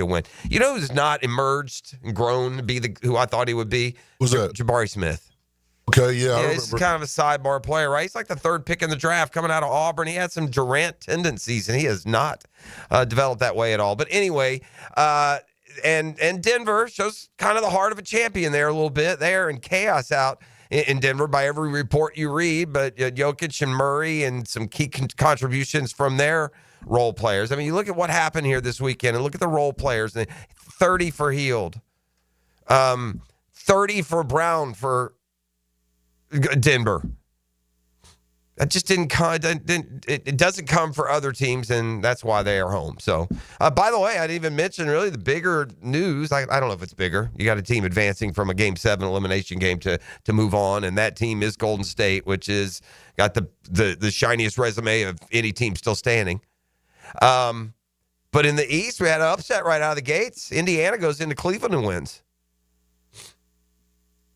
win. You know who's not emerged and grown to be who I thought he would be? Who's that? Jabari Smith. Okay, yeah, I remember. He's kind of a sidebar player, right? He's like the third pick in the draft coming out of Auburn. He had some Durant tendencies, and he has not developed that way at all. But anyway, and Denver shows kind of the heart of a champion there a little bit there, and chaos out in Denver by every report you read. But Jokic and Murray and some key contributions from their role players. I mean, you look at what happened here this weekend and look at the role players. 30 for Hield, 30 for Brown for Denver. That just didn't come. It doesn't come for other teams, and that's why they are home. So, by the way, I didn't even mention really the bigger news. I don't know if it's bigger. You got a team advancing from a Game 7 elimination game to move on, and that team is Golden State, which is got the shiniest resume of any team still standing. But in the East, we had an upset right out of the gates. Indiana goes into Cleveland and wins.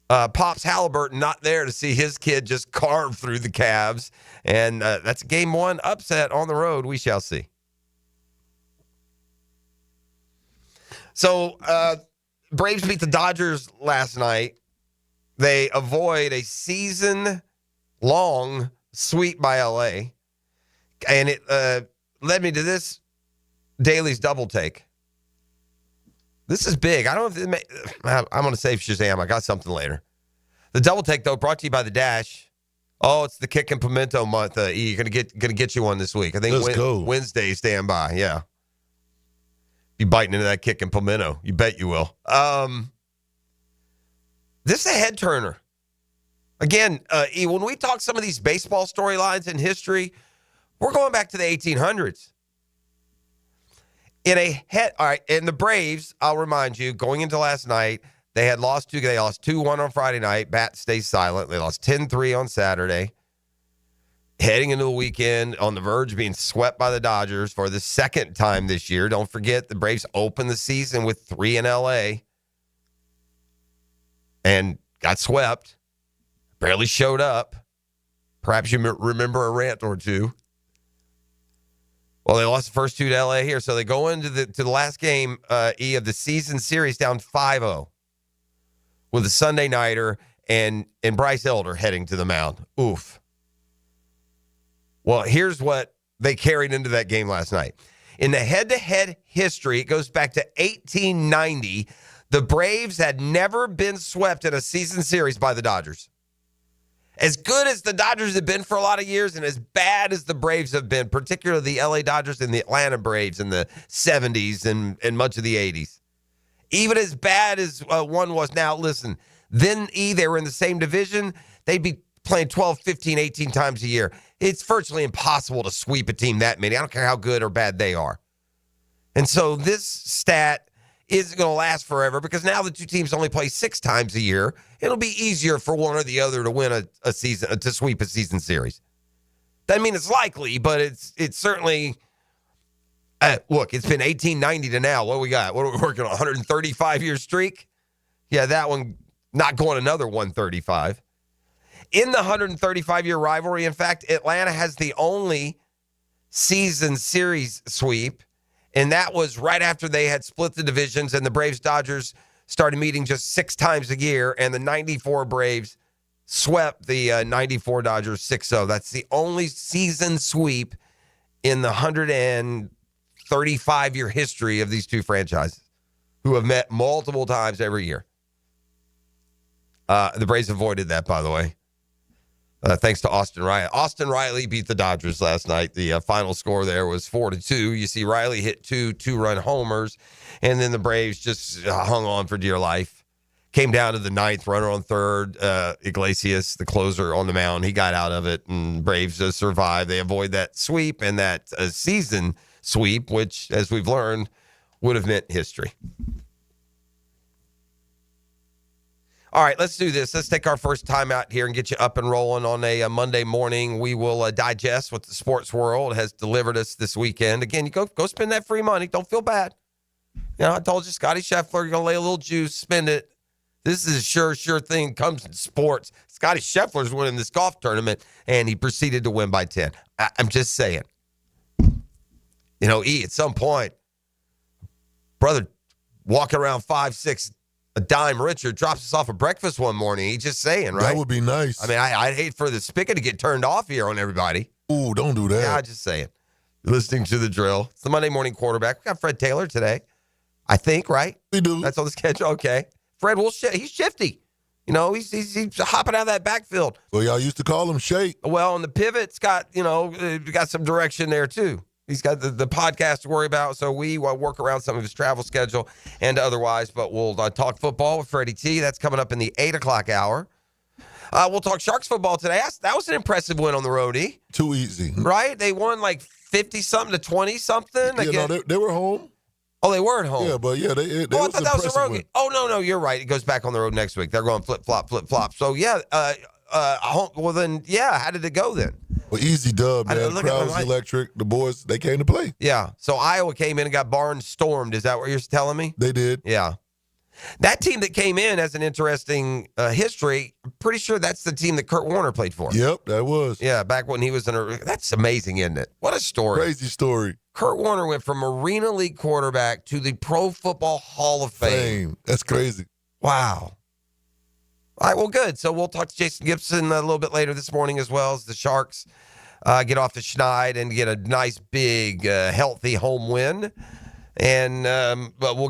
Pops Halliburton not there to see his kid just carve through the Cavs. And that's a game 1 upset on the road. We shall see. So Braves beat the Dodgers last night. They avoid a season-long sweep by L.A. And it led me to this Daly's double take. This is big. I don't know if I'm going to save Shazam. I got something later. The double take, though, brought to you by The Dash. Oh, it's the Kick and Pimento month. E, gonna get you one this week. I think Wednesday, stand by. Yeah. Be biting into that Kick and Pimento. You bet you will. This is a head turner. Again, E, when we talk some of these baseball storylines in history, we're going back to the 1800s. All right, and the Braves, I'll remind you, going into last night, they lost 2-1 on Friday night. Bat stays silent. They lost 10-3 on Saturday. Heading into the weekend on the verge of being swept by the Dodgers for the second time this year. Don't forget, the Braves opened the season with 3 in L.A. and got swept. Barely showed up. Perhaps you remember a rant or two. Well, they lost the first 2 to L.A. here, so they go into the last game, of the season series down 5-0 with a Sunday nighter and Bryce Elder heading to the mound. Oof. Well, here's what they carried into that game last night. In the head-to-head history, it goes back to 1890. The Braves had never been swept in a season series by the Dodgers. As good as the Dodgers have been for a lot of years and as bad as the Braves have been, particularly the LA Dodgers and the Atlanta Braves in the 70s and much of the 80s. Even as bad as one was now, listen, then they were in the same division. They'd be playing 12, 15, 18 times a year. It's virtually impossible to sweep a team that many. I don't care how good or bad they are. And so this stat isn't going to last forever because now the two teams only play 6 times a year. It'll be easier for one or the other to win a season, to sweep a season series. Doesn't mean it's likely, but it's certainly. Look, it's been 1890 to now. What do we got? What are we working on? 135-year streak? Yeah, that one not going another 135. In the 135-year rivalry, in fact, Atlanta has the only season series sweep. And that was right after they had split the divisions and the Braves-Dodgers started meeting just 6 times a year. And the 94 Braves swept the 94 Dodgers 6-0. That's the only season sweep in the 135-year history of these two franchises who have met multiple times every year. The Braves avoided that, by the way. Thanks to Austin Riley. Austin Riley beat the Dodgers last night. The final score there was 4-2. You see Riley hit 2 two-run homers, and then the Braves just hung on for dear life. Came down to the 9th, runner on 3rd. Iglesias, the closer, on the mound. He got out of it, and Braves survived. They avoid that sweep and that season sweep, which, as we've learned, would have meant history. All right, let's do this. Let's take our first time out here and get you up and rolling on a Monday morning. We will digest what the sports world has delivered us this weekend. Again, you go spend that free money. Don't feel bad. You know, I told you, Scottie Scheffler, you're going to lay a little juice, spend it. This is a sure thing. Comes in sports. Scottie Scheffler's winning this golf tournament, and he proceeded to win by 10. I'm just saying. You know, at some point, brother walking around 5'6", a dime richer, drops us off at breakfast one morning. He's just saying, right? That would be nice. I mean, I'd hate for the spigot to get turned off here on everybody. Ooh, don't do that. Yeah, I'm just saying. You're listening to The Drill. It's the Monday morning quarterback. We got Fred Taylor today, I think, right? We do. That's on the schedule. Okay. Fred, he's shifty. You know, he's hopping out of that backfield. Well, y'all used to call him Shake. Well, and the pivot's got, got some direction there, too. He's got the podcast to worry about, so we work around some of his travel schedule and otherwise. But we'll talk football with Freddie T. That's coming up in the 8 o'clock hour. We'll talk Sharks football today. That was an impressive win on the road, E. Too easy. Right? They won like 50-something to 20-something. They were home. Oh, they were at home. Yeah, but yeah, they I thought that was a road game. Oh, no, you're right. It goes back on the road next week. They're going flip-flop. So, yeah, well, then, yeah, how did it go then? Well, easy dub, man. The crowd was electric. The boys, they came to play. Yeah. So Iowa came in and got barnstormed. Is that what you're telling me? They did. Yeah. That team that came in has an interesting history. I'm pretty sure that's the team that Kurt Warner played for. Yep, that was. Yeah, back when he was that's amazing, isn't it? What a story. Crazy story. Kurt Warner went from Arena League quarterback to the Pro Football Hall of Fame. That's crazy. Wow. All right, well, good. So we'll talk to Jason Gibson a little bit later this morning as well as the Sharks get off the schneid and get a nice, big, healthy home win. And but we'll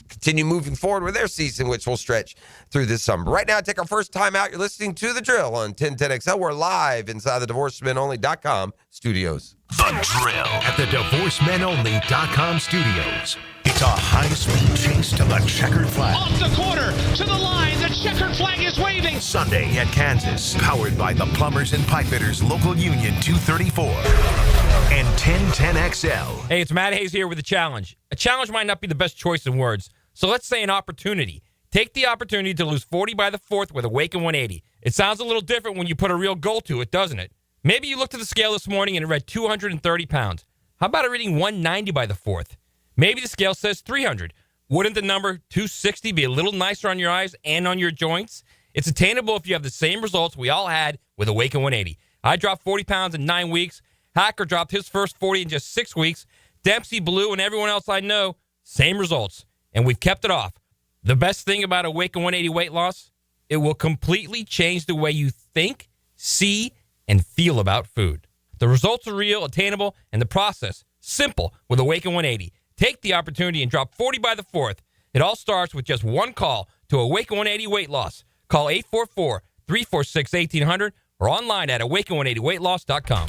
continue moving forward with their season, which will stretch through this summer. Right now, take our first time out. You're listening to The Drill on 1010XL. We're live inside the DivorceMenOnly.com studios. The Drill at the DivorceMenOnly.com studios. It's a high-speed chase to the checkered flag. Off the corner, to the line, the checkered flag is waving. Sunday at Kansas, powered by the Plumbers and Pipefitters Local Union 234 and 1010XL. Hey, it's Matt Hayes here with a challenge. A challenge might not be the best choice in words, so let's say an opportunity. Take the opportunity to lose 40 by the fourth with a Waken 180. It sounds a little different when you put a real goal to it, doesn't it? Maybe you looked at the scale this morning and it read 230 pounds. How about it reading 190 by the fourth? Maybe the scale says 300. Wouldn't the number 260 be a little nicer on your eyes and on your joints? It's attainable if you have the same results we all had with Awaken 180. I dropped 40 pounds in 9 weeks. Hacker dropped his first 40 in just 6 weeks. Dempsey, Blue, and everyone else I know, same results. And we've kept it off. The best thing about Awaken 180 weight loss, it will completely change the way you think, see, and feel about food. The results are real, attainable, and the process simple with Awaken 180. Take the opportunity and drop 40 by the fourth. It all starts with just one call to Awaken 180 Weight Loss. Call 844-346-1800 or online at awaken180weightloss.com.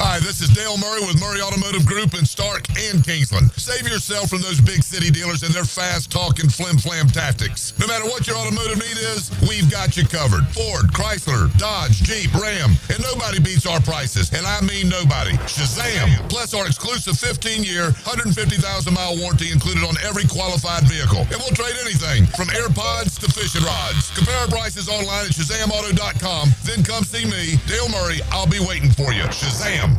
Hi, this is Dale Murray with Murray Automotive Group in Stark and Kingsland. Save yourself from those big city dealers and their fast-talking flim-flam tactics. No matter what your automotive need is, we've got you covered. Ford, Chrysler, Dodge, Jeep, Ram, and nobody beats our prices, and I mean nobody. Shazam! Plus our exclusive 15-year, 150,000-mile warranty included on every qualified vehicle. And we'll trade anything from AirPods to fishing rods. Compare our prices online at ShazamAuto.com. Then come see me, Dale Murray. I'll be waiting for you. Shazam!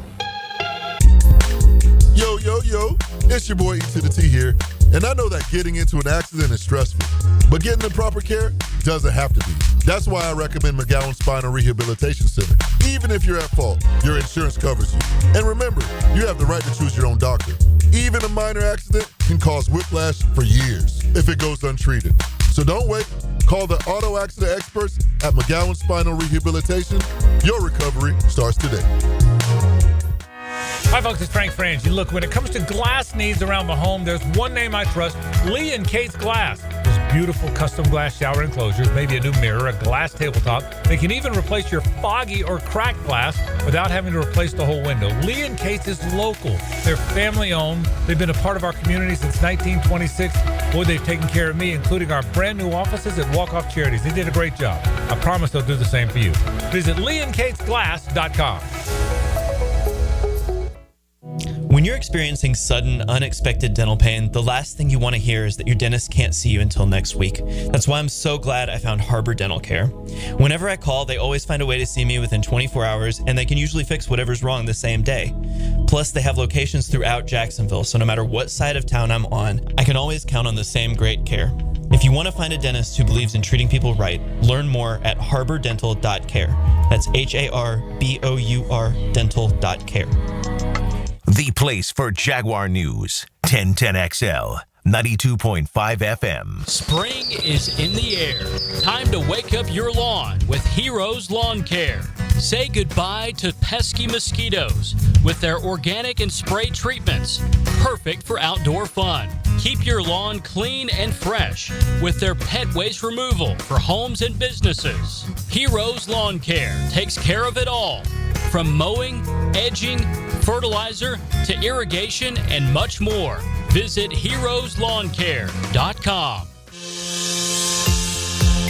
Yo, it's your boy E to the T here, and I know that getting into an accident is stressful, but getting the proper care doesn't have to be. That's why I recommend McGowan Spinal Rehabilitation Center. Even if you're at fault, your insurance covers you. And remember, you have the right to choose your own doctor. Even a minor accident can cause whiplash for years if it goes untreated. So don't wait. Call the auto accident experts at McGowan Spinal Rehabilitation. Your recovery starts today. Hi, folks. It's Frank Frangie. Look, when it comes to glass needs around the home, there's one name I trust, Lee and Kate's Glass. Those beautiful custom glass shower enclosures, maybe a new mirror, a glass tabletop. They can even replace your foggy or cracked glass without having to replace the whole window. Lee and Kate's is local. They're family-owned. They've been a part of our community since 1926. Boy, they've taken care of me, including our brand new offices at Walk Off Charities. They did a great job. I promise they'll do the same for you. Visit leeandkatesglass.com. When you're experiencing sudden, unexpected dental pain, the last thing you want to hear is that your dentist can't see you until next week. That's why I'm so glad I found Harbor Dental Care. Whenever I call, they always find a way to see me within 24 hours, and they can usually fix whatever's wrong the same day. Plus, they have locations throughout Jacksonville, so no matter what side of town I'm on, I can always count on the same great care. If you want to find a dentist who believes in treating people right, learn more at harbordental.care. That's HARBOUR dental.care. The place for Jaguar news. 1010XL, 92.5 FM. Spring is in the air. Time to wake up your lawn with Heroes Lawn Care. Say goodbye to pesky mosquitoes with their organic and spray treatments. Perfect for outdoor fun. Keep your lawn clean and fresh with their pet waste removal for homes and businesses. Heroes Lawn Care takes care of it all. From mowing, edging, fertilizer, to irrigation, and much more. Visit heroeslawncare.com.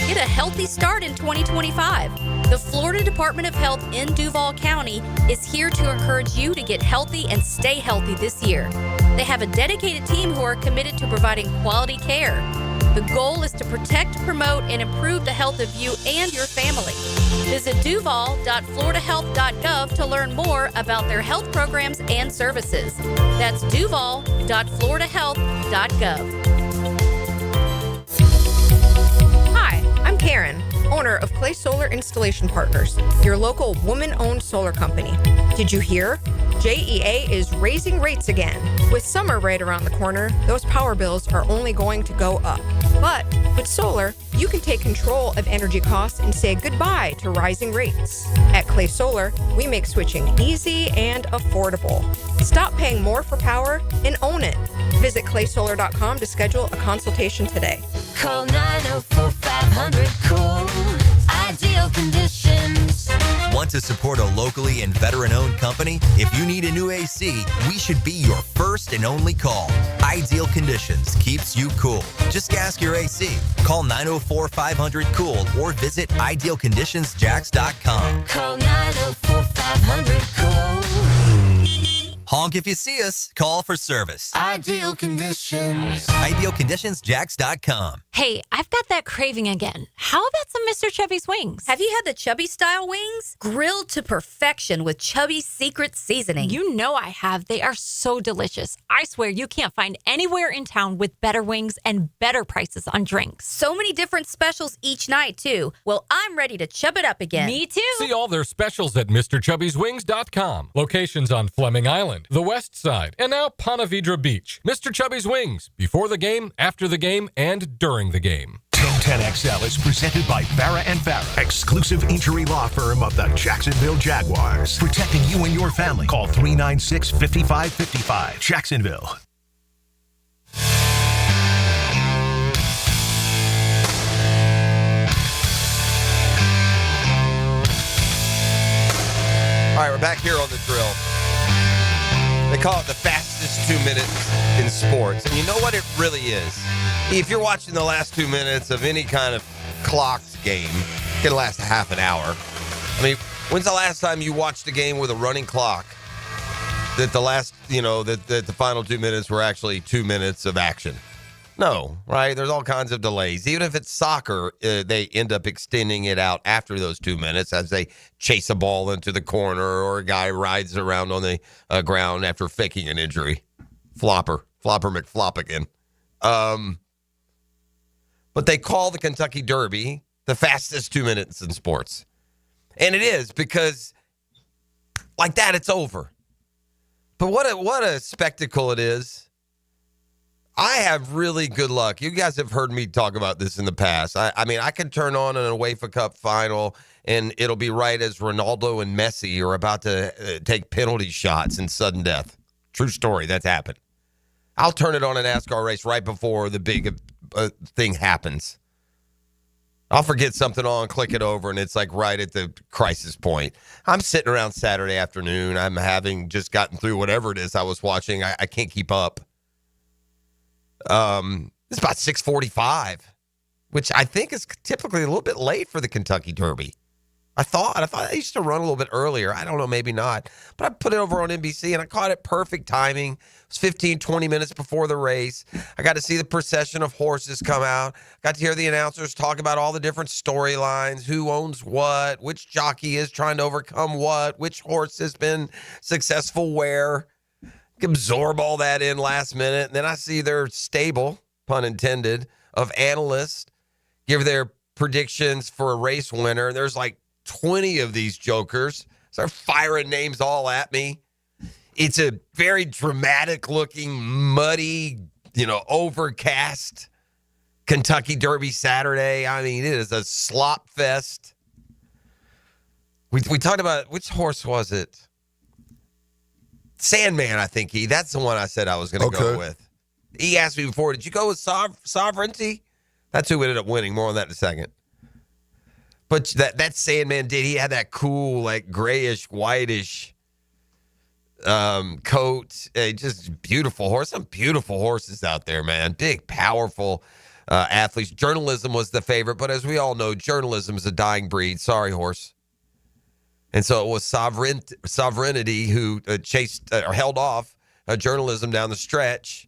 Get a healthy start in 2025. The Florida Department of Health in Duval County is here to encourage you to get healthy and stay healthy this year. They have a dedicated team who are committed to providing quality care. The goal is to protect, promote, and improve the health of you and your family. Visit duval.floridahealth.gov to learn more about their health programs and services. That's duval.floridahealth.gov. Hi, I'm Karen, owner of Clay Solar Installation Partners, your local woman-owned solar company. Did you hear? JEA is raising rates again. With summer right around the corner, those power bills are only going to go up. But with solar, you can take control of energy costs and say goodbye to rising rates. At Clay Solar, we make switching easy and affordable. Stop paying more for power and own it. Visit claysolar.com to schedule a consultation today. Call 904-500-COOL. Ideal Conditions. Want to support a locally and veteran-owned company? If you need a new AC, we should be your first and only call. Ideal Conditions keeps you cool. Just ask your AC. Call 904-500-COOL or visit idealconditionsjacks.com. Call 904-500-COOL. Honk if you see us. Call for service. Ideal Conditions. Idealconditionsjacks.com. Hey, I've got that craving again. How about some Mr. Chubby's wings? Have you had the Chubby style wings? Grilled to perfection with Chubby's secret seasoning. You know I have. They are so delicious. I swear you can't find anywhere in town with better wings and better prices on drinks. So many different specials each night, too. Well, I'm ready to chub it up again. Me too. See all their specials at MrChubby'sWings.com. Locations on Fleming Island, the West Side, and now Ponte Vedra Beach. Mr. Chubby's Wings. Before the game, after the game, and during the game. 1010XL is presented by Farah & Farah, exclusive injury law firm of the Jacksonville Jaguars. Protecting you and your family. Call 396-5555. Jacksonville. All right, we're back here on the drill. They call it the fastest 2 minutes in sports. And you know what it really is? If you're watching the last 2 minutes of any kind of clocked game, it can last a half an hour. I mean, when's the last time you watched a game with a running clock that the last, that the final 2 minutes were actually 2 minutes of action? No, right? There's all kinds of delays. Even if it's soccer, they end up extending it out after those 2 minutes as they chase a ball into the corner or a guy rides around on the ground after faking an injury. Flopper McFloppigan. But they call the Kentucky Derby the fastest 2 minutes in sports. And it is because like that, it's over. But what a spectacle it is. I have really good luck. You guys have heard me talk about this in the past. I mean, I can turn on an UEFA Cup final, and it'll be right as Ronaldo and Messi are about to take penalty shots in sudden death. True story. That's happened. I'll turn it on a NASCAR race right before the big thing happens. I'll forget something on, click it over, and it's like right at the crisis point. I'm sitting around Saturday afternoon. I'm having just gotten through whatever it is I was watching. I can't keep up. It's about 6:45, which I think is typically a little bit late for the Kentucky Derby. I thought I used to run a little bit earlier. I don't know, maybe not. But I put it over on NBC, and I caught it perfect timing. It was 15, 20 minutes before the race. I got to see the procession of horses come out. Got to hear the announcers talk about all the different storylines, who owns what, which jockey is trying to overcome what, which horse has been successful where. Absorb all that in last minute. And then I see their stable, pun intended, of analysts give their predictions for a race winner. And there's like 20 of these jokers. So they're firing names all at me. It's a very dramatic looking, muddy, overcast Kentucky Derby Saturday. I mean, it is a slop fest. We talked about, which horse was it? Sandman, I think that's the one I said I was going to go with. He asked me before, did you go with Sovereignty? That's who ended up winning. More on that in a second. But that Sandman did. He had that cool, like grayish, whitish coat. Just beautiful horse. Some beautiful horses out there, man. Big, powerful athletes. Journalism was the favorite, but as we all know, journalism is a dying breed. Sorry, horse. And so it was Sovereignty who chased or held off journalism down the stretch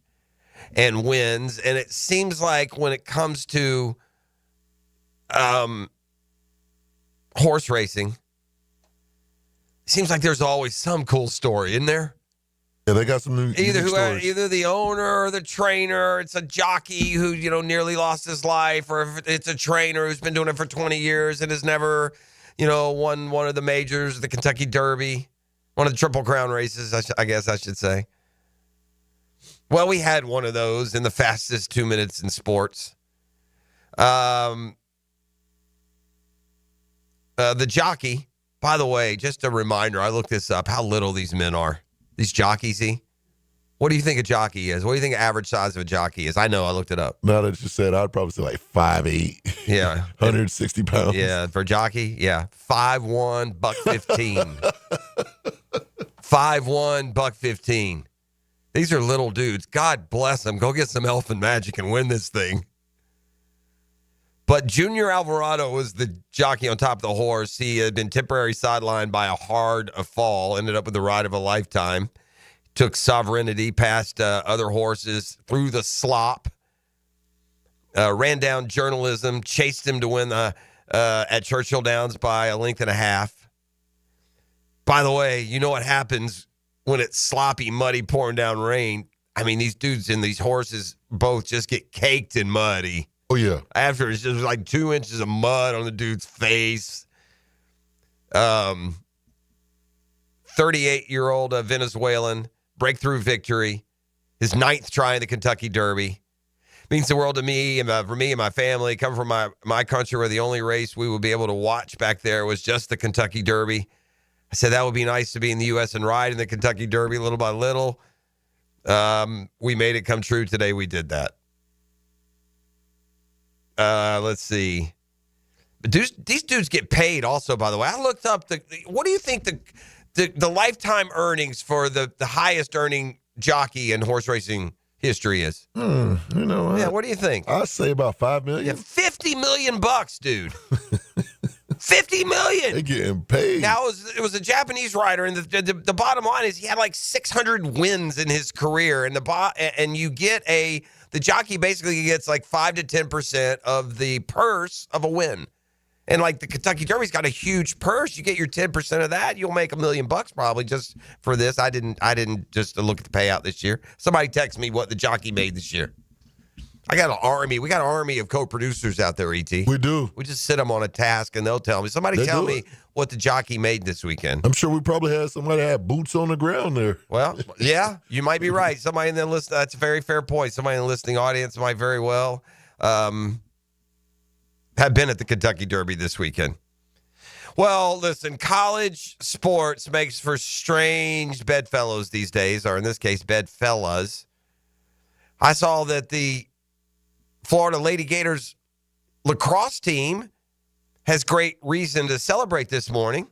and wins. And it seems like when it comes to horse racing, it seems like there's always some cool story, isn't there? Yeah, they got some new either the owner or the trainer. It's a jockey who nearly lost his life, or if it's a trainer who's been doing it for 20 years and has never won one of the majors, the Kentucky Derby, one of the Triple Crown races, I guess I should say. Well, we had one of those in the fastest 2 minutes in sports. The jockey, by the way, just a reminder, I looked this up, how little these men are. These jockeys, what do you think a jockey is? What do you think the average size of a jockey is? I know, I looked it up. Now that you said, I'd probably say like 5'8". Yeah. 160 pounds. Yeah, for jockey, yeah. 5'1", $115. 5'1", $115. These are little dudes. God bless them. Go get some elfin magic and win this thing. But Junior Alvarado was the jockey on top of the horse. He had been temporarily sidelined by a fall, ended up with the ride of a lifetime. Took Sovereignty past other horses through the slop. Ran down Journalism, chased him to win at Churchill Downs by a length and a half. By the way, you know what happens when it's sloppy, muddy, pouring down rain? I mean, these dudes and these horses both just get caked in muddy. Oh, yeah. After it's just like 2 inches of mud on the dude's face. 38-year-old Venezuelan, breakthrough victory. His 9th try in the Kentucky Derby. Means the world to me and for me and my family. Coming from my country where the only race we would be able to watch back there was just the Kentucky Derby. I said that would be nice to be in the U.S. and ride in the Kentucky Derby little by little. We made it come true today. We did that. Let's see. These dudes get paid also, by the way. I looked up what do you think the lifetime earnings for the highest earning jockey in horse racing history is? You know what? Yeah, what do you think? I'd say about $5 million. Yeah, $50 million, dude. $50 million. They getting paid. Now it was a Japanese rider, and the bottom line is he had like 600 wins in his career, and you get the jockey basically gets like 5 to 10% of the purse of a win. And like the Kentucky Derby's got a huge purse. You get your 10% of that, you'll make $1 million probably just for this. I didn't just look at the payout this year. Somebody text me what the jockey made this year. I got an army. We got an army of co-producers out there, ET. We do. We just sit them on a task and they'll tell me. Tell me what the jockey made this weekend. I'm sure we probably had somebody that had boots on the ground there. Well, yeah, you might be right. Somebody in the list. That's a very fair point. Somebody in the listening audience might very well have been at the Kentucky Derby this weekend. Well, listen, college sports makes for strange bedfellows these days, or in this case, bedfellas. I saw that the Florida Lady Gators lacrosse team has great reason to celebrate this morning.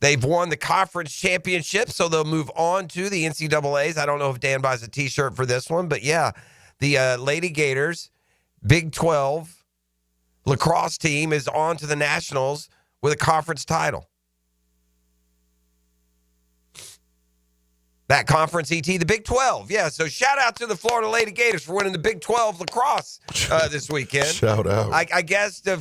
They've won the conference championship, so they'll move on to the NCAAs. I don't know if Dan buys a T-shirt for this one, but yeah, the Lady Gators, Big 12 lacrosse team is on to the Nationals with a conference title. That conference, ET, the Big 12. Yeah, so shout out to the Florida Lady Gators for winning the Big 12 lacrosse this weekend. Shout out. I guess the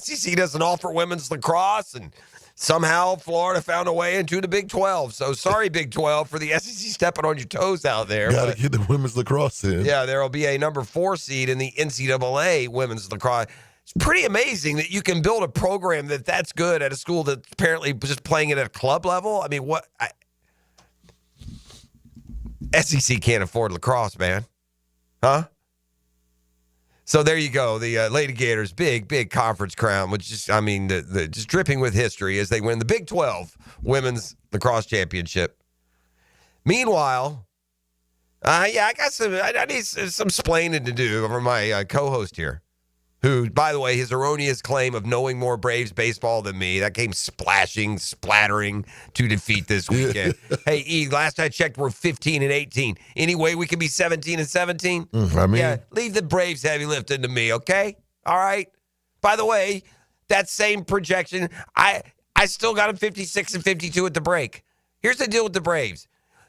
SEC doesn't offer women's lacrosse, and somehow Florida found a way into the Big 12. So sorry, Big 12, for the SEC stepping on your toes out there. Got to get the women's lacrosse in. Yeah, there will be a number 4 seed in the NCAA women's lacrosse. It's pretty amazing that you can build a program that's good at a school that's apparently just playing it at a club level. I mean, SEC can't afford lacrosse, man. Huh? So there you go. The Lady Gators, big conference crown, which is, I mean, just dripping with history as they win the Big 12 Women's Lacrosse Championship. Meanwhile, I need some splaining to do over my co-host here, who, by the way, his erroneous claim of knowing more Braves baseball than me, that came splattering to defeat this weekend. Hey, E, last I checked, we're 15-18. Any way we can be 17-17? Yeah, leave the Braves heavy lifting to me, okay? All right? By the way, that same projection, I still got them 56-52 at the break. Here's the deal with the Braves.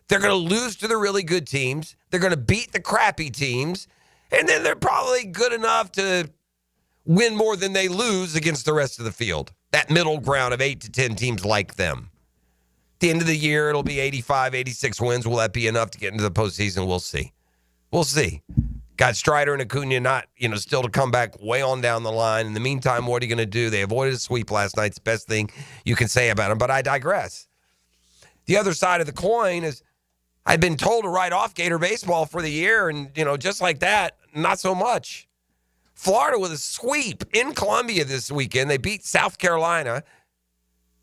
They're going to lose to the really good teams. They're going to beat the crappy teams. And then they're probably good enough to win more than they lose against the rest of the field. That middle ground of 8 to 10 teams like them. At the end of the year, it'll be 85, 86 wins. Will that be enough to get into the postseason? We'll see. We'll see. Got Strider and Acuna not, still to come back way on down the line. In the meantime, what are you going to do? They avoided a sweep last night. It's the best thing you can say about them, but I digress. The other side of the coin is I've been told to write off Gator baseball for the year, and, just like that, not so much. Florida with a sweep in Columbia this weekend. They beat South Carolina.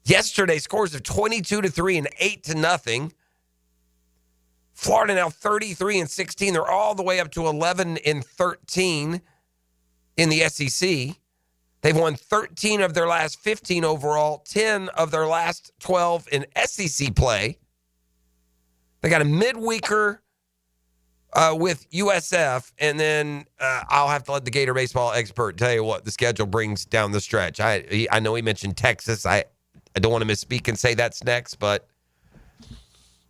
Yesterday, scores of 22-3 and 8-0. Florida now 33-16. They're all the way up to 11-13 in the SEC. They've won 13 of their last 15 overall, 10 of their last 12 in SEC play. They got a midweeker with USF, and then I'll have to let the Gator baseball expert tell you what the schedule brings down the stretch. I know he mentioned Texas. I don't want to misspeak and say that's next, but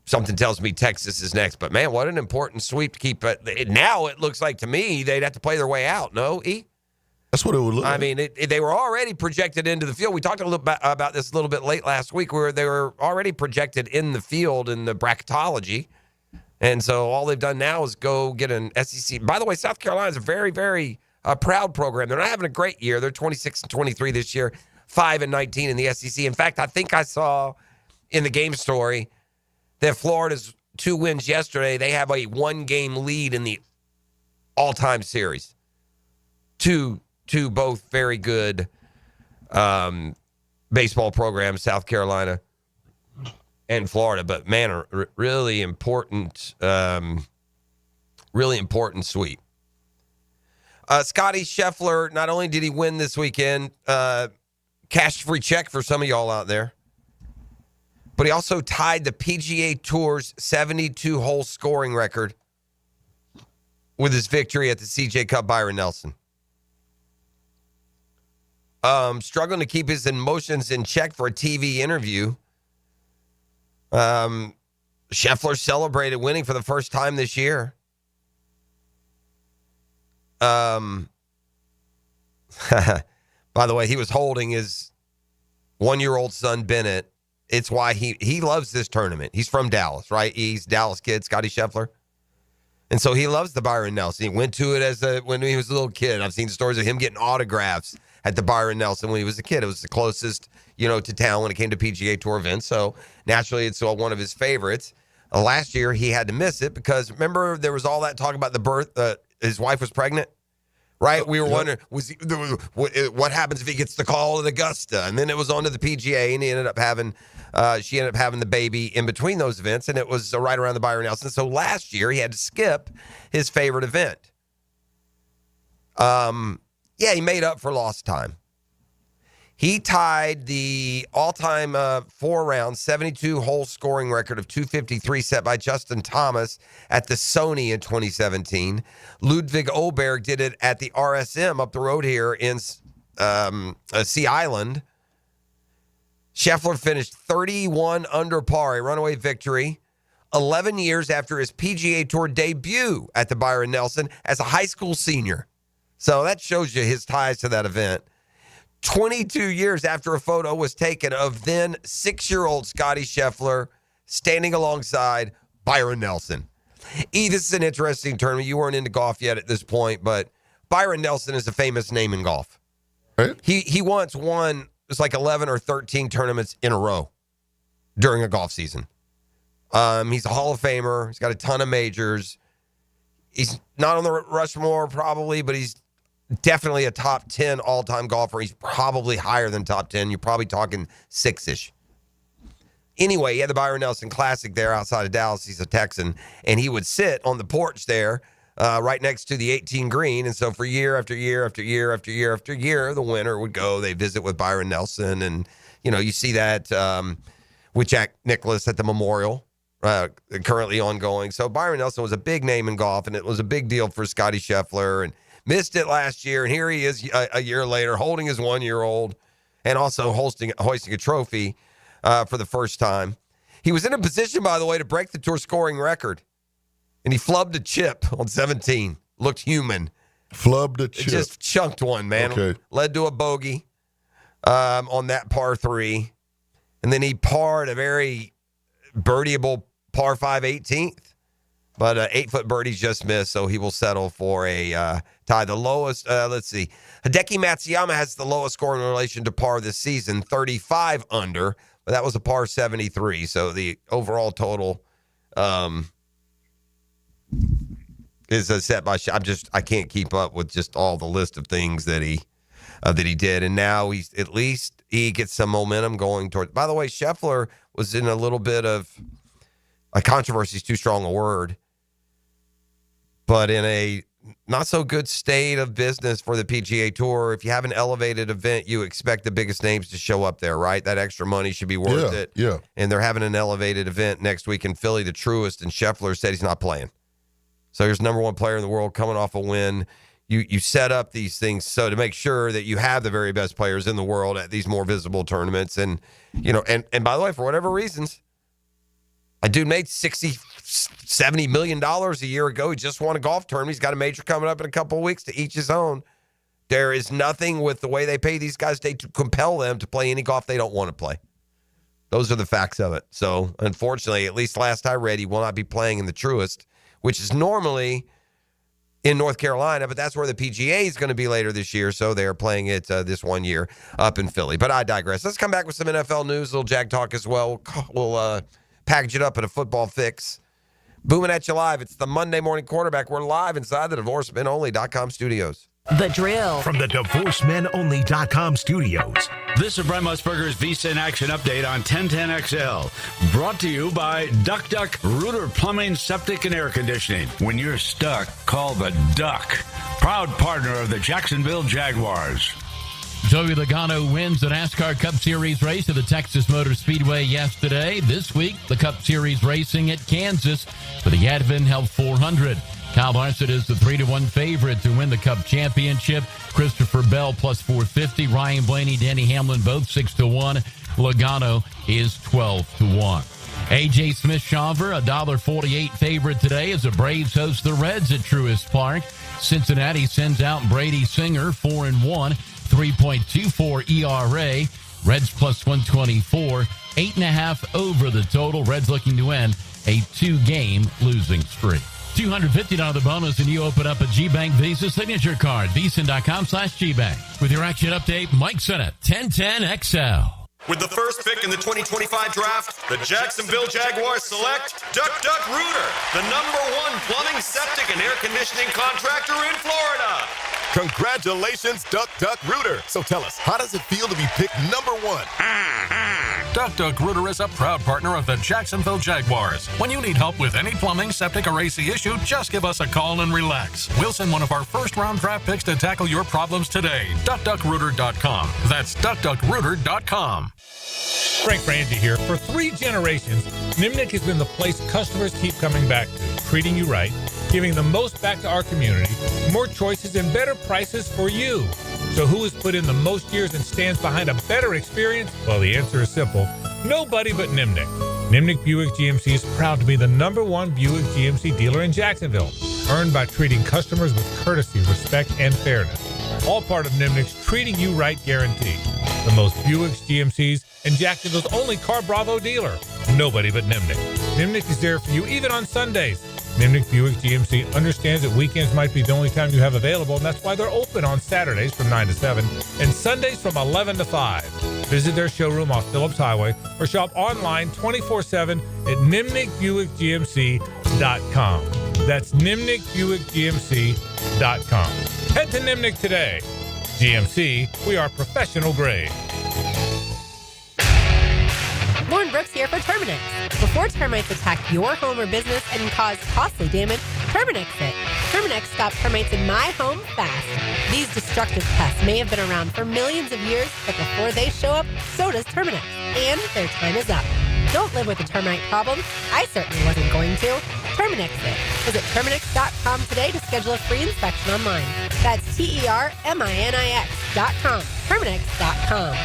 something tells me Texas is next. But, man, what an important sweep to keep. Now it looks like to me they'd have to play their way out, no, E? That's what it would look like. I mean, they were already projected into the field. We talked a little bit about this a little bit late last week, where they were already projected in the field in the bracketology. And so all they've done now is go get an SEC. By the way, South Carolina is a very, very proud program. They're not having a great year. They're 26-23 this year, 5-19 in the SEC. In fact, I think I saw in the game story that Florida's 2 wins yesterday, they have a 1-game lead in the all-time series. Two both very good baseball programs, South Carolina and Florida. But, man, a really important sweep. Scottie Scheffler, not only did he win this weekend, cashed a free check for some of y'all out there, but he also tied the PGA Tour's 72-hole scoring record with his victory at the CJ Cup. Byron Nelson. Struggling to keep his emotions in check for a TV interview. Scheffler celebrated winning for the first time this year. By the way, he was holding his 1-year-old son, Bennett. It's why he loves this tournament. He's from Dallas, right? He's a Dallas kid, Scottie Scheffler. And so he loves the Byron Nelson. He went to it when he was a little kid. I've seen stories of him getting autographs at the Byron Nelson when he was a kid. It was the closest, to town when it came to PGA Tour events. So naturally, it's one of his favorites. Last year, he had to miss it because remember there was all that talk about the birth. His wife was pregnant, right? We were wondering what happens if he gets the call at Augusta, and then it was on to the PGA, and he ended up having. She ended up having the baby in between those events, and it was right around the Byron Nelson. So last year, he had to skip his favorite event. He made up for lost time. He tied the all-time 4-round 72-hole scoring record of 253 set by Justin Thomas at the Sony in 2017. Ludwig Oberg did it at the RSM up the road here in Sea Island. Scheffler finished 31 under par, a runaway victory, 11 years after his PGA Tour debut at the Byron Nelson as a high school senior. So that shows you his ties to that event. 22 years after a photo was taken of then 6-year-old Scottie Scheffler standing alongside Byron Nelson. This is an interesting tournament. You weren't into golf yet at this point, but Byron Nelson is a famous name in golf. Right. He once won, it's like 11 or 13 tournaments in a row during a golf season. He's a Hall of Famer. He's got a ton of majors. He's not on the Rushmore probably, but he's definitely a top 10 all-time golfer. He's probably higher than top 10. You're probably talking 6-ish. Anyway, he had the Byron Nelson Classic there outside of Dallas. He's a Texan. And he would sit on the porch there right next to the 18 green. And so for year after year after year after year after year, the winner would go. They visit with Byron Nelson. And, you see that with Jack Nicklaus at the Memorial. Currently ongoing. So Byron Nelson was a big name in golf, and it was a big deal for Scottie Scheffler, and missed it last year. And here he is a year later holding his 1-year-old and also hoisting a trophy for the first time. He was in a position, by the way, to break the tour scoring record, and he flubbed a chip on 17. Looked human. Flubbed a chip. Just chunked one, man. Okay. Led to a bogey on that par 3. And then he parred a very birdieable par 5 18th, but 8-foot birdies just missed, so he will settle for a tie. The lowest, let's see, Hideki Matsuyama has the lowest score in relation to par this season, 35 under, but that was a par 73, so the overall total is set by, I can't keep up with just all the list of things that he did, and now he gets some momentum going toward. By the way, Scheffler was in a little bit of a controversy, is too strong a word, but in a not so good state of business for the PGA Tour. If you have an elevated event, you expect the biggest names to show up there, right? That extra money should be worth it. Yeah. And they're having an elevated event next week in Philly, the Truist, and Scheffler said he's not playing. So here's number 1 player in the world coming off a win. You set up these things so to make sure that you have the very best players in the world at these more visible tournaments. And, and by the way, for whatever reasons, a dude made $60-70 million a year ago. He just won a golf tournament. He's got a major coming up in a couple of weeks, to each his own. There is nothing with the way they pay these guys to compel them to play any golf they don't want to play. Those are the facts of it. So, unfortunately, at least last I read, he will not be playing in the Truist, which is normally in North Carolina, but that's where the PGA is going to be later this year, so they're playing it this 1 year up in Philly. But I digress. Let's come back with some NFL news, a little Jag talk as well. We'll package it up in a football fix. Booming at you live. It's the Monday Morning Quarterback. We're live inside the DivorceMenOnly.com studios. The Drill. From the DivorceMenOnly.com studios. This is Brent Musburger's Visa in Action update on 1010XL. Brought to you by Duck Duck Rooter Plumbing, Septic, and Air Conditioning. When you're stuck, call the Duck. Proud partner of the Jacksonville Jaguars. Joey Logano wins the NASCAR Cup Series race at the Texas Motor Speedway yesterday. This week, the Cup Series racing at Kansas for the Advent Health 400. Kyle Larson is the 3-1 favorite to win the Cup championship. Christopher Bell plus 450. Ryan Blaney, Danny Hamlin, both 6-1. Logano is 12-1. A.J. Smith-Shawver, $1.48 favorite today as the Braves host the Reds at Truist Park. Cincinnati sends out Brady Singer, 4-1. 3.24 ERA. Reds plus 124. 8.5 over the total. Reds looking to end a 2-game losing streak. $250 bonus and you open up a G-Bank Visa signature card. VSiN.com/GBank. With your action update, Mike Sennett, 1010XL. With the first pick in the 2025 draft, the Jacksonville Jaguars select Duck Duck Rooter, the #1 plumbing, septic, and air conditioning contractor in Florida. Congratulations, Duck Duck Rooter. So tell us, how does it feel to be picked #1? Duck Duck Rooter is a proud partner of the Jacksonville Jaguars. When you need help with any plumbing, septic, or AC issue, just give us a call and relax. We'll send one of our first-round draft picks to tackle your problems today. DuckDuckRooter.com. That's DuckDuckRooter.com. Frank Frangie here. For 3 generations, Nimnik has been the place customers keep coming back to, treating you right, giving the most back to our community, more choices and better prices for you. So who has put in the most years and stands behind a better experience? Well, the answer is simple. Nobody but Nimnik. Nimnik Buick GMC is proud to be the #1 Buick GMC dealer in Jacksonville, earned by treating customers with courtesy, respect, and fairness. All part of Nimnik's Treating You Right guarantee. The most Buicks, GMCs, and Jacksonville's only Car Bravo dealer. Nobody but Nimnik. Nimnik is there for you even on Sundays. Nimnik Buick GMC understands that weekends might be the only time you have available, and that's why they're open on Saturdays from 9 to 7 and Sundays from 11 to 5. Visit their showroom off Phillips Highway or shop online 24/7 at nimnikbuickgmc.com. That's nimnikbuickgmc.com. Head to Nimnik today. GMC, we are professional grade. Lauren Brooks here for Terminix. Before termites attack your home or business and cause costly damage, Terminix it. Terminix stops termites in my home fast. These destructive pests may have been around for millions of years, but before they show up, so does Terminix. And their time is up. Don't live with a termite problem. I certainly wasn't going to. Terminix it. Visit Terminix.com today to schedule a free inspection online. That's TERMINIX.com. Terminix.com.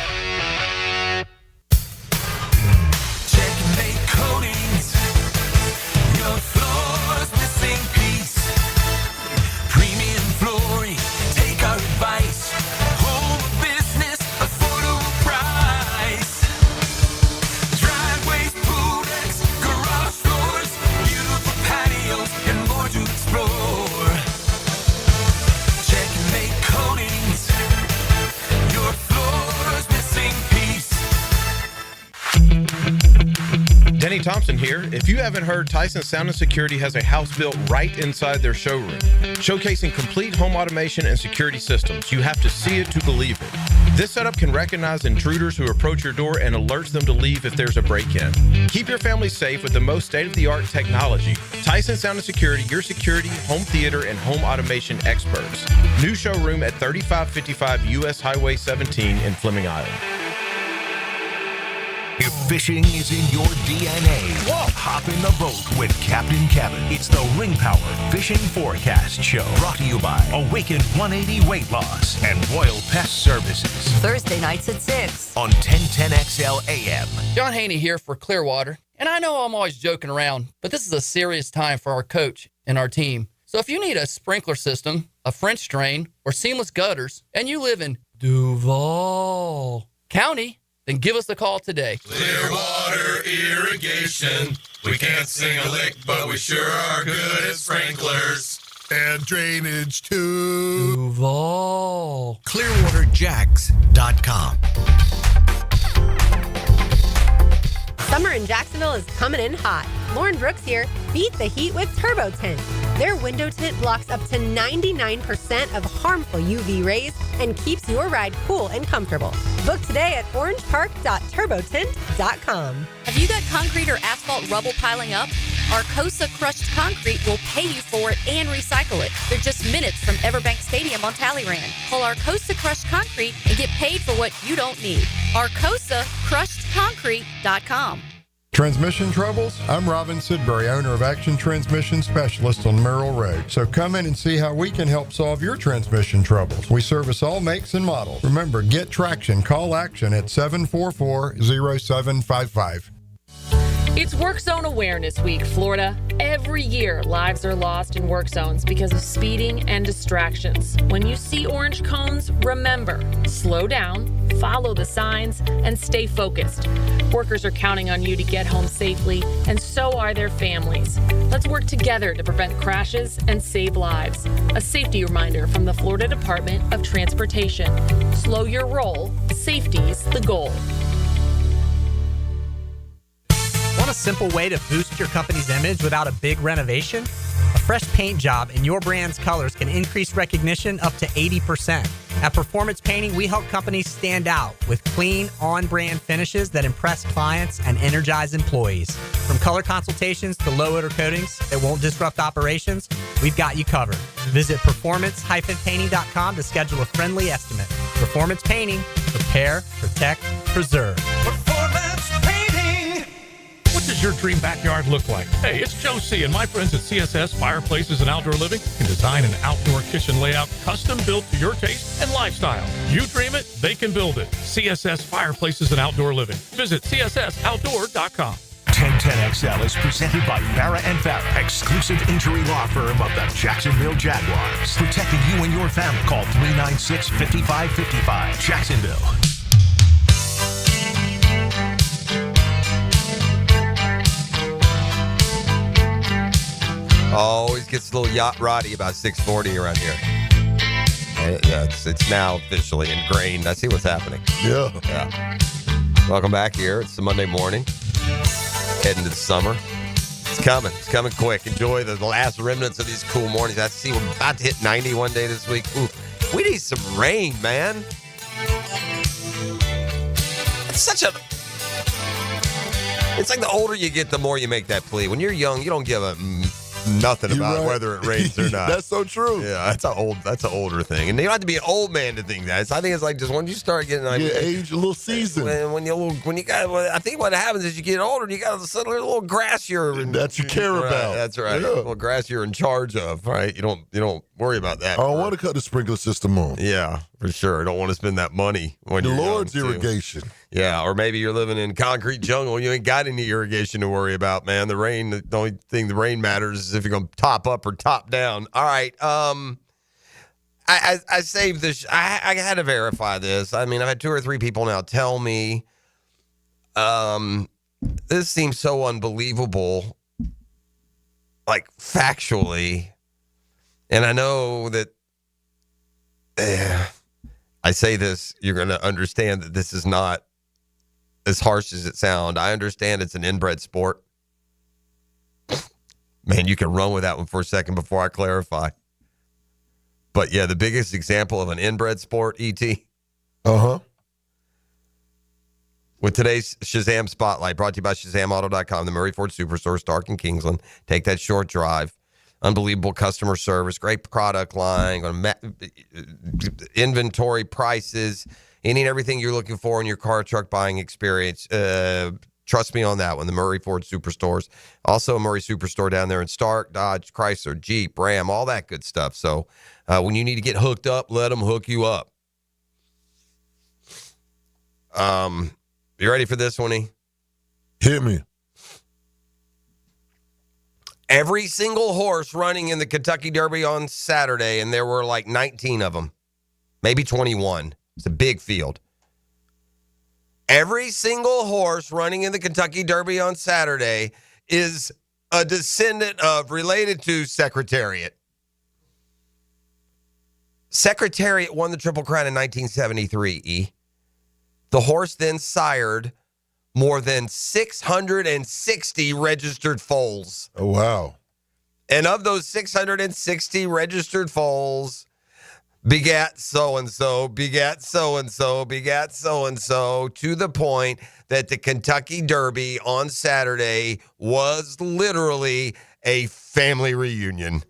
Checkmate Coatings. Your floor's missing piece. Premium flooring. Take our advice. Home business, affordable price. Driveways, pool decks, garage doors, beautiful patios, and more to explore. Checkmate Coatings. Your floor's missing piece. Denny Thompson here. If you haven't heard, Tyson Sound & Security has a house built right inside their showroom, showcasing complete home automation and security systems. You have to see it to believe it. This setup can recognize intruders who approach your door and alerts them to leave if there's a break-in. Keep your family safe with the most state-of-the-art technology. Tyson Sound & Security, your security, home theater, and home automation experts. New showroom at 3555 U.S. Highway 17 in Fleming Island. If fishing is in your DNA, hop in the boat with Captain Kevin. It's the Ring Power Fishing Forecast Show, brought to you by Awakened 180 Weight Loss and Royal Pest Services. Thursday nights at 6 on 1010XL AM. John Haney here for Clearwater. And I know I'm always joking around, but this is a serious time for our coach and our team. So if you need a sprinkler system, a French drain, or seamless gutters, and you live in Duval County, then give us a call today. Clearwater Irrigation. We can't sing a lick, but we sure are good at sprinklers. And drainage too. Duval. ClearwaterJax.com. Summer in Jacksonville is coming in hot. Lauren Brooks here. Beat the heat with Turbo Tint. Their window tint blocks up to 99% of harmful UV rays and keeps your ride cool and comfortable. Book today at orangepark.turbotint.com. Have you got concrete or asphalt rubble piling up? Arcosa Crushed Concrete will pay you for it and recycle it. They're just minutes from Everbank Stadium on Talleyrand. Call Arcosa Crushed Concrete and get paid for what you don't need. ArcosaCrushedConcrete.com. Transmission troubles? I'm Robin Sidbury, owner of Action Transmission Specialist on Merrill Road. So come in and see how we can help solve your transmission troubles. We service all makes and models. Remember, get traction. Call Action at 744-0755. It's Work Zone Awareness Week, Florida. Every year, lives are lost in work zones because of speeding and distractions. When you see orange cones, remember, slow down, follow the signs, and stay focused. Workers are counting on you to get home safely, and so are their families. Let's work together to prevent crashes and save lives. A safety reminder from the Florida Department of Transportation. Slow your roll. Safety's the goal. Want a simple way to boost your company's image without a big renovation? A fresh paint job in your brand's colors can increase recognition up to 80%. At Performance Painting, we help companies stand out with clean, on-brand finishes that impress clients and energize employees. From color consultations to low-odor coatings that won't disrupt operations, we've got you covered. Visit performance-painting.com to schedule a friendly estimate. Performance Painting. Prepare, protect, preserve. Performance Painting. What does your dream backyard look like? Hey, it's Joe C. and my friends at CSS Fireplaces and Outdoor Living can design an outdoor kitchen layout custom built to your taste and lifestyle. You dream it, they can build it. CSS Fireplaces and Outdoor Living. Visit cssoutdoor.com. 1010XL is presented by Farah and Farah, exclusive injury law firm of the Jacksonville Jaguars. Protecting you and your family. Call 396-5555. Jacksonville. Always gets a little yacht roddy about 6:40 around here. It's now officially ingrained. I see what's happening. Yeah. Welcome back here. It's the Monday morning. Heading to the summer. It's coming. It's coming quick. Enjoy the last remnants of these cool mornings. I see we're about to hit 90 one day this week. Ooh, we need some rain, man. It's like the older you get, the more you make that plea. When you're young, you don't give a nothing about whether it rains or not. That's so true. Yeah, that's an older thing. And you don't have to be an old man to think that. I think it's like just when you start getting like age, a little seasoned. I think what happens is you get older and you got a little grass that you care about. That's right. Yeah. A little grass you're in charge of, right? You don't worry about that. I don't want to cut the sprinkler system on. Yeah, for sure. I don't want to spend that money when the you're Lord's young, irrigation. Yeah, or maybe you're living in concrete jungle. You ain't got any irrigation to worry about, man. The only thing the rain matters is if you're going to top up or top down. All right. I saved this. I had to verify this. I mean, I've had 2 or 3 people now tell me this seems so unbelievable, like factually. And I know that I say this, you're going to understand that this is not as harsh as it sounds. I understand it's an inbred sport. Man, you can run with that one for a second before I clarify. But yeah, the biggest example of an inbred sport, E.T. Uh-huh. With today's Shazam Spotlight, brought to you by ShazamAuto.com, the Murray Ford Superstore, Stark and Kingsland. Take that short drive. Unbelievable customer service, great product line, inventory prices, any and everything you're looking for in your car, truck buying experience. Trust me on that one, the Murray Ford Superstores. Also a Murray Superstore down there in Stark, Dodge, Chrysler, Jeep, Ram, all that good stuff. So when you need to get hooked up, let them hook you up. You ready for this one, E? Hit me. Every single horse running in the Kentucky Derby on Saturday, and there were like 19 of them, maybe 21. It's a big field. Every single horse running in the Kentucky Derby on Saturday is a descendant of, related to Secretariat. Secretariat won the Triple Crown in 1973, E. The horse then sired more than 660 registered foals. Oh, wow. And of those 660 registered foals, begat so-and-so, begat so-and-so, begat so-and-so, to the point that the Kentucky Derby on Saturday was literally a family reunion.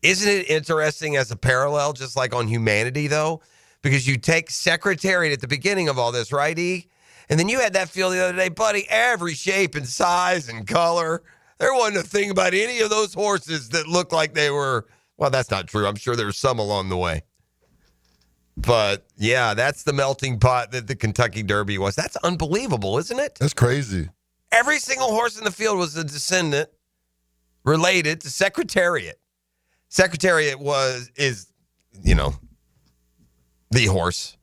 Isn't it interesting as a parallel, just like on humanity, though? Because you take Secretariat at the beginning of all this, right, E? And then you had that field the other day, buddy, every shape and size and color. There wasn't a thing about any of those horses that looked like they were, well, that's not true. I'm sure there's some along the way. But, yeah, that's the melting pot that the Kentucky Derby was. That's unbelievable, isn't it? That's crazy. Every single horse in the field was a descendant related to Secretariat. Secretariat is the horse.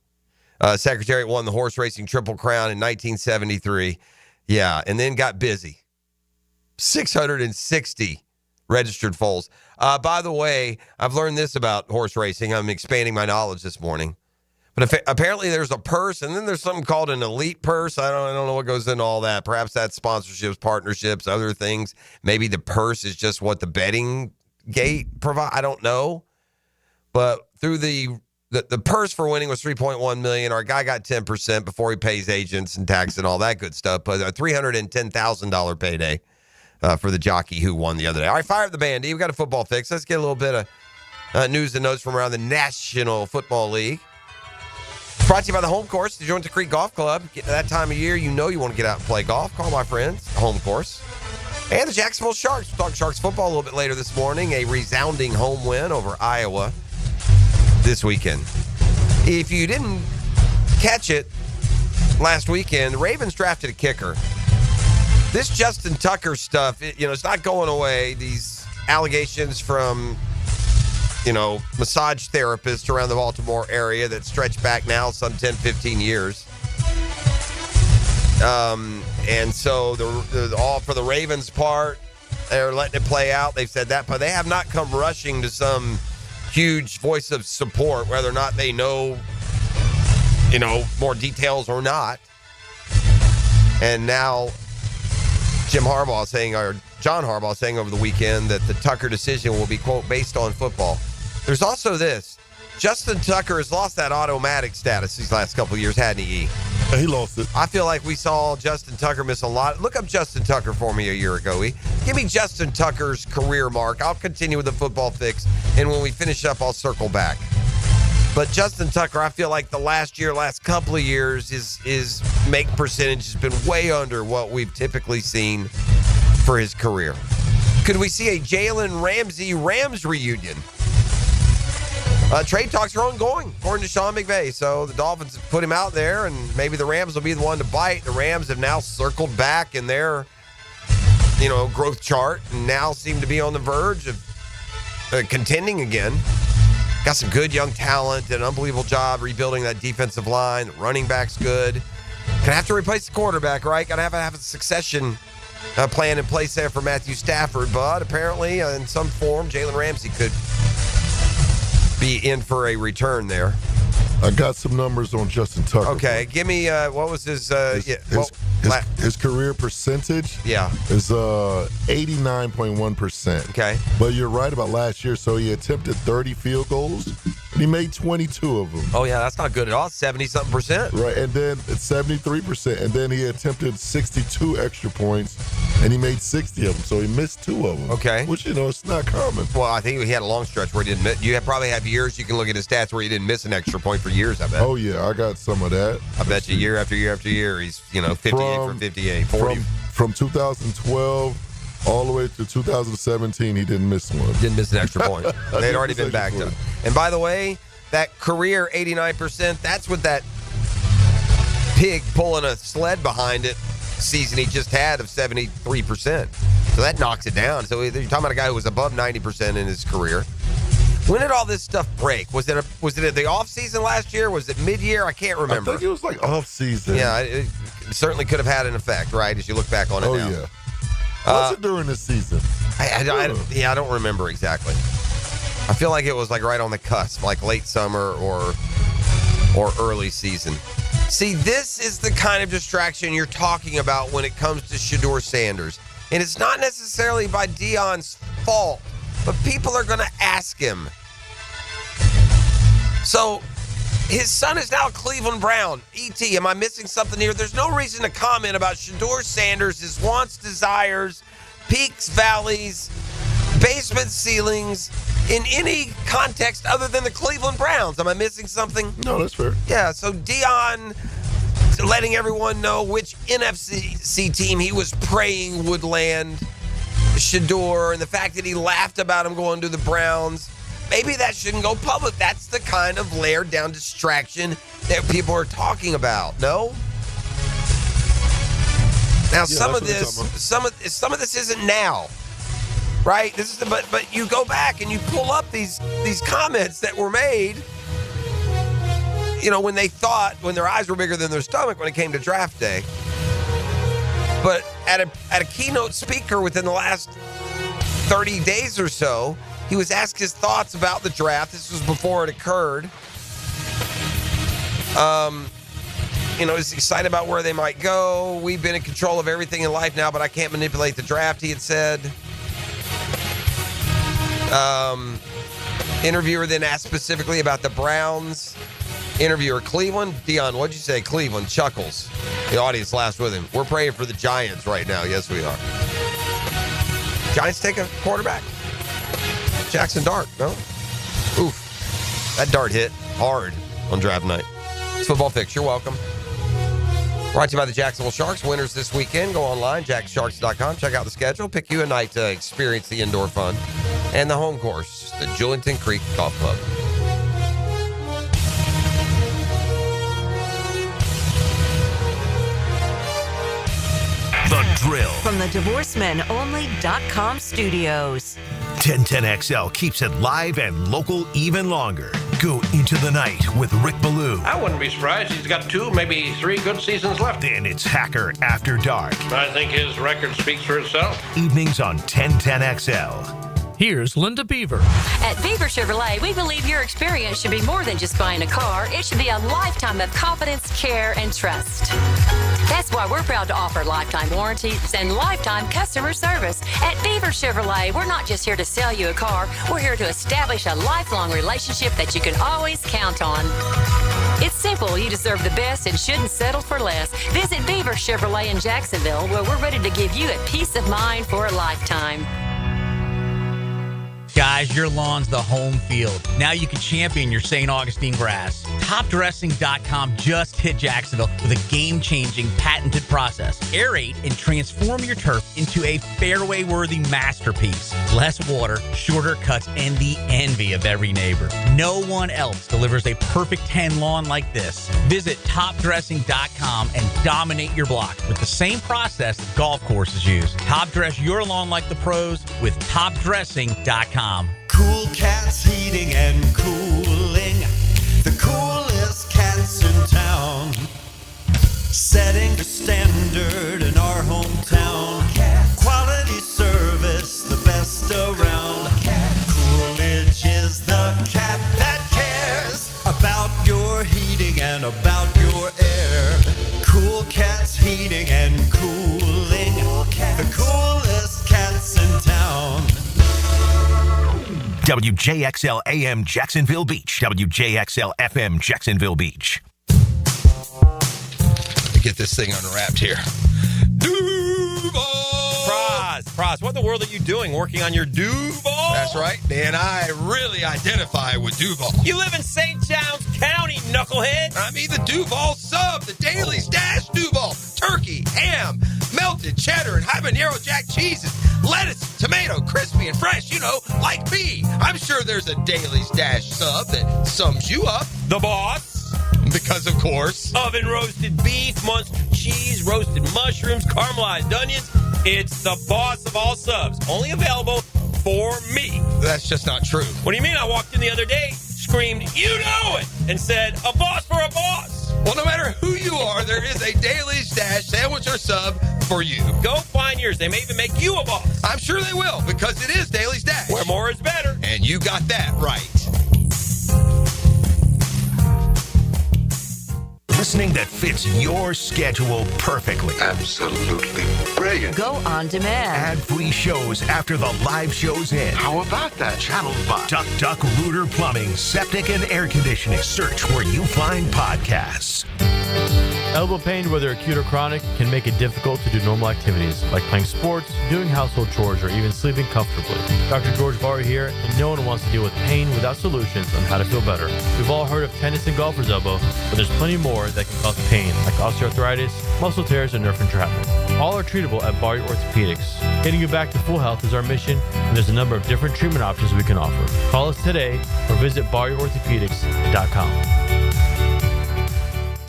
Secretariat won the horse racing Triple Crown in 1973. Yeah, and then got busy. 660 registered foals. By the way, I've learned this about horse racing. I'm expanding my knowledge this morning. But apparently there's a purse, and then there's something called an elite purse. I don't know what goes into all that. Perhaps that's sponsorships, partnerships, other things. Maybe the purse is just what the betting gate provide. I don't know. But through the purse for winning was $3.1 million. Our guy got 10% before he pays agents and tax and all that good stuff. But a $310,000 payday for the jockey who won the other day. All right, fire up the band. We've got a football fix. Let's get a little bit of news and notes from around the National Football League. Brought to you by the Home Course, the Joint Creek Golf Club. Get to that time of year, you know you want to get out and play golf. Call my friends, Home Course. And the Jacksonville Sharks. We'll talk Sharks football a little bit later this morning. A resounding home win over Iowa this weekend. If you didn't catch it last weekend, the Ravens drafted a kicker. This Justin Tucker stuff, it's not going away. These allegations from, massage therapists around the Baltimore area that stretch back now some 10, 15 years. And so all for the Ravens' part, They're letting it play out. They've said that, but they have not come rushing to some huge voice of support, whether or not they know, more details or not. And now John Harbaugh saying over the weekend that the Tucker decision will be, quote, based on football. There's also this. Justin Tucker has lost that automatic status these last couple of years, hadn't he? He lost it. I feel like we saw Justin Tucker miss a lot. Look up Justin Tucker for me a year ago. Give me Justin Tucker's career mark. I'll continue with the football fix, and when we finish up, I'll circle back. But Justin Tucker, I feel like the last couple of years, his make percentage has been way under what we've typically seen for his career. Could we see a Jalen Ramsey Rams reunion? Trade talks are ongoing, according to Sean McVay. So the Dolphins have put him out there, and maybe the Rams will be the one to bite. The Rams have now circled back in their, growth chart, and now seem to be on the verge of contending again. Got some good young talent, did an unbelievable job rebuilding that defensive line. The running back's good. Gonna have to replace the quarterback, right? Gotta have a succession plan in place there for Matthew Stafford, but apparently in some form, Jalen Ramsey could be in for a return there. I got some numbers on Justin Tucker. Okay, give me what was his his career percentage? Yeah, is 89.1%. Okay, but you're right about last year. So he attempted 30 field goals, and he made 22 of them. Oh yeah, that's not good at all. 70-something%. Right, and then it's 73%, and then he attempted 62 extra points, and he made 60 of them. So he missed 2 of them. Okay, which it's not common. Well, I think he had a long stretch where he didn't miss. You probably have years you can look at his stats where he didn't miss an extra point for years, I bet. Oh, yeah, I got some of that. I bet you year after year after year, he's, 58 for 58, 40. From 2012 all the way to 2017, he didn't miss one. Didn't miss an extra point. They'd already been backed up. And by the way, that career 89%, that's with that pig pulling a sled behind it season he just had of 73%. So that knocks it down. So you're talking about a guy who was above 90% in his career. When did all this stuff break? Was it at the off season last year? Was it mid-year? I can't remember. I think it was like off season. Yeah, it certainly could have had an effect, right? As you look back on it now. Oh yeah. Was it during the season? I don't remember exactly. I feel like it was like right on the cusp, like late summer or early season. See, this is the kind of distraction you're talking about when it comes to Shedeur Sanders, and it's not necessarily by Deion's fault. But people are going to ask him. So his son is now Cleveland Brown. E.T., am I missing something here? There's no reason to comment about Shedeur Sanders, his wants, desires, peaks, valleys, basement ceilings, in any context other than the Cleveland Browns. Am I missing something? No, that's fair. Yeah, so Deion letting everyone know which NFC team he was praying would land Shedeur, and the fact that he laughed about him going to the Browns, maybe that shouldn't go public. That's the kind of layered down distraction that people are talking about. No? Now some of this isn't now, right? This is but you go back and you pull up these comments that were made, when their eyes were bigger than their stomach when it came to draft day. But at a keynote speaker within the last 30 days or so, he was asked his thoughts about the draft. This was before it occurred. He's excited about where they might go. We've been in control of everything in life now, but I can't manipulate the draft, he had said. Interviewer then asked specifically about the Browns. Interviewer, Cleveland. Deion, what'd you say? Cleveland. Chuckles. The audience laughs with him. We're praying for the Giants right now. Yes, we are. Giants take a quarterback. Jackson Dart. No? Oof. That dart hit hard on draft night. It's Football Fix. You're welcome. Brought to you by the Jacksonville Sharks. Winners this weekend. Go online, jacksharks.com. Check out the schedule. Pick you a night to experience the indoor fun. And the home course, the Julington Creek Golf Club. The Drill. From the DivorceMenOnly.com studios. 1010XL keeps it live and local even longer. Go into the night with Rick Ballou. I wouldn't be surprised. He's got 2, maybe 3 good seasons left. Then it's Hacker After Dark. I think his record speaks for itself. Evenings on 1010XL. Here's Linda Beaver. At Beaver Chevrolet, we believe your experience should be more than just buying a car. It should be a lifetime of confidence, care, and trust. That's why we're proud to offer lifetime warranties and lifetime customer service. At Beaver Chevrolet, we're not just here to sell you a car. We're here to establish a lifelong relationship that you can always count on. It's simple. You deserve the best and shouldn't settle for less. Visit Beaver Chevrolet in Jacksonville, where we're ready to give you a peace of mind for a lifetime. Guys, your lawn's the home field. Now you can champion your St. Augustine grass. TopDressing.com just hit Jacksonville with a game-changing patented process. Aerate and transform your turf into a fairway-worthy masterpiece. Less water, shorter cuts, and the envy of every neighbor. No one else delivers a perfect 10 lawn like this. Visit TopDressing.com and dominate your block with the same process that golf courses use. Top dress your lawn like the pros with TopDressing.com. Cool Cats Heating and Cooling, the coolest cats in town, setting the standard in our hometown. Quality service, the best around. Coolidge is the cat that cares about your heating and about your air. Cool Cats Heating and Cooling, the coolest cats in town. WJXL AM Jacksonville Beach. WJXL FM Jacksonville Beach. Get this thing unwrapped here. Duval! Praz, what in the world are you doing working on your Duval? That's right, Dan. I really identify with Duval. You live in St. John's County, knucklehead. I mean the Duval sub, the Daily Stash Duval. Turkey, ham, melted cheddar, and habanero jack cheeses. Lettuce, tomato, crispy and fresh, you know, like me. I'm sure there's a Daily Stash sub that sums you up. The boss. Because, of course, oven roasted beef, Munster cheese, roasted mushrooms, caramelized onions. It's the boss of all subs. Only available for me. That's just not true. What do you mean? I walked in the other day, screamed, "You know it!" and said, "A boss for a boss." Well, no matter who you are, there is a Daily Stash sandwich or sub for you. Go find yours. They may even make you a boss. I'm sure they will, because it is Daily Stash. Where more is better. And you got that right. Listening that fits your schedule perfectly. Absolutely brilliant. Go on demand. Ad-free shows after the live show's end. How about that? Channel by Duck Rooter Plumbing, Septic and Air Conditioning. Search where you find podcasts. Elbow pain, whether acute or chronic, can make it difficult to do normal activities like playing sports, doing household chores, or even sleeping comfortably. Dr. George Barr here, and no one wants to deal with pain without solutions on how to feel better. We've all heard of tennis and golfer's elbow, but there's plenty more that can cause pain, like osteoarthritis, muscle tears, and nerve entrapment. All are treatable at Barr Orthopedics. Getting you back to full health is our mission, and there's a number of different treatment options we can offer. Call us today or visit barrorthopedics.com.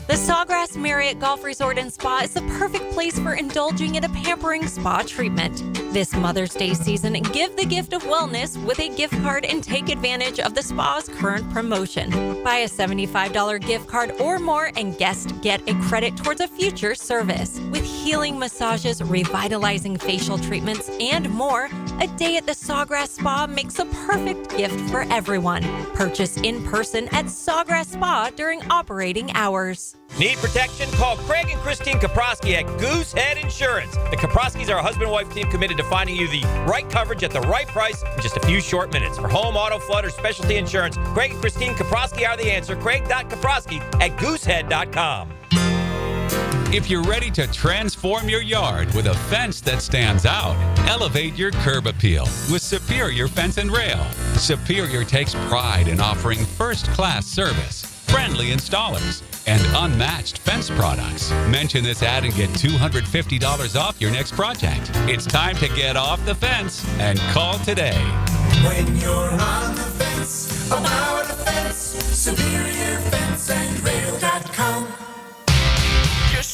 The Sawgrass Marriott Golf Resort and Spa is the perfect place for indulging in a pampering spa treatment. This Mother's Day season, give the gift of wellness with a gift card and take advantage of the spa's current promotion. Buy a $75 gift card or more and guests get a credit towards a future service. With healing massages, revitalizing facial treatments, and more, a day at the Sawgrass Spa makes a perfect gift for everyone. Purchase in person at Sawgrass Spa during operating hours. Need protection? Call Craig and Christine Kaprosky at Goosehead Insurance. The Kaproskys are a husband-wife team committed to finding you the right coverage at the right price in just a few short minutes. For home, auto, flood, or specialty insurance, Craig and Christine Kaprosky are the answer. Craig.Kaprosky at goosehead.com. If you're ready to transform your yard with a fence that stands out, elevate your curb appeal with Superior Fence and Rail. Superior takes pride in offering first-class service, friendly installers, and unmatched fence products. Mention this ad and get $250 off your next project. It's time to get off the fence and call today. When you're on the fence, about a fence, SuperiorFenceandRail.com. Just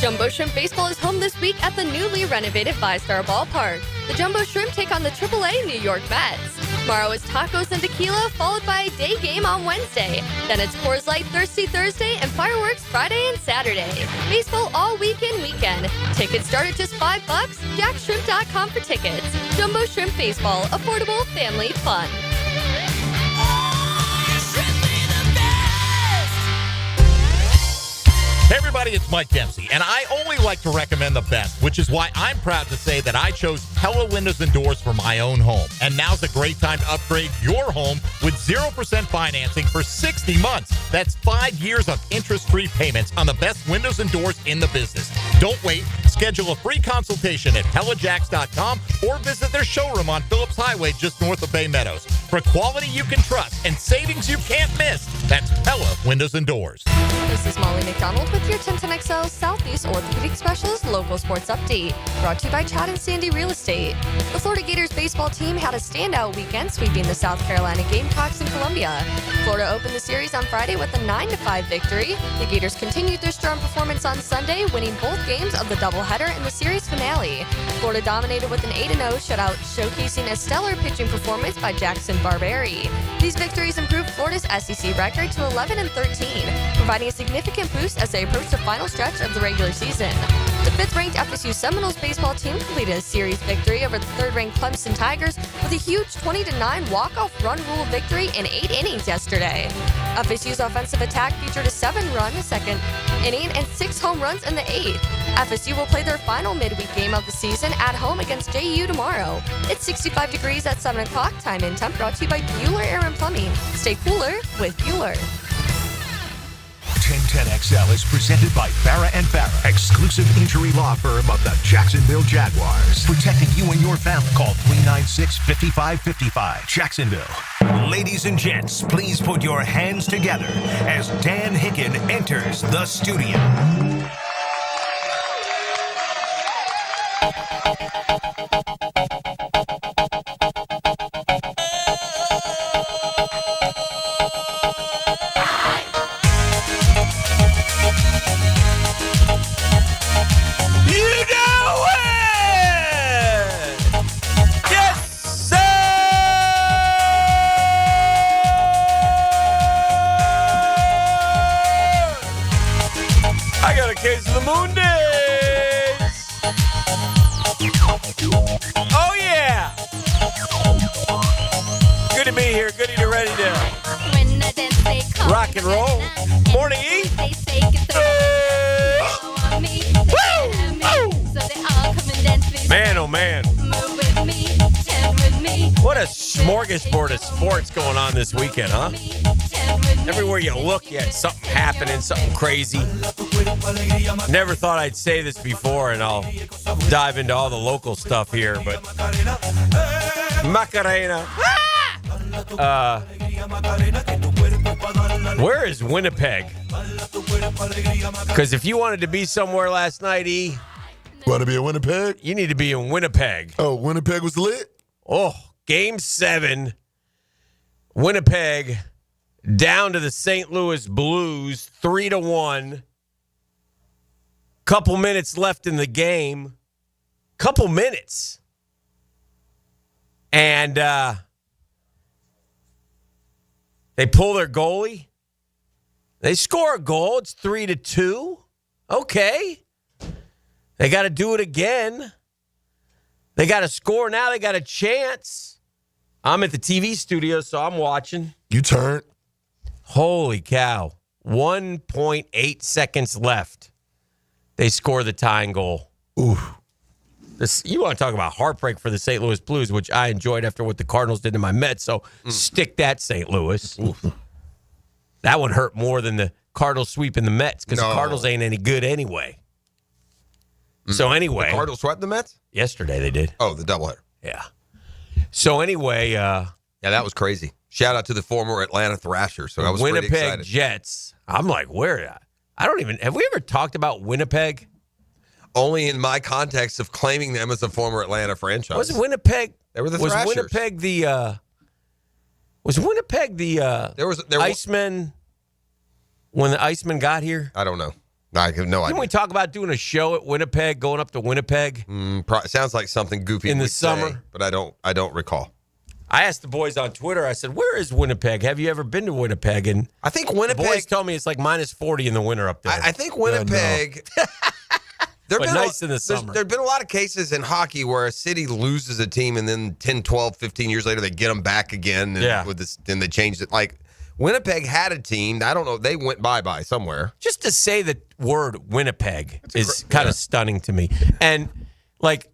Jumbo Shrimp Baseball is home this week at the newly renovated ViStar Ballpark. The Jumbo Shrimp take on the AAA New York Mets. Tomorrow is tacos and tequila, followed by a day game on Wednesday. Then it's Coors Light Thirsty Thursday and fireworks Friday and Saturday. Baseball all weekend. Tickets start at just $5. JackShrimp.com for tickets. Jumbo Shrimp Baseball, affordable family fun. Hey everybody, it's Mike Dempsey, and I only like to recommend the best, which is why I'm proud to say that I chose Pella Windows and Doors for my own home. And now's a great time to upgrade your home with 0% financing for 60 months. That's 5 years of interest-free payments on the best windows and doors in the business. Don't wait. Schedule a free consultation at PellaJacks.com or visit their showroom on Phillips Highway just north of Bay Meadows. For quality you can trust and savings you can't miss, that's Pella Windows and Doors. This is Molly McDonald with your 1010XL Southeast Orthopedic Specialist Local Sports Update, brought to you by Chad and Sandy Real Estate. The Florida Gators baseball team had a standout weekend, sweeping the South Carolina Gamecocks in Columbia. Florida opened the series on Friday with a 9-5 victory. The Gators continued their strong performance on Sunday, winning both games of the doubleheader in the series finale. Florida dominated with an 8-0 shutout, showcasing a stellar pitching performance by Jackson Barberi. These victories improved Florida's SEC record to 11-13, providing a significant boost as they approach the final stretch of the regular season. The 5th-ranked FSU Seminoles baseball team completed a series victory over the 3rd-ranked Clemson Tigers with a huge 20-9 walk-off run rule victory in 8 innings yesterday. FSU's offensive attack featured a 7-run second inning and 6 home runs in the 8th. FSU will play their final midweek game of the season at home against JU tomorrow. It's 65 degrees at 7 o'clock. Time and temp brought to you by Bueller Air and Plumbing. Stay cooler with Bueller. 1010XL is presented by Farrah & Farrah, exclusive injury law firm of the Jacksonville Jaguars. Protecting you and your family. Call 396-5555. Jacksonville. Ladies and gents, please put your hands together as Dan Hicken enters the studio. Case of the Moon Days. Oh, yeah. Good to be here. Good to be ready to rock and roll. Morning, E. Man, oh, man. What a smorgasbord of sports going on this weekend, huh? Everywhere you look, you had something happening, something crazy. Never thought I'd say this before, and I'll dive into all the local stuff here, but Macarena. Where is Winnipeg? Because if you wanted to be somewhere last night, E. Want to be in Winnipeg? You need to be in Winnipeg. Oh, Winnipeg was lit? Oh, Game 7. Winnipeg down to the St. Louis Blues, 3-1. Couple minutes left in the game. Couple minutes. And they pull their goalie. They score a goal. It's 3-2. Okay. They got to do it again. They got to score now. They got a chance. I'm at the TV studio, so I'm watching. You turned. Holy cow. 1.8 seconds left. They score the tying goal. Ooh. You want to talk about heartbreak for the St. Louis Blues, which I enjoyed after what the Cardinals did to my Mets, so stick that, St. Louis. That one hurt more than the Cardinals sweeping the Mets because the Cardinals ain't any good anyway. So anyway. The Cardinals swept the Mets? Yesterday they did. Oh, the doubleheader. Yeah. So anyway. Yeah, that was crazy. Shout out to the former Atlanta Thrashers. So I was pretty excited. Winnipeg Jets. I'm like, where? I don't even. Have we ever talked about Winnipeg? Only in my context of claiming them as a former Atlanta franchise. Was Winnipeg? They were the was Thrashers. Winnipeg the? Was Winnipeg the? There Icemen. When the Icemen got here, I don't know. I have no idea. Didn't we talk about doing a show at Winnipeg, going up to Winnipeg? Sounds like something goofy in the we'd summer, say, but I don't recall. I asked the boys on Twitter, I said, where is Winnipeg? Have you ever been to Winnipeg? And I think Winnipeg. The boys told me it's like minus 40 in the winter up there. I think Winnipeg. But nice in the summer. There have been a lot of cases in hockey where a city loses a team and then 10, 12, 15 years later they get them back again. And then they changed it. Like Winnipeg had a team. I don't know. They went bye-bye somewhere. Just to say the word Winnipeg is kind of stunning to me. And like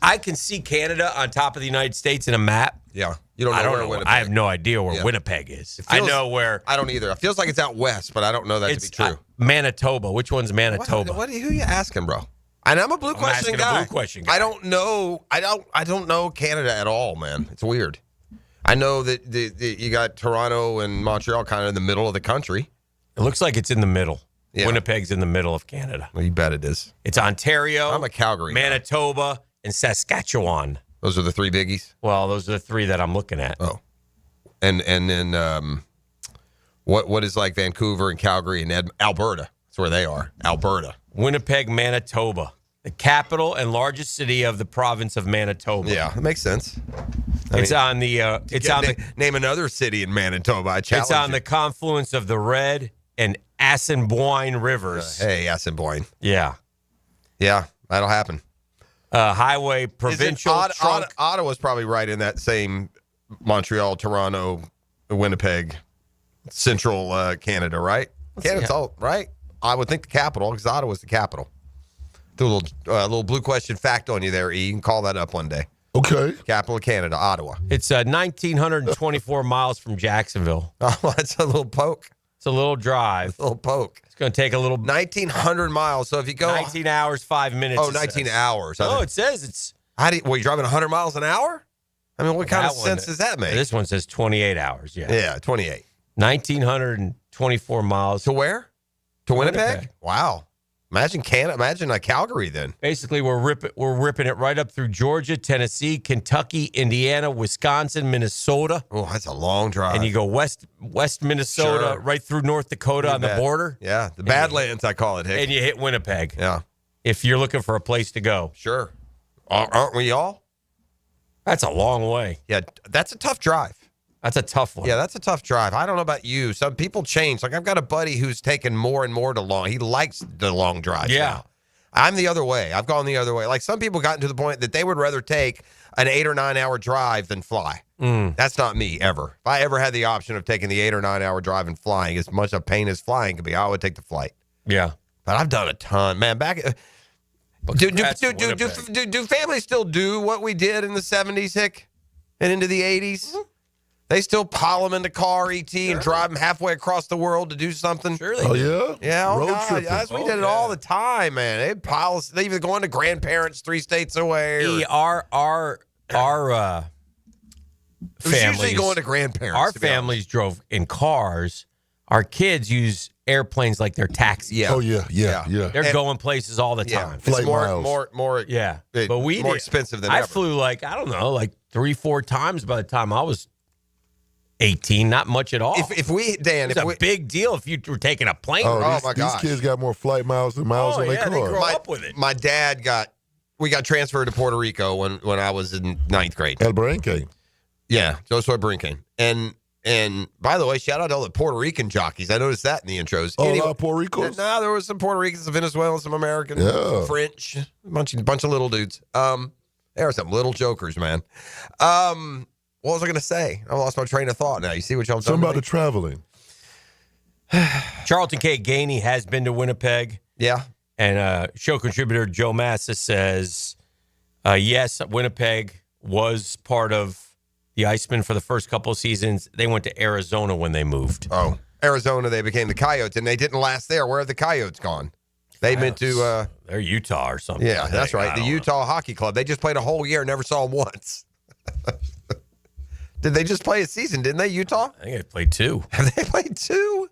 I can see Canada on top of the United States in a map. Yeah. You don't know where Winnipeg. I have no idea where Winnipeg is. Feels, I know where. I don't either. It feels like it's out west, but I don't know that to be true. Manitoba. Which one's Manitoba? Who are you asking, bro? And I'm a blue question guy. I don't know. I don't know Canada at all, man. It's weird. I know that you got Toronto and Montreal kind of in the middle of the country. It looks like it's in the middle. Yeah. Winnipeg's in the middle of Canada. Well, you bet it is. It's Ontario. I'm a Calgary Manitoba, and Saskatchewan. Those are the three biggies? Well, those are the three that I'm looking at. Oh. And then what is like Vancouver and Calgary and Alberta? That's where they are. Alberta. Winnipeg, Manitoba. The capital and largest city of the province of Manitoba. Yeah, that makes sense. Name another city in Manitoba. I challenge It's on the confluence of the Red and Assiniboine rivers. Hey, Assiniboine. Yeah. Yeah, that'll happen. Highway provincial trunk. Ottawa's probably right in that same Montreal, Toronto, Winnipeg, central Canada, right? Canada's all right. I would think the capital because Ottawa's the capital. Do a little blue question fact on you there, E. You can call that up one day. Okay. Capital of Canada, Ottawa. It's 1,924 miles from Jacksonville. Oh, that's a little poke. It's a little drive. A little poke. It's going to take a little. 1,900 miles. So if you go 19 hours, 5 minutes. Oh, 19 hours. No, it says it's. You're driving 100 miles an hour? I mean, what kind of sense does that make? This one says 28 hours. Yeah. Yeah, 28. 1,924 miles. To where? To Winnipeg? Wow. Imagine Canada. Imagine Calgary then. Basically, we're ripping it right up through Georgia, Tennessee, Kentucky, Indiana, Wisconsin, Minnesota. Oh, that's a long drive. And you go west Minnesota, right through North Dakota on the border. Yeah, the Badlands, I call it, Hick. And you hit Winnipeg. Yeah. If you're looking for a place to go. Sure. Aren't we all? That's a long way. Yeah, that's a tough drive. That's a tough one. Yeah, that's a tough drive. I don't know about you. Some people change. Like I've got a buddy who's taken more and more to long. He likes the long drives. Yeah. Now. I'm the other way. I've gone the other way. Like some people gotten to the point that they would rather take an 8 or 9 hour drive than fly. That's not me ever. If I ever had the option of taking the 8 or 9 hour drive and flying, as much a pain as flying can be, I would take the flight. Yeah. But I've done a ton. Man, back do families still do what we did in the 70s, Hick? And into the 80s? Mm-hmm. They still pile them in the car, ET, and drive them halfway across the world to do something. Sure they do. Yeah? Yeah. Road God, tripping. yes, we did it all the time, man. They pile us. They even going to grandparents 3 states away. Our families usually going to grandparents. Our families drove in cars. Our kids use airplanes like they're taxis. Yeah. Oh, yeah. They're going places all the time. It's more yeah. But more expensive than I ever. flew like 3-4 times by the time I was 18, not much at all. If we, Dan, it's a big deal if you were taking a plane. Oh, my these gosh. kids got more flight miles than miles on their car. They grow up with it. My dad we got transferred to Puerto Rico when I was in 9th grade. El Brinque. Yeah, Josué Brinque. And by the way, shout out to all the Puerto Rican jockeys. I noticed that in the intros. Oh, anyway, Puerto Ricos? No, there was some Puerto Ricans, some Venezuelans, some Americans, some French, a bunch of little dudes. There were some little jokers, man. What was I going to say? I lost my train of thought now. You see what y'all done? Something about the traveling. Charlton K. Gainey has been to Winnipeg. Yeah. And show contributor Joe Massa says, yes, Winnipeg was part of the Icemen for the first couple of seasons. They went to Arizona when they moved. Oh, Arizona, they became the Coyotes, and they didn't last there. Where have the Coyotes gone? They meant to... they're Utah or something. Yeah, that's right. The Utah Hockey Club. They just played a whole year, never saw them once. Did they just play a season, didn't they, Utah? I think they played 2. Have they played 2?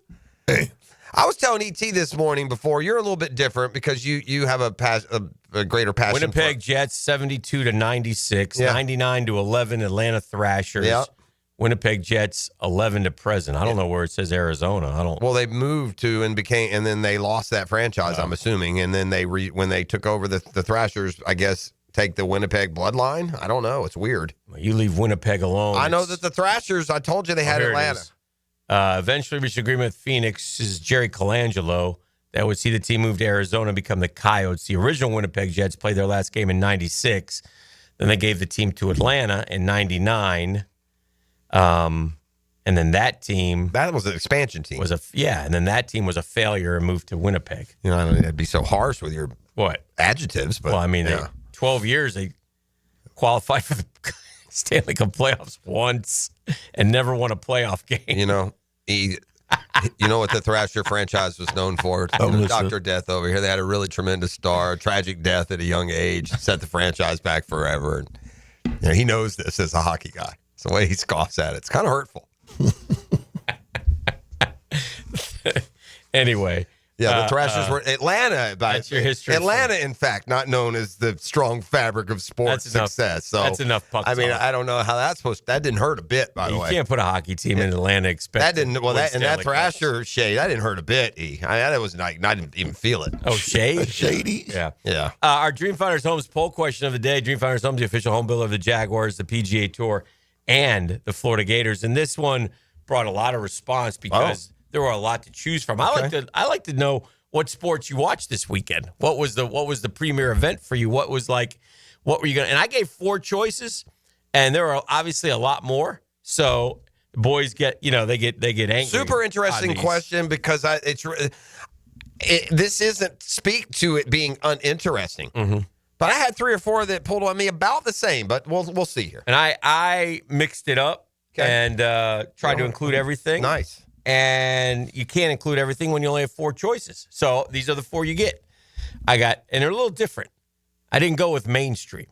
Hey. I was telling ET this morning before, you're a little bit different because you have a greater passion. Winnipeg Jets 72-96, 99-11 Atlanta Thrashers. Yeah. Winnipeg Jets 11 to present. I don't know where it says Arizona. I don't. Well, they moved to and then they lost that franchise. I'm assuming, and then when they took over the Thrashers, I guess take the Winnipeg bloodline. I don't know. It's weird. You leave Winnipeg alone. I know that the Thrashers. I told you they had Atlanta. Eventually reached agreement with Phoenix's Jerry Colangelo that would see the team move to Arizona and become the Coyotes. The original Winnipeg Jets played their last game in '96. Then they gave the team to Atlanta in '99. And then that was an expansion team. And then that team was a failure and moved to Winnipeg. You know, I don't that'd be so harsh with your adjectives, but 12 years they qualified for the Stanley Cup playoffs once and never won a playoff game. You know, you know what the Thrasher franchise was known for? Dr. Death over here. They had a really tremendous star, tragic death at a young age, set the franchise back forever. And you know, he knows this as a hockey guy. It's the way he scoffs at it. It's kind of hurtful. Anyway. Yeah, the Thrashers were Atlanta. That's your history. Atlanta, in fact, not known as the strong fabric of sports success. So that's enough. I mean, I don't know how that's supposed. That didn't hurt a bit. By the way, you can't put a hocky team in Atlanta. Expect that didn't. Well, that Thrasher shade that didn't hurt a bit. That was like I didn't even feel it. Oh, shade, shady. Yeah. Our Dream Finders Homes poll question of the day: Dream Finders Homes, the official home builder of the Jaguars, the PGA Tour, and the Florida Gators. And this one brought a lot of response because there were a lot to choose from. Okay. I like to know what sports you watched this weekend. What was the premier event for you? What were you going to, and I gave 4 choices and there are obviously a lot more. So the boys get angry. Super interesting question because this isn't speak to it being uninteresting. Mm-hmm. But I had 3 or 4 that pulled on me about the same, but we'll see here. And I mixed it up and tried to include everything. Nice. And you can't include everything when you only have 4 choices. So these are the 4 you get. And they're a little different. I didn't go with mainstream.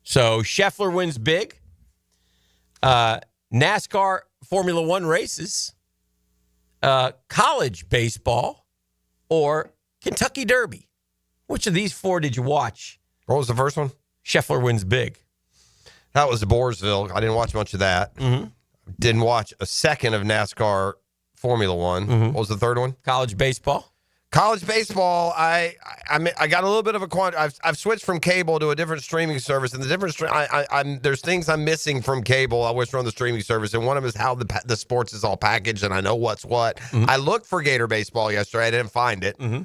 So Scheffler wins big. NASCAR Formula One races. College baseball. Or Kentucky Derby. Which of these 4 did you watch? What was the first one? Scheffler wins big. That was the Boersville. I didn't watch much of that. Mm-hmm. Didn't watch a second of NASCAR Formula One. Mm-hmm. What was the third one? College baseball. College baseball. I got a little bit of a I've switched from cable to a different streaming service, and the different there's things I'm missing from cable. I wish on the streaming service, and one of them is how the sports is all packaged, and I know what's what. Mm-hmm. I looked for Gator baseball yesterday. I didn't find it. Mm-hmm.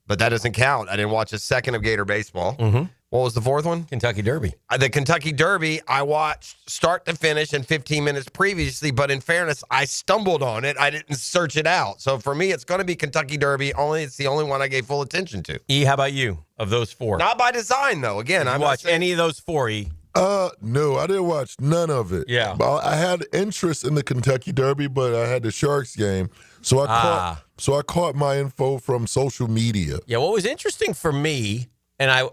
But that doesn't count. I didn't watch a second of Gator baseball. Mm-hmm. What was the fourth one? Kentucky Derby. The Kentucky Derby, I watched start to finish in 15 minutes previously, but in fairness, I stumbled on it. I didn't search it out. So for me, it's going to be Kentucky Derby. It's the only one I gave full attention to. E, how about you of those 4? Not by design, though. Again, I watched any of those 4, E. No, I didn't watch none of it. Yeah. I had interest in the Kentucky Derby, but I had the Sharks game. So I caught my info from social media. Yeah, what was interesting for me, and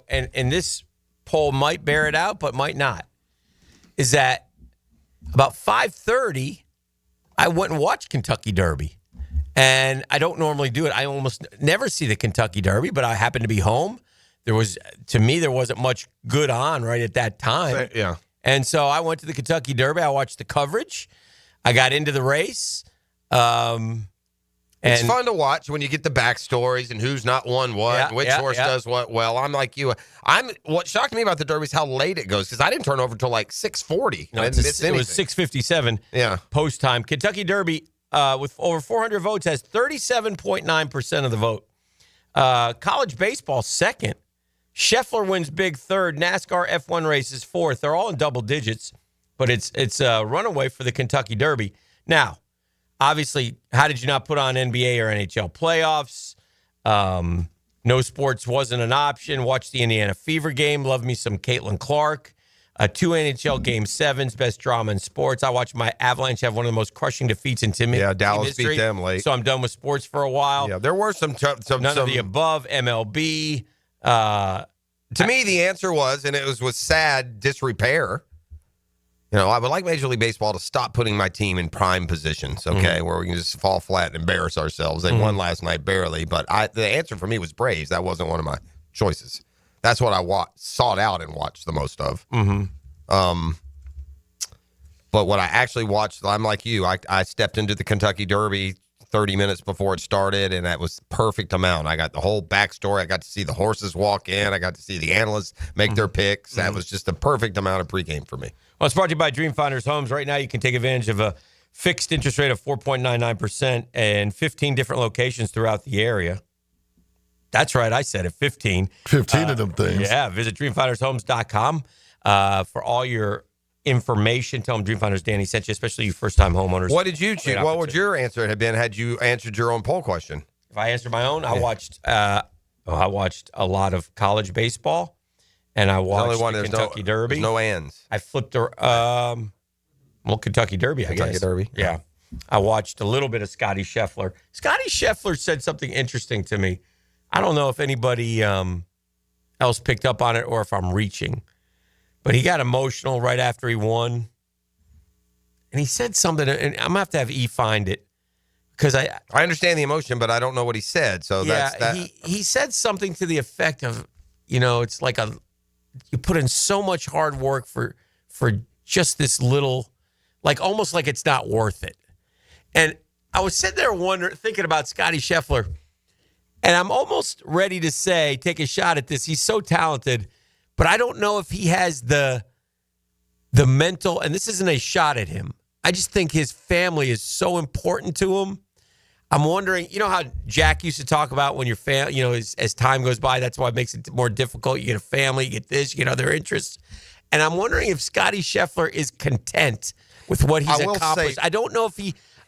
this poll might bear it out, but might not, is that about 5:30, I went and watched Kentucky Derby. And I don't normally do it. I almost never see the Kentucky Derby, but I happened to be home. There wasn't much good on right at that time. Yeah. And so I went to the Kentucky Derby. I watched the coverage. I got into the race. It's fun to watch when you get the backstories and who's not won what, which horse does what well. I'm like you. What shocked me about the Derby is how late it goes because I didn't turn over until like 6:40. No, it was 6:57 post time. Kentucky Derby with over 400 votes has 37.9% of the vote. College baseball second. Scheffler wins big third. NASCAR F1 races fourth. They're all in double digits, but it's a runaway for the Kentucky Derby. Now, obviously, how did you not put on NBA or NHL playoffs? No sports wasn't an option. Watched the Indiana Fever game. Love me some Caitlin Clark. 2 NHL Game 7s, best drama in sports. I watched my Avalanche have one of the most crushing defeats in team history. Yeah, Dallas beat them late. So I'm done with sports for a while. Yeah, there were some none of the above. MLB. To me, the answer was, and it was with sad disrepair. You know, I would like Major League Baseball to stop putting my team in prime positions, okay, where we can just fall flat and embarrass ourselves. They won last night barely, but the answer for me was Braves. That wasn't one of my choices. That's what I sought out and watched the most of. Mm-hmm. But what I actually watched, I'm like you. I stepped into the Kentucky Derby 30 minutes before it started, and that was perfect amount. I got the whole backstory. I got to see the horses walk in. I got to see the analysts make their picks. That was just the perfect amount of pregame for me. Well, it's brought to you by Dreamfinders Homes. Right now, you can take advantage of a fixed interest rate of 4.99% and 15 different locations throughout the area. That's right. I said it, 15. 15 of them things. Yeah. Visit DreamfindersHomes.com for all your information. Tell them Dreamfinders Danny sent you, especially you first-time homeowners. What did you choose? What would your answer have been had you answered your own poll question? If I answered my own, I watched a lot of college baseball, and I watched the Kentucky Derby. There's no ands. I flipped Kentucky Derby, I guess. Kentucky Derby. Yeah. I watched a little bit of Scottie Scheffler. Scottie Scheffler said something interesting to me. I don't know if anybody else picked up on it or if I'm reaching. But he got emotional right after he won. And he said something, and I'm going to have E find it. Because I understand the emotion, but I don't know what he said. So yeah, that's that. He said something to the effect of, it's like you put in so much hard work for just this little, like almost like it's not worth it. And I was sitting there thinking about Scottie Scheffler, and I'm almost ready to take a shot at this. He's so talented. But I don't know if he has the mental, and this isn't a shot at him. I just think his family is so important to him. I'm wondering, how Jack used to talk about when your family, as time goes by, that's why it makes it more difficult. You get a family, you get this, you get other interests. And I'm wondering if Scottie Scheffler is content with what he's accomplished. I don't know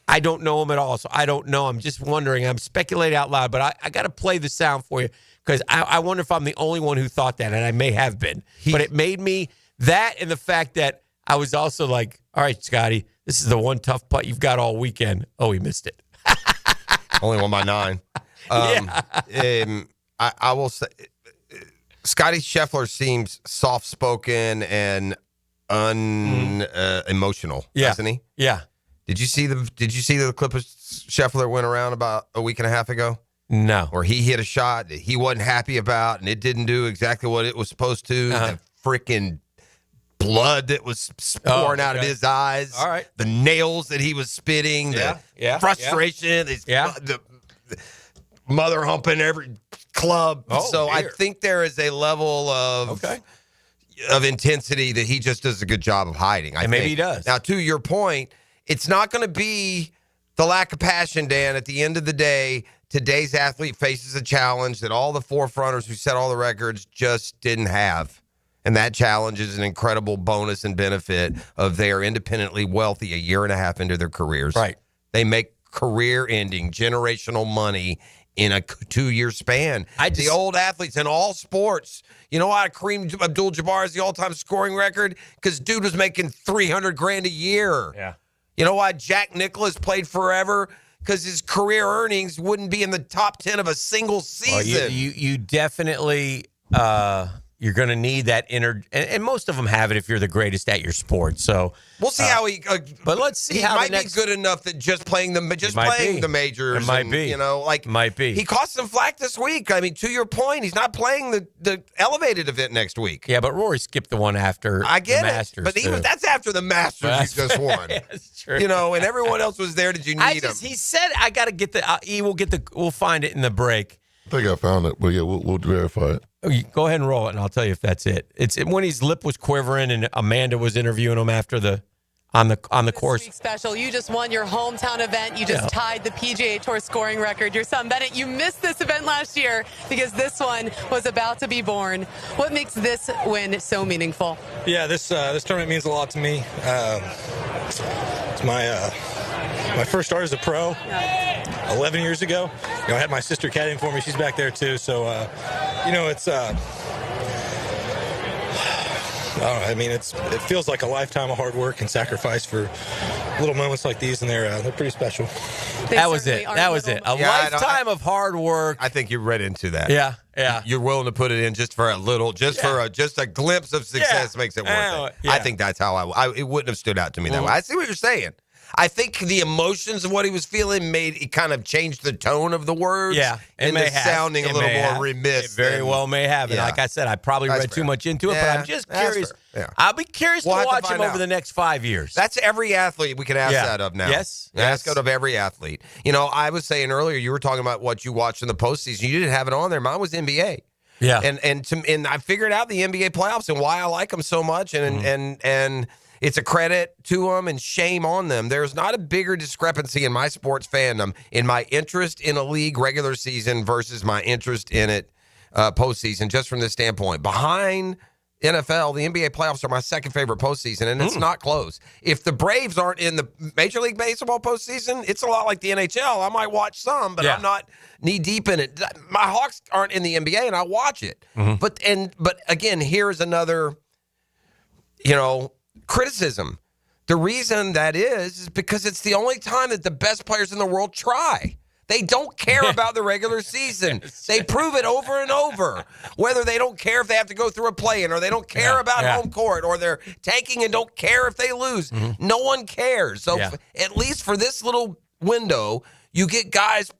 I don't know him at all, so I don't know. I'm just wondering. I'm speculating out loud, but I got to play the sound for you. Because I wonder if I'm the only one who thought that, and I may have been. But it made me that, and the fact that I was also like, all right, Scotty, this is the one tough putt you've got all weekend. Oh, he missed it. Only won by 9. I will say, Scottie Scheffler seems soft-spoken and unemotional, doesn't he? Yeah. Did you see the clip of Scheffler that went around about a week and a half ago? No. Where he hit a shot that he wasn't happy about, and it didn't do exactly what it was supposed to. The freaking blood that was pouring out of his eyes. All right. The nails that he was spitting. The frustration. The mother humping every club. I think there is a level of intensity that he just does a good job of hiding. Maybe he does. Now, to your point, it's not going to be the lack of passion, Dan. At the end of the day, today's athlete faces a challenge that all the forefronters who set all the records just didn't have. And that challenge is an incredible bonus and benefit of they are independently wealthy a year and a half into their careers. Right. They make career-ending, generational money in a 2-year span. The old athletes in all sports. You know why Kareem Abdul-Jabbar is the all-time scoring record? Because dude was making $300,000 a year. Yeah. You know why Jack Nicklaus played forever? Because his career earnings wouldn't be in the top 10 of a single season. Well, you definitely you're going to need that inner, and most of them have it if you're the greatest at your sport. So we'll see how he. But let's see he how might be good enough that just playing the majors. It might be. Might be. He caught some flack this week. I mean, to your point, he's not playing the elevated event next week. Yeah, but Rory skipped the one after I get the it, Masters. but even that's after the Masters he just won. That's true. And everyone else was there. Did you need him? He said, "I got to get the. We'll find it in the break." I think I found it, but yeah, we'll verify it. Go ahead and roll it, and I'll tell you if that's it. It's when his lip was quivering, and Amanda was interviewing him after on the course. This week's special. You just won your hometown event. You just tied the PGA Tour scoring record. Your son Bennett, you missed this event last year because this one was about to be born. What makes this win so meaningful? Yeah, this tournament means a lot to me. It's my first start as a pro 11 years ago. I had my sister caddying for me. She's back there too. So, it's it feels like a lifetime of hard work and sacrifice for little moments like these, and they're pretty special. That was it. A lifetime of hard work. I think you read into that. Yeah. You're willing to put it in just for a little, for a glimpse of success makes it worth it. Yeah. I think that's how it wouldn't have stood out to me that way. I see what you're saying. I think the emotions of what he was feeling made it kind of changed the tone of the words. Yeah, it and may the have. sounding a It little may more have. remiss. It very well may have. And like I said, I probably read too much into it, but I'm just curious. I'll be curious to watch him over the next 5 years. That's every athlete we can ask that of now. Yes. Ask it of every athlete. You know, I was saying earlier, you were talking about what you watched in the postseason. You didn't have it on there. Mine was NBA. Yeah. And I figured out the NBA playoffs and why I like them so much. And it's a credit to them and shame on them. There's not a bigger discrepancy in my sports fandom in my interest in a league regular season versus my interest in it postseason, just from this standpoint. Behind NFL, the NBA playoffs are my second favorite postseason, and it's not close. If the Braves aren't in the Major League Baseball postseason, it's a lot like the NHL. I might watch some, but I'm not knee deep in it. My Hawks aren't in the NBA, and I watch it. But again, here's another, criticism. The reason that is because it's the only time that the best players in the world try. They don't care about the regular season. They prove it over and over. Whether they don't care if they have to go through a play-in, or they don't care about home court, or they're tanking and don't care if they lose. No one cares. So at least for this little window, you get guys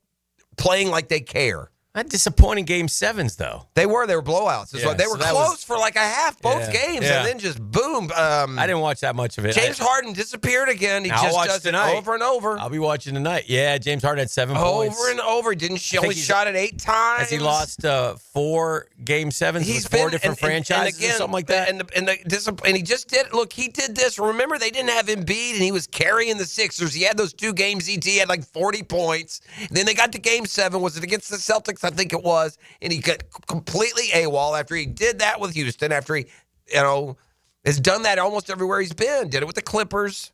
playing like they care. Not disappointing Game 7s, though. They were blowouts. They were close for like a half, both games, and then just boom. I didn't watch that much of it. James Harden disappeared again. He just does it over and over. I'll be watching tonight. Yeah, James Harden had 7 points. Over and over. Only shot it 8 times. Has he lost 4 Game 7s with 4 different franchises or something like that? And he just did. Look, he did this. Remember, they didn't have Embiid, and he was carrying the Sixers. He had those 2 games. He had like 40 points. Then they got to Game 7. Was it against the Celtics? I think it was. And he got completely AWOL after he did that with Houston, after he, has done that almost everywhere he's been. Did it with the Clippers.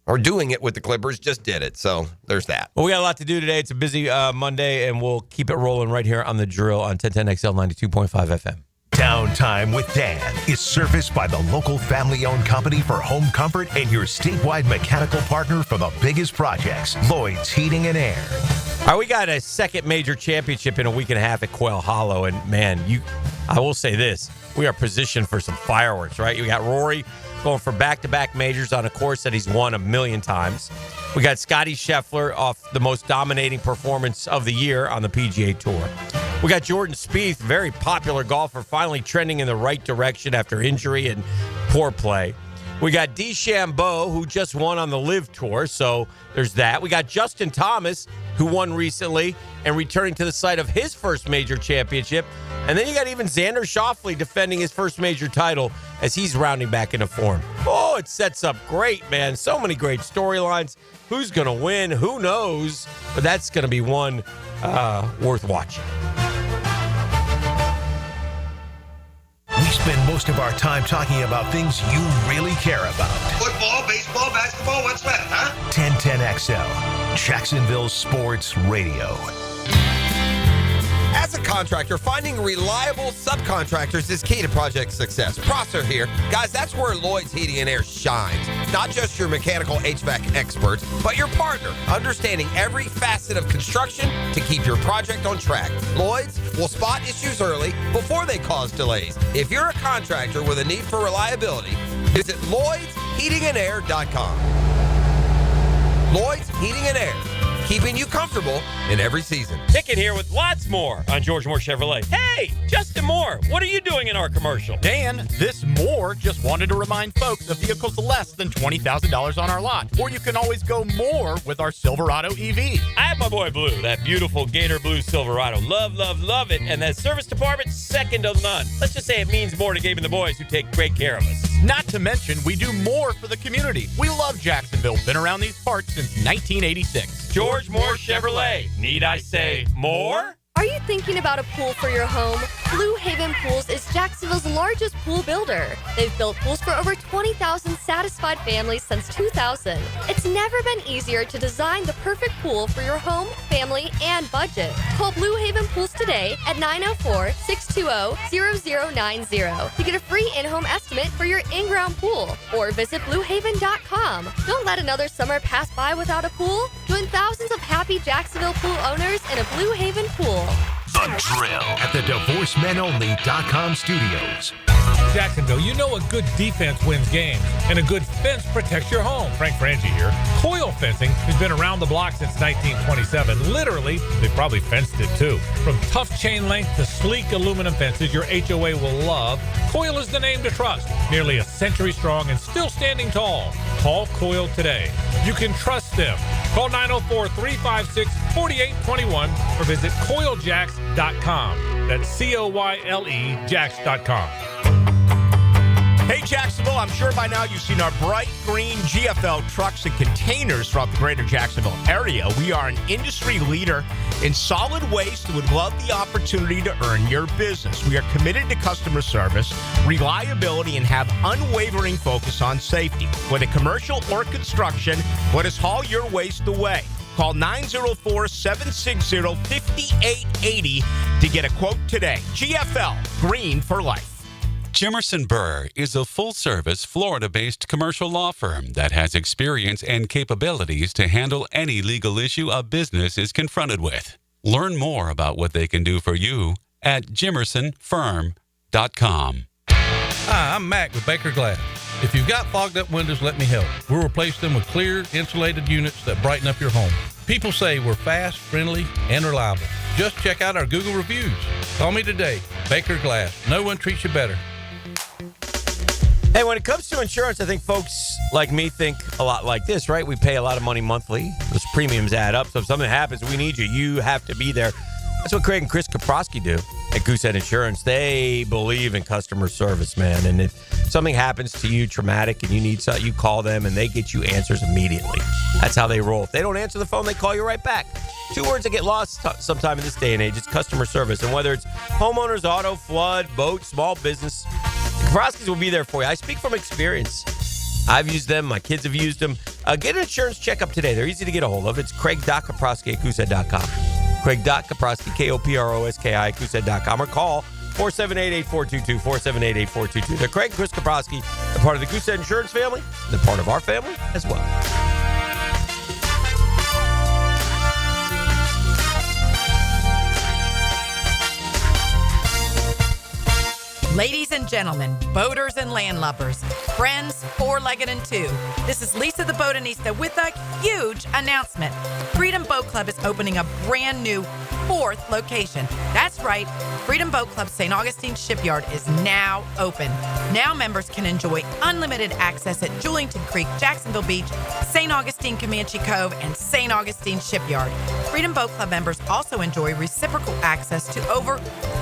Or doing it with the Clippers, just did it. So there's that. Well, we got a lot to do today. It's a busy Monday, and we'll keep it rolling right here on The Drill on 1010XL 92.5 FM. Downtime with Dan is serviced by the local family-owned company for home comfort and your statewide mechanical partner for the biggest projects, Lloyd's Heating and Air. All right, we got a second major championship in a week and a half at Quail Hollow, and man, I will say this, we are positioned for some fireworks, right? You got Rory going for back-to-back majors on a course that he's won 1,000,000 times. We got Scottie Scheffler off the most dominating performance of the year on the PGA Tour. We got Jordan Spieth, very popular golfer, finally trending in the right direction after injury and poor play. We got DeChambeau, who just won on the LIV Tour, so there's that. We got Justin Thomas, who won recently and returning to the site of his first major championship. And then you got even Xander Schauffele defending his first major title as he's rounding back into form. Oh, it sets up great, man. So many great storylines. Who's going to win? Who knows? But that's going to be one worth watching. We spend most of our time talking about things you really care about. Football, baseball, basketball, what's left, huh? 1010XL, Jacksonville Sports Radio. As a contractor, finding reliable subcontractors is key to project success. Prosser here. Guys, that's where Lloyd's Heating and Air shines. Not just your mechanical HVAC expert, but your partner, understanding every facet of construction to keep your project on track. Lloyd's will spot issues early before they cause delays. If you're a contractor with a need for reliability, visit LloydsHeatingandAir.com. Lloyd's Heating and Air, keeping you comfortable in every season. Hicken here with lots more on George Moore Chevrolet. Hey, Justin Moore, what are you doing in our commercial? Dan, this Moore just wanted to remind folks of vehicles less than $20,000 on our lot. Or you can always go more with our Silverado EV. I have my boy Blue, that beautiful Gator Blue Silverado. Love, love, love it. And that service department, second to none. Let's just say it means more to Gabe and the boys who take great care of us. Not to mention, we do more for the community. We love Jacksonville. Been around these parts since 1986. George Moore Chevrolet. Need I say more? Are you thinking about a pool for your home? Blue Haven Pools is Jacksonville's largest pool builder. They've built pools for over 20,000 satisfied families since 2000. It's never been easier to design the perfect pool for your home, family, and budget. Call Blue Haven Pools today at 904-620-0090 to get a free in-home estimate for your in-ground pool, or visit bluehaven.com. Don't let another summer pass by without a pool. Join thousands of happy Jacksonville pool owners in a Blue Haven pool. The Drill at the DivorceMenOnly.com studios. Jacksonville, you know a good defense wins games, and a good fence protects your home. Frank Frangie here. Coil Fencing has been around the block since 1927. Literally, they probably fenced it too. From tough chain link to sleek aluminum fences your HOA will love, Coil is the name to trust. Nearly a century strong and still standing tall. Call Coil today. You can trust them. Call 904-356-4821 or visit coiljacks.com. That's COYLE Jacks.com. Hey, Jacksonville, I'm sure by now you've seen our bright green GFL trucks and containers throughout the greater Jacksonville area. We are an industry leader in solid waste and would love the opportunity to earn your business. We are committed to customer service, reliability, and have unwavering focus on safety. Whether commercial or construction, let us haul your waste away. Call 904-760-5880 to get a quote today. GFL, green for life. Jimerson Burr is a full-service, Florida-based commercial law firm that has experience and capabilities to handle any legal issue a business is confronted with. Learn more about what they can do for you at jimersonfirm.com. Hi, I'm Mac with Baker Glass. If you've got fogged up windows, let me help. We'll replace them with clear, insulated units that brighten up your home. People say we're fast, friendly, and reliable. Just check out our Google reviews. Call me today. Baker Glass. No one treats you better. Hey, when it comes to insurance, I think folks like me think a lot like this, right? We pay a lot of money monthly. Those premiums add up. So if something happens, we need you. You have to be there. That's what Craig and Chris Kaprosky do at Goosehead Insurance. They believe in customer service, man. And if something happens to you traumatic and you need something, you call them and they get you answers immediately. That's how they roll. If they don't answer the phone, they call you right back. 2 words that get lost sometime in this day and age. It's customer service. And whether it's homeowners, auto, flood, boat, small business, Kaproskys will be there for you. I speak from experience. I've used them. My kids have used them. Get an insurance checkup today. They're easy to get a hold of. It's Craig.Kaprosky at Goosehead.com. Craig.Kaprosky, Koproski at Goosehead.com, or call 478-8422, 478-8422. They're Craig and Chris Kaprosky. They're part of the Goosehead Insurance family. They're part of our family as well. Ladies and gentlemen, boaters and landlubbers, friends, four-legged and two, this is Lisa the Botanista with a huge announcement. Freedom Boat Club is opening a brand new 4th location. That's right, Freedom Boat Club St. Augustine Shipyard is now open. Now members can enjoy unlimited access at Julington Creek, Jacksonville Beach, St. Augustine Comanche Cove, and St. Augustine Shipyard. Freedom Boat Club members also enjoy reciprocal access to over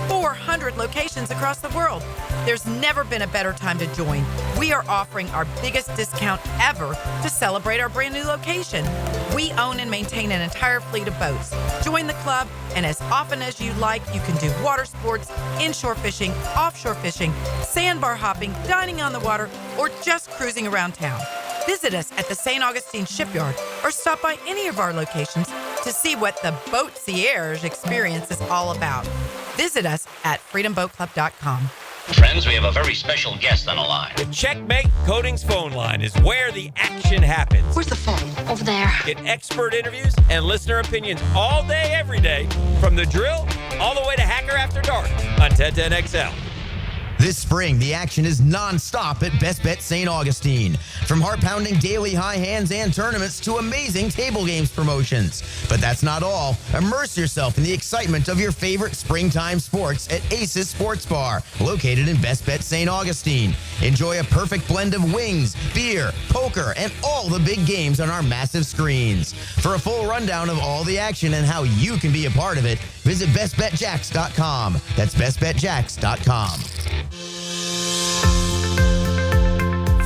400 locations across the world. There's never been a better time to join. We are offering our biggest discount ever to celebrate our brand new location. We own and maintain an entire fleet of boats. Join the club, and as often as you like, you can do water sports, inshore fishing, offshore fishing, sandbar hopping, dining on the water, or just cruising around town. Visit us at the St. Augustine Shipyard or stop by any of our locations to see what the Boatsiers experience is all about. Visit us at freedomboatclub.com. Friends, we have a very special guest on the line. The Checkmate Coatings phone line is where the action happens. Where's the phone? Over there. Get expert interviews and listener opinions all day, every day, from the drill all the way to Hacker After Dark on 1010XL. This spring, the action is non-stop at Best Bet St. Augustine. From heart-pounding daily high hands and tournaments to amazing table games promotions. But that's not all. Immerse yourself in the excitement of your favorite springtime sports at Aces Sports Bar, located in Best Bet St. Augustine. Enjoy a perfect blend of wings, beer, poker, and all the big games on our massive screens. For a full rundown of all the action and how you can be a part of it, visit bestbetjacks.com. That's bestbetjacks.com.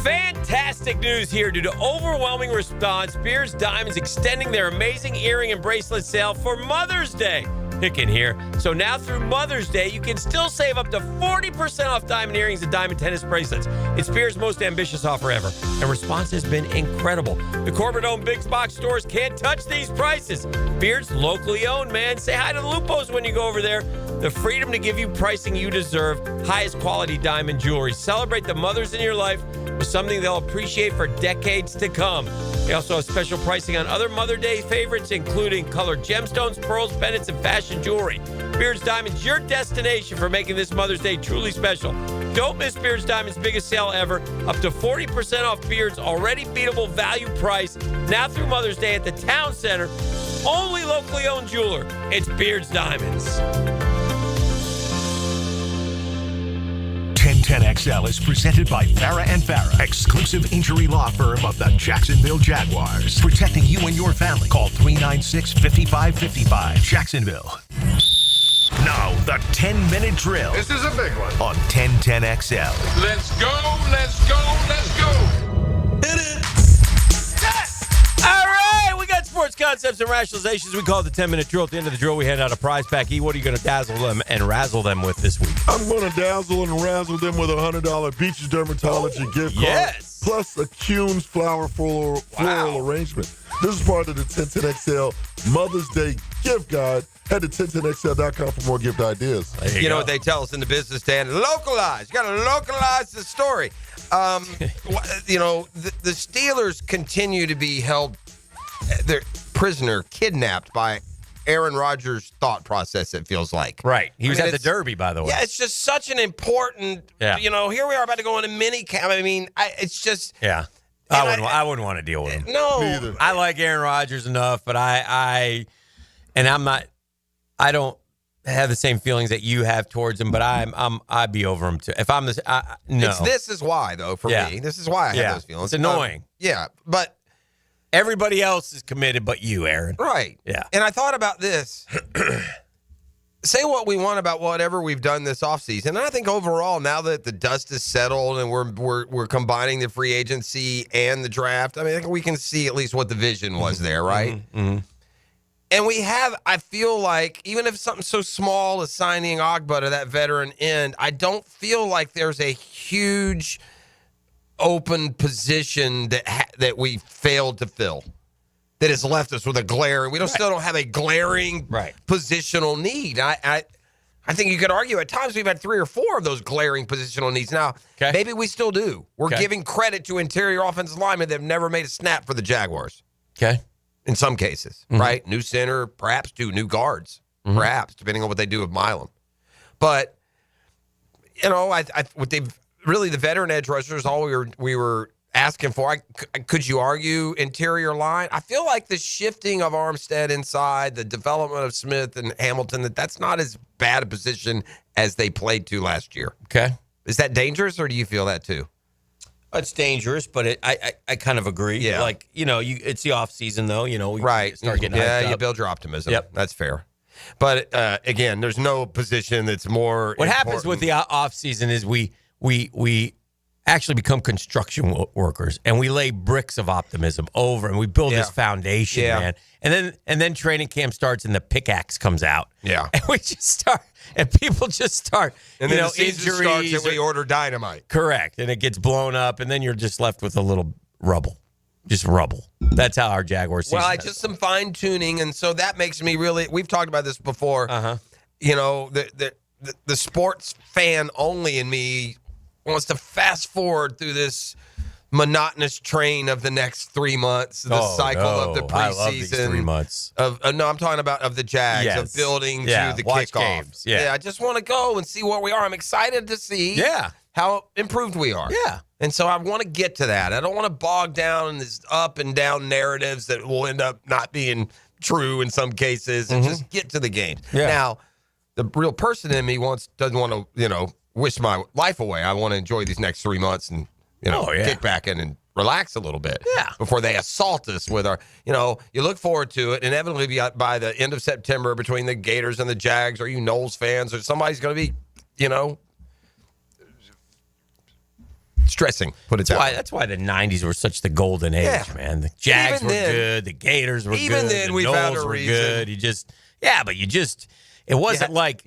Fantastic news here due to overwhelming response. Beers Diamonds extending their amazing earring and bracelet sale for Mother's Day. Hicken here. So now through Mother's Day, you can still save up to 40% off diamond earrings and diamond tennis bracelets. It's Beers' most ambitious offer ever, and response has been incredible. The corporate-owned big box stores can't touch these prices. Beers locally owned, man. Say hi to the Lupos when you go over there. The freedom to give you pricing you deserve, highest quality diamond jewelry. Celebrate the mothers in your life with something they'll appreciate for decades to come. They also have special pricing on other Mother Day favorites, including colored gemstones, pearls, pendants, and fashion jewelry. Beers Diamonds, your destination for making this Mother's Day truly special. Don't miss Beards Diamond's biggest sale ever. Up to 40% off Beards' already beatable value price. Now through Mother's Day at the Town Center. Only locally owned jeweler. It's Beards Diamonds. 1010XL is presented by Farah & Farah, exclusive injury law firm of the Jacksonville Jaguars. Protecting you and your family. Call 396-5555. Jacksonville. Now, the 10-minute drill. This is a big one. On 1010XL. Let's go, let's go, let's go. Hit it. All right, we got sports concepts and rationalizations. We call it the 10-minute drill. At the end of the drill, we hand out a prize pack. E, what are you going to dazzle them and razzle them with this week? I'm going to dazzle and razzle them with a $100 Beaches Dermatology gift card. Yes. Plus a Kuhn's flower floral arrangement. This is part of the 1010XL Mother's Day gift guide. Head to 1010XL.com for more gift ideas. You know what they tell us in the business, Dan? Localize. You got to localize the story. You know, the Steelers continue to be held, they're prisoner, kidnapped by Aaron Rodgers' thought process, it feels like. Right. He was at the Derby, by the way. Yeah, it's just such an important, you know, here we are about to go into mini camp. I mean, it's just. Yeah. I wouldn't want to deal with him. No. I like Aaron Rodgers enough, but I don't have the same feelings that you have towards him, but I'd be over him too. If I'm this, no. This is why, though, for me. This is why I have those feelings. It's annoying. Yeah, but. Everybody else is committed but you, Aaron. Right. Yeah. And I thought about this. Say what we want about whatever we've done this offseason. And I think overall, now that the dust is settled and we're combining the free agency and the draft, I mean, I think we can see at least what the vision was there, right? Mm-hmm. And we have, I feel like, even if something so small as signing Ogba to that veteran end, I don't feel like there's a huge open position that we failed to fill that has left us with a glaring. We still don't have a glaring positional need. I think you could argue at times we've had 3 or 4 of those glaring positional needs. Now, maybe we still do. We're giving credit to interior offensive linemen that have never made a snap for the Jaguars. Okay. In some cases, right? New center, perhaps 2 new guards, perhaps, depending on what they do with Milam. But, you know, what they've really, the veteran edge rushers, all we were asking for. Could you argue interior line? I feel like the shifting of Armstead inside, the development of Smith and Hamilton, that's not as bad a position as they played to last year. Okay. Is that dangerous, or do you feel that too? It's dangerous, but I kind of agree. Yeah. Like, you know, it's the off season though. You know, we start getting you build your optimism. Yep, that's fair. But again, there's no position that's more. What happens with the off season is we actually become construction workers, and we lay bricks of optimism over, and we build this foundation, man. And then training camp starts, and the pickaxe comes out. Yeah, and we just start, and people just start. And then the season starts, and we order dynamite. Correct, and it gets blown up, and then you're just left with a little rubble. Just rubble. That's how our Jaguars season Well, just some fine tuning, and so that makes me really. We've talked about this before. You know, the sports fan only in me wants to fast forward through this monotonous train of the next 3 months, the cycle of the preseason. I love these 3 months. No, I'm talking about of the Jags, of building to the watch kickoff. Games. Yeah, I just want to go and see where we are. I'm excited to see how improved we are. Yeah. And so I want to get to that. I don't want to bog down in this up and down narratives that will end up not being true in some cases, and just get to the games. Yeah. Now, the real person in me doesn't want to, wish my life away. I want to enjoy these next 3 months and, kick back in and relax a little bit before they assault us with our, you look forward to it. Inevitably, by the end of September, between the Gators and the Jags, are you Knowles fans, or somebody's going to be, stressing. Put it that way. That's why the 90s were such the golden age, man. The Jags were good. The Gators were good. Even then, we found a reason. Good. It wasn't like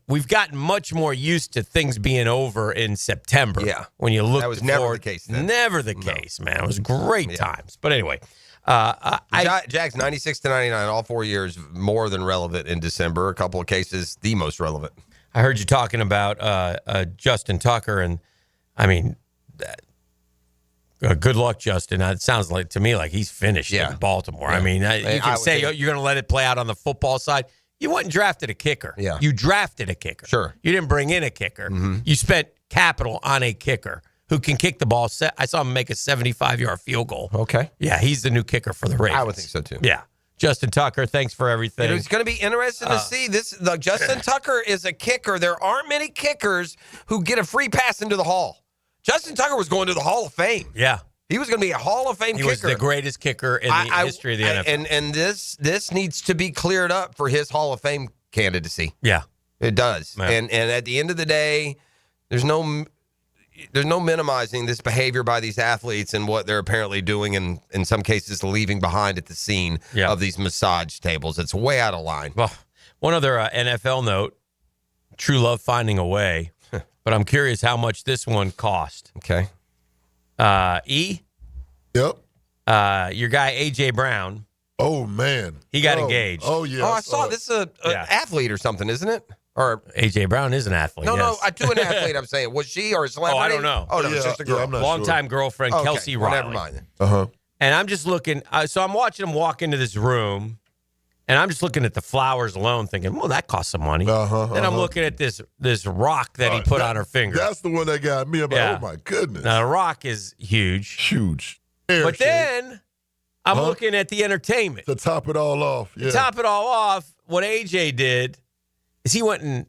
we've gotten much more used to things being over in September. Yeah. When you look that was never the case then. Never the case, man. It was great times. But anyway, Jags 96 to 99, all 4 years, more than relevant in December. A couple of cases, the most relevant. I heard you talking about Justin Tucker, and I mean, good luck, Justin. It sounds like to me like he's finished in Baltimore. Yeah. I mean, you can say you're going to let it play out on the football side. You went and drafted a kicker. Yeah. You drafted a kicker. Sure. You didn't bring in a kicker. Mm-hmm. You spent capital on a kicker who can kick the ball. I saw him make a 75-yard field goal. Okay. Yeah, he's the new kicker for the Ravens. I would think so, too. Yeah. Justin Tucker, thanks for everything. It's going to be interesting to see this. Justin Tucker is a kicker. There aren't many kickers who get a free pass into the Hall. Justin Tucker was going to the Hall of Fame. Yeah. He was going to be a Hall of Fame kicker. He was the greatest kicker in the history of the NFL. And this needs to be cleared up for his Hall of Fame candidacy. Yeah. It does. Yeah. And at the end of the day, there's no minimizing this behavior by these athletes and what they're apparently doing and in some cases leaving behind at the scene of these massage tables. It's way out of line. Well, one other NFL note, True Love finding a way, but I'm curious how much this one cost. Okay. E? Yep. Your guy, A.J. Brown. Oh, man. He got engaged. Oh, yeah. Oh, I saw this is an athlete or something, isn't it? Or A.J. Brown is an athlete. No, yes. to an athlete, I'm saying. Was she or a celebrity? Oh, I don't know. Oh, no, it's just a girl. I'm not Longtime girlfriend, Okay, Kelsey well, Riley. never mind then. Uh-huh. And I'm just looking. So I'm watching him walk into this room, and I'm just looking at the flowers alone thinking, well, that costs some money. Then I'm looking at this rock that he put on her finger. That's the one that got me. I'm like, oh, my goodness. Now, the rock is huge. Huge. But then I'm looking at the entertainment. To top it all off. Yeah. To top it all off, what AJ did is he went and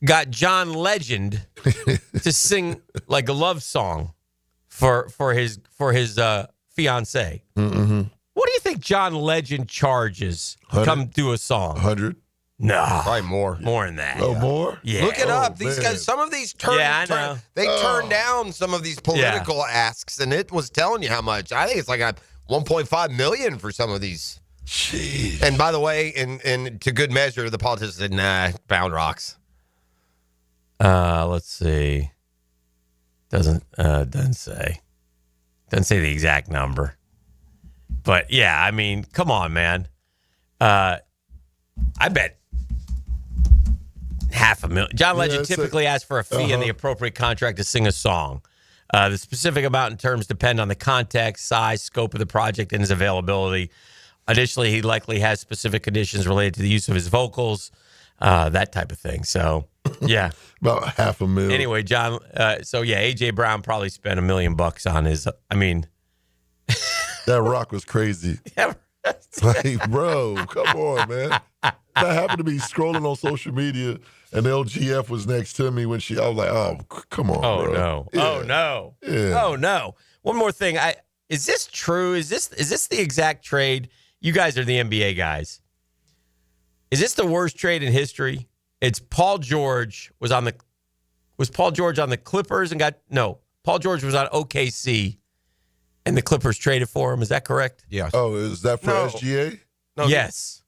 got John Legend to sing like a love song for his fiance. Mm-hmm. What do you think John Legend charges to come do a song? 100. No, probably more. More than that. Oh, more? Yeah. Look it up. These man. guys, some of these turned down some of these political asks, and it was telling you how much. I think it's like $1.5 million for some of these. Jeez. And by the way, and to good measure, the politicians said, nah, Bound rocks. Let's see. Doesn't say the exact number. But yeah, I mean, come on, man. I bet $500,000. John Legend typically asks for a fee in the appropriate contract to sing a song. The specific amount and terms depend on the context, size, scope of the project, and his availability. Additionally, he likely has specific conditions related to the use of his vocals, that type of thing. So, yeah. About $500,000. Anyway, John, A.J. Brown probably spent $1 million on his, that rock was crazy. Yeah. Like, bro, come on, man. That happened to be scrolling on social media, and LGF was next to me when I was like, oh, come on, Oh, bro. no. Yeah. Oh, no. Yeah. Oh, no. One more thing. Is this true? Is this the exact trade? You guys are the NBA guys. Is this the worst trade in history? It's Paul George was Paul George on the Clippers and Paul George was on OKC and the Clippers traded for him. Is that correct? Yeah. Oh, is that for SGA? No, yes.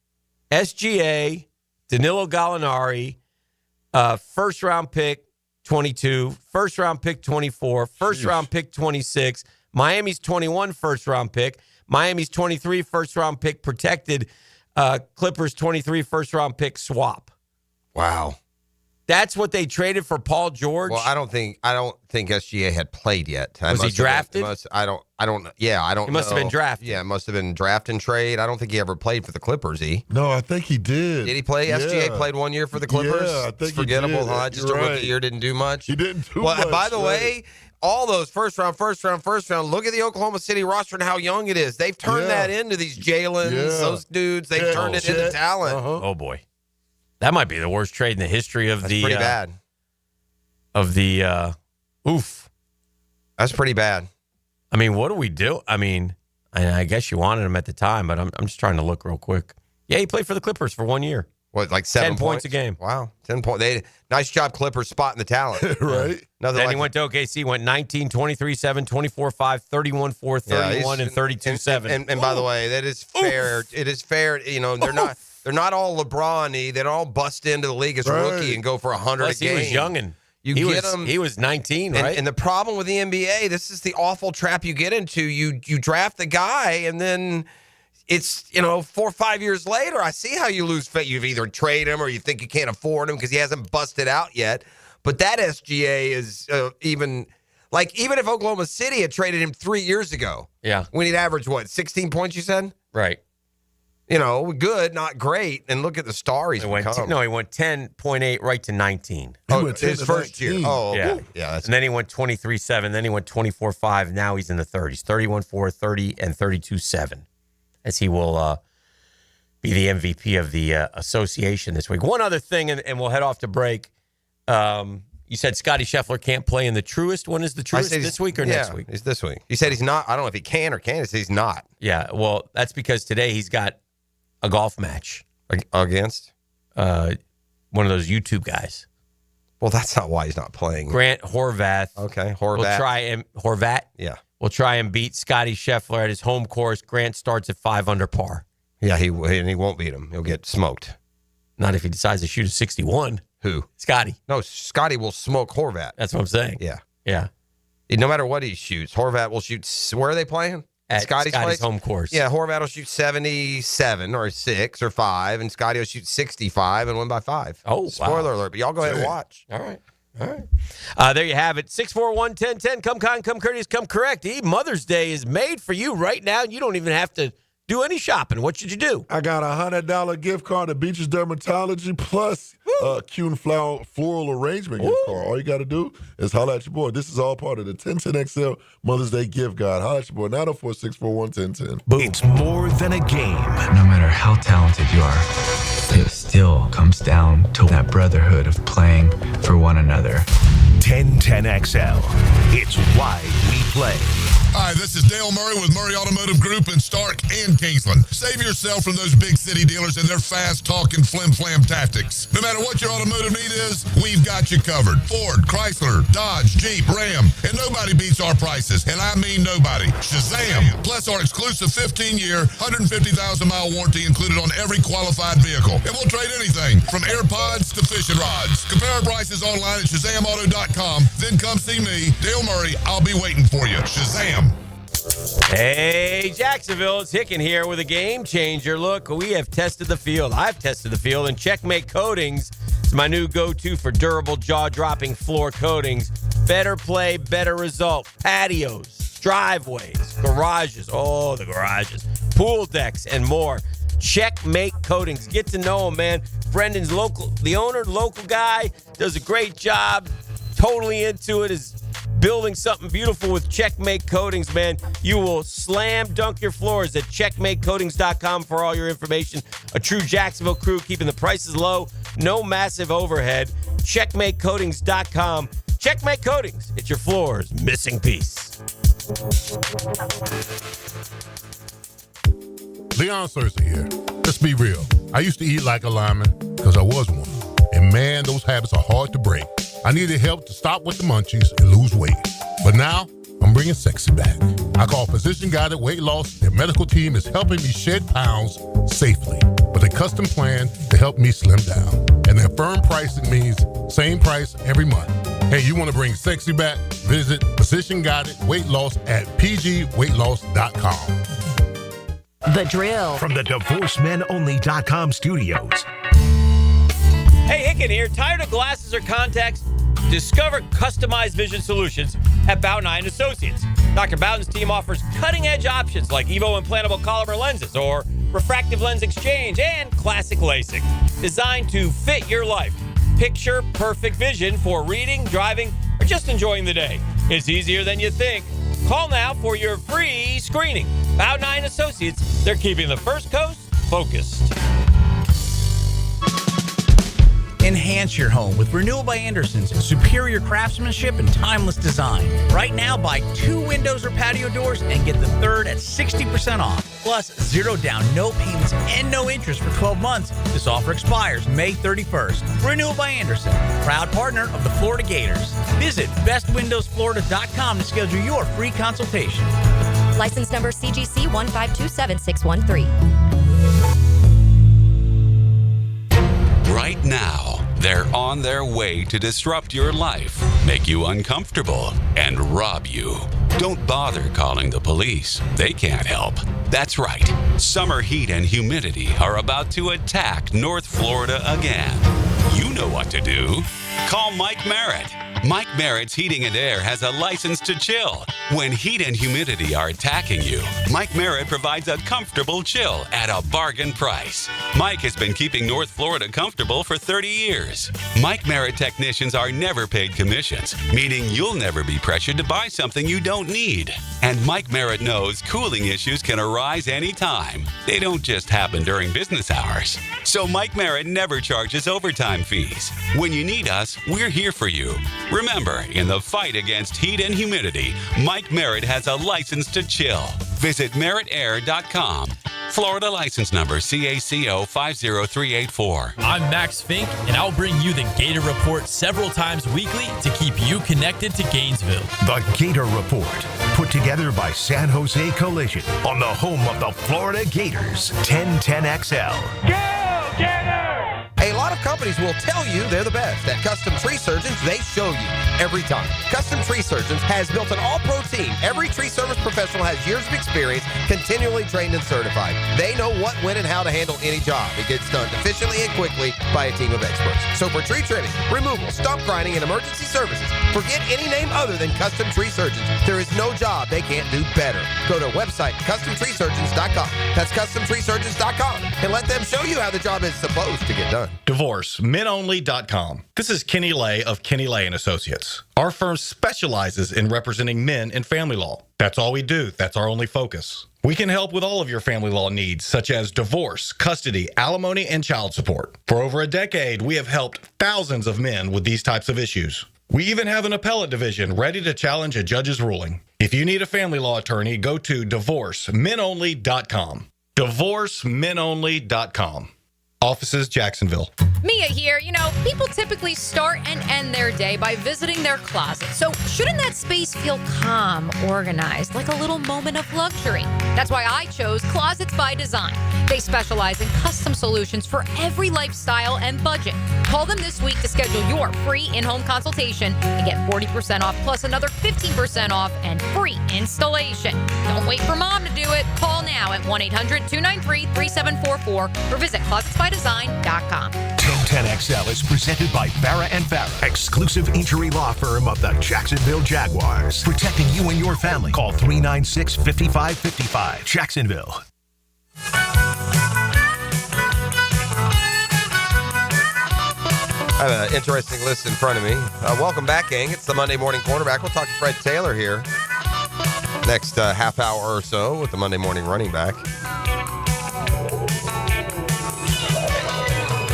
SGA, Danilo Gallinari, first round pick 22, first round pick 24, first round pick 26, Miami's 21 first round pick, Miami's 23 first round pick protected, Clippers 23 first round pick swap. Wow. That's what they traded for Paul George. Well, I don't think SGA had played yet. Was he drafted? I don't know. He must have been drafted. Yeah, it must have been draft and trade. I don't think he ever played for the Clippers, No, I think he did. Did he play? Yeah. SGA played 1 year for the Clippers? Yeah, I think it's forgettable, he did. huh? Just a rookie year, didn't do much. He didn't do much. Well, by the way, all those first round, look at the Oklahoma City roster and how young it is. They've turned that into these Jalen's, those dudes. They've turned it into talent. Oh, boy. That might be the worst trade in the history of That's pretty bad. That's pretty bad. I mean, what do we do? I mean, I guess you wanted him at the time, but I'm just trying to look real quick. Yeah, he played for the Clippers for 1 year. What, like 7 10 points a game. Wow, 10 points. Nice job, Clippers, spotting the talent. Right? Then he went to OKC, went 19, 23-7, 24-5, 31-4, 31, and 32-7. And by the way, that is fair. Oof. It is fair. You know, they're not all LeBron-y. They don't all bust into the league as a rookie and go for 100 Plus, a game. He was youngin'. He was 19, right? And the problem with the NBA, this is the awful trap you get into. You draft the guy, and then it's 4 or 5 years later. I see how you lose faith. You've either trade him or you think you can't afford him because he hasn't busted out yet. But that SGA is even if Oklahoma City had traded him 3 years ago, yeah, when he'd average 16 points, you said, right? Good, not great. And look at the star he's become. He went 10.8 right to 19. His first year. Oh, yeah. Okay. Yeah. And then he went 23.7. Then he went 24.5. Now he's in the 30s. 31.4, 30, and 32.7. As he will be the MVP of the association this week. One other thing, and we'll head off to break. You said Scottie Scheffler can't play in the Truist. When is the Truist? This week or next week? It's this week. You said he's not. I don't know if he can or can't. He's not. Yeah, well, that's because today he's got a golf match. Against? One of those YouTube guys. Well, that's not why he's not playing. Grant Horvath. Okay, Horvath. We'll try him. Horvat? Yeah. We'll try and beat Scottie Scheffler at his home course. Grant starts at 5 under par. Yeah, he won't beat him. He'll get smoked. Not if he decides to shoot a 61. Who? Scottie. No, Scottie will smoke Horvat. That's what I'm saying. Yeah. Yeah. No matter what he shoots, Horvat will shoot. Where are they playing? At Scottie's home course. Yeah, Horvat will shoot 77 or 6 or 5, and Scottie will shoot 65 and win by 5. Oh, spoiler alert! But y'all go ahead and watch. All right. There you have it. 641-1010. Come kind, come courteous, come correct. Mother's Day is made for you right now. You don't even have to do any shopping. What should you do? I got a $100 gift card to Beaches Dermatology plus cute floral arrangement gift card. All you got to do is holler at your boy. This is all part of the 1010XL Mother's Day gift guide. Holler at your boy, 904-641-1010. It's more than a game. No matter how talented you are, it still comes down to that brotherhood of playing for one another. 1010XL. It's why we play. Hi, this is Dale Murray with Murray Automotive Group in Stark and Kingsland. Save yourself from those big city dealers and their fast-talking flim-flam tactics. No matter what your automotive need is, we've got you covered. Ford, Chrysler, Dodge, Jeep, Ram, and nobody beats our prices, and I mean nobody. Shazam! Plus our exclusive 15-year, 150,000-mile warranty included on every qualified vehicle. And we'll trade anything from AirPods to fishing rods. Compare our prices online at ShazamAuto.com. Then come see me, Dale Murray. I'll be waiting for you. Shazam! Hey, Jacksonville, it's Hicken here with a game changer. Look, we have tested the field. I've tested the field, and Checkmate Coatings is my new go-to for durable, jaw-dropping floor coatings. Better play, better result. Patios, driveways, garages, the garages, pool decks, and more. Checkmate Coatings. Get to know him, man. Brendan's the owner, local guy, does a great job. Totally into it, is building something beautiful with Checkmate Coatings, man. You will slam dunk your floors at checkmatecoatings.com for all your information. A true Jacksonville crew keeping the prices low, no massive overhead. Checkmatecoatings.com. Checkmate Coatings. It's your floor's missing piece. Leon Cersei here. Let's be real. I used to eat like a lineman because I was one. And man, those habits are hard to break. I needed help to stop with the munchies and lose weight. But now, I'm bringing sexy back. I call Physician Guided Weight Loss. Their medical team is helping me shed pounds safely with a custom plan to help me slim down. And their firm pricing means same price every month. Hey, you want to bring sexy back? Visit Physician Guided Weight Loss at pgweightloss.com. The Drill. From the DivorceMenOnly.com studios. Hey, Hicken here. Tired of glasses or contacts? Discover customized vision solutions at Bowden & Associates. Dr. Bowden's team offers cutting-edge options like Evo implantable Collamer lenses or refractive lens exchange and classic LASIK, designed to fit your life. Picture perfect vision for reading, driving, or just enjoying the day. It's easier than you think. Call now for your free screening. Bowden & Associates, they're keeping the First Coast focused. Enhance your home with Renewal by Anderson's superior craftsmanship and timeless design. Right now, buy 2 windows or patio doors and get the third at 60% off. Plus, 0 down, no payments, and no interest for 12 months. This offer expires May 31st. Renewal by Anderson, proud partner of the Florida Gators. Visit bestwindowsflorida.com to schedule your free consultation. License number CGC 1527613. Right now, they're on their way to disrupt your life, make you uncomfortable, and rob you. Don't bother calling the police. They can't help. That's right. Summer heat and humidity are about to attack North Florida again. You know what to do. Call Mike Merritt. Mike Merritt's Heating and Air has a license to chill. When heat and humidity are attacking you, Mike Merritt provides a comfortable chill at a bargain price. Mike has been keeping North Florida comfortable for 30 years. Mike Merritt technicians are never paid commissions, meaning you'll never be pressured to buy something you don't need. And Mike Merritt knows cooling issues can arise anytime. They don't just happen during business hours. So Mike Merritt never charges overtime fees. When you need us, we're here for you. Remember, in the fight against heat and humidity, Mike Merritt has a license to chill. Visit merrittair.com. Florida license number CACO 50384. I'm Max Fink, and I'll bring you the Gator Report several times weekly to keep you connected to Gainesville. The Gator Report, put together by San Jose Collision on the home of the Florida Gators, 1010XL. Go, Gator! A lot of companies will tell you they're the best. At Custom Tree Surgeons, they show you every time. Custom Tree Surgeons has built an all-pro team. Every tree service professional has years of experience, continually trained and certified. They know what, when, and how to handle any job. It gets done efficiently and quickly by a team of experts. So for tree trimming, removal, stump grinding, and emergency services, forget any name other than Custom Tree Surgeons. There is no job they can't do better. Go to website CustomTreeSurgeons.com. That's CustomTreeSurgeons.com, and let them show you how the job is supposed to get done. DivorceMenOnly.com. This is Kenny Lay of Kenny Lay & Associates. Our firm specializes in representing men in family law. That's all we do. That's our only focus. We can help with all of your family law needs, such as divorce, custody, alimony, and child support. For over a decade, we have helped thousands of men with these types of issues. We even have an appellate division ready to challenge a judge's ruling. If you need a family law attorney, go to DivorceMenOnly.com. DivorceMenOnly.com. Offices, Jacksonville. Mia here. You know, people typically start and end their day by visiting their closet. So shouldn't that space feel calm, organized, like a little moment of luxury? That's why I chose Closets by Design. They specialize in custom solutions for every lifestyle and budget. Call them this week to schedule your free in-home consultation and get 40% off plus another 15% off and free installation. Don't wait for mom to do it. Call now at 1-800-293-3744 or visit closetsbydesign.com. 1010XL is presented by Farrah & Farrah, exclusive injury law firm of the Jacksonville Jaguars. Protecting you and your family. Call 396-5555. Jacksonville. I have an interesting list in front of me. Welcome back, gang. It's the Monday Morning Quarterback. We'll talk to Fred Taylor here next half hour or so with the Monday Morning Running Back.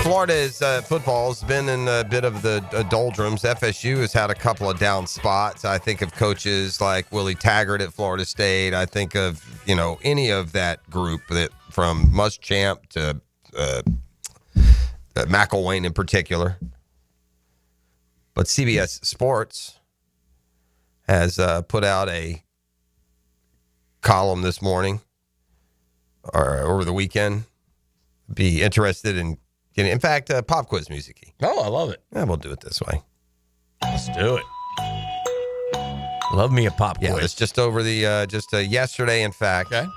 Florida's football has been in a bit of the doldrums. FSU has had a couple of down spots. I think of coaches like Willie Taggart at Florida State. I think of, any of that group that from Muschamp to McElwain in particular. But CBS Sports has put out a column this morning or over the weekend. Be interested in getting, in fact, pop quiz music. Oh, I love it. Yeah, we'll do it this way. Let's do it. Love me a pop quiz. Yeah, it's just over the yesterday, in fact. Okay.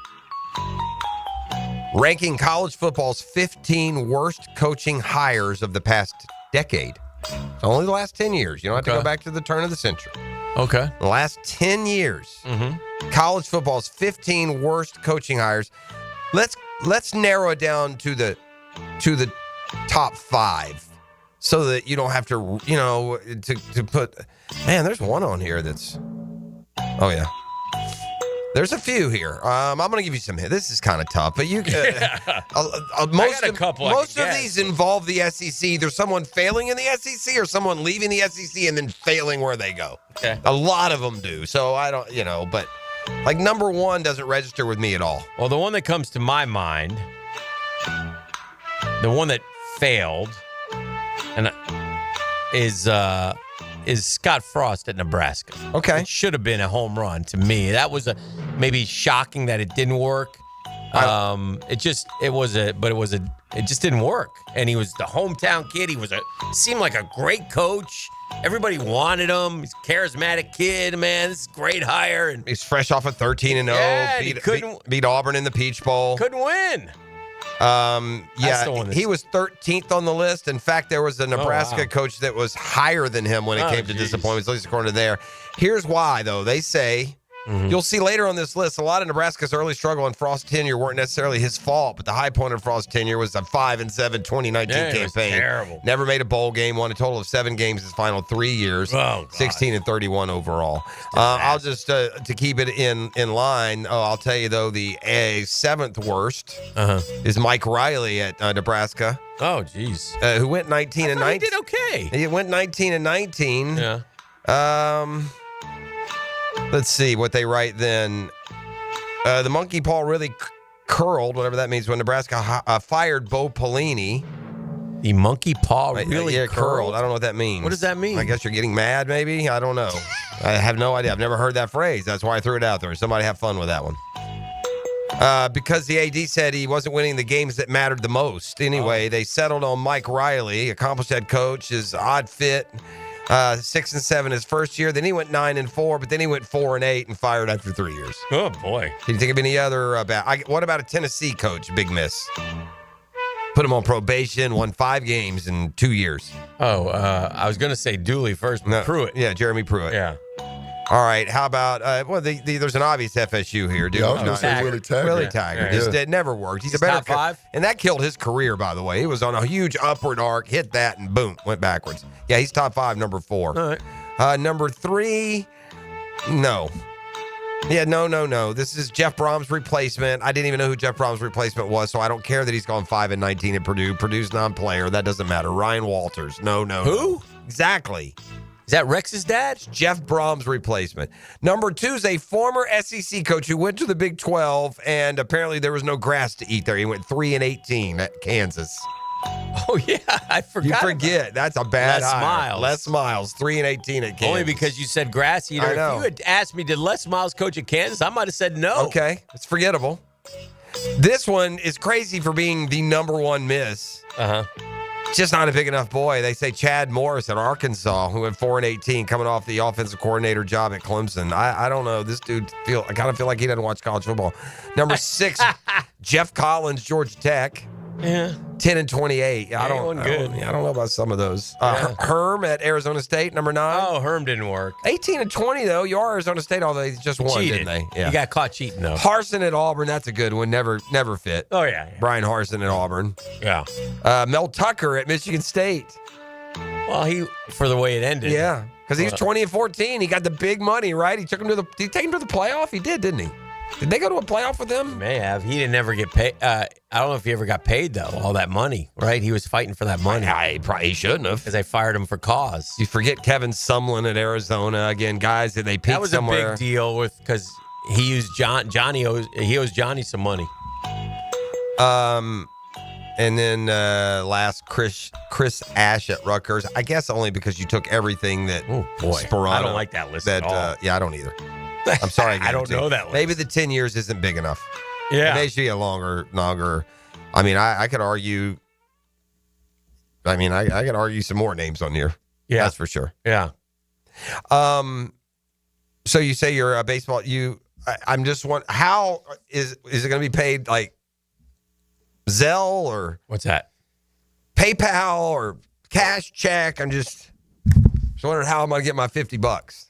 Ranking college football's 15 worst coaching hires of the past decade. It's only the last 10 years. You don't have to go back to the turn of the century. Okay. The last 10 years. College football's 15 worst coaching hires. Let's narrow it down to the top 5 so that you don't have to, to put, man, there's one on here that's, oh yeah. There's a few here. I'm going to give you some hints. This is kind of tough, but you most of these involve the SEC. Either someone failing in the SEC or someone leaving the SEC and then failing where they go. Okay. A lot of them do. So I don't, but like number 1 doesn't register with me at all. Well, the one that comes to my mind, the one that failed, and is Scott Frost at Nebraska. Okay. It should have been a home run to me. That was maybe shocking that it didn't work. It just didn't work. And he was the hometown kid. He seemed like a great coach. Everybody wanted him. He's a charismatic kid, man. This is a great hire. And he's fresh off a 13-0. Yeah, beat Auburn in the Peach Bowl. Couldn't win. Yeah, he was 13th on the list. In fact, there was a Nebraska coach that was higher than him when it came to disappointments, at least according to there. Here's why, though. They say, you'll see later on this list, a lot of Nebraska's early struggle and Frost's tenure weren't necessarily his fault, but the high point of Frost's tenure was a 5-7 2019 campaign. It was terrible. Never made a bowl game, won a total of 7 games his final 3 years, 16-31 overall. I'll just, to keep it in line, I'll tell you, though, the 7th worst is Mike Riley at Nebraska. Oh, geez. Who went 19-19. He did okay. He went 19-19. Yeah. Let's see what they write then. The monkey paw really curled, whatever that means, when Nebraska fired Bo Pelini. The monkey paw really curled. I don't know what that means. What does that mean? I guess you're getting mad, maybe? I don't know. I have no idea. I've never heard that phrase. That's why I threw it out there. Somebody have fun with that one. Because the AD said he wasn't winning the games that mattered the most. Anyway, they settled on Mike Riley, accomplished head coach, his odd fit. 6-7 his first year. Then he went 9-4, but then he went 4-8 and fired after 3 years. Oh, boy. Can you think of any other what about a Tennessee coach? Big miss. Put him on probation, won 5 games in 2 years. Oh, I was going to say Dooley first, but Pruitt. Yeah, Jeremy Pruitt. Yeah. All right, how about, there's an obvious FSU here, dude. Yeah, I was going to say Willie Taggart. Willie Taggart. It never worked. He's a better top 5. And that killed his career, by the way. He was on a huge upward arc, hit that, and boom, went backwards. Yeah, he's top 5, number 4. All right. Number 3, no. Yeah, no. This is Jeff Brom's replacement. I didn't even know who Jeff Brom's replacement was, so I don't care that he's gone 5-19 at Purdue. Purdue's non-player. That doesn't matter. Ryan Walters. No. Who? Exactly. Is that Rex's dad? Jeff Brom's replacement. Number 2 is a former SEC coach who went to the Big 12, and apparently there was no grass to eat there. He went 3-18 at Kansas. Oh, yeah. I forgot. You forget. That's a bad Les hire. Miles. Les Miles, 3-18 at Kansas. Only because you said grass eater. I know. If you had asked me, did Les Miles coach at Kansas, I might have said no. Okay. It's forgettable. This one is crazy for being the number 1 miss. Just not a big enough boy. They say Chad Morris at Arkansas, who went 4-18, coming off the offensive coordinator job at Clemson. I don't know. This dude I kind of feel like he doesn't watch college football. Number 6, Jeff Collins, Georgia Tech. Yeah. 10-28. I don't know about some of those. Herm at Arizona State, number 9. Oh, Herm didn't work. 18-20 though. You are Arizona State, although they just won, Cheated. didn't they? Yeah. You got caught cheating though. Harsin at Auburn, that's a good one. Never fit. Oh yeah. Brian Harsin at Auburn. Yeah. Mel Tucker at Michigan State. Well, for the way it ended. Yeah, because he was 20-14. He got the big money, right? Did he take him to the playoff? He did, didn't he? Did they go to a playoff with him? He may have. He didn't ever get paid. I don't know if he ever got paid, though, all that money, right? He was fighting for that money. He shouldn't have. Because they fired him for cause. You forget Kevin Sumlin at Arizona. Again, guys that they picked somewhere. That was a big deal because he used Johnny owes Johnny some money. And then last, Chris Ash at Rutgers. I guess only because you took everything that Sperano. I don't like that list at all. Yeah, I don't either. I'm sorry. I don't know that list. Maybe the 10 years isn't big enough. Yeah. It should be a longer. I mean, I could argue. I mean, I could argue some more names on here. Yeah. That's for sure. Yeah. So you say you're a baseball. I'm just wondering, how is it going to be paid, like Zelle or what's that? PayPal or cash check? I'm just wondering how I'm going to get my $50.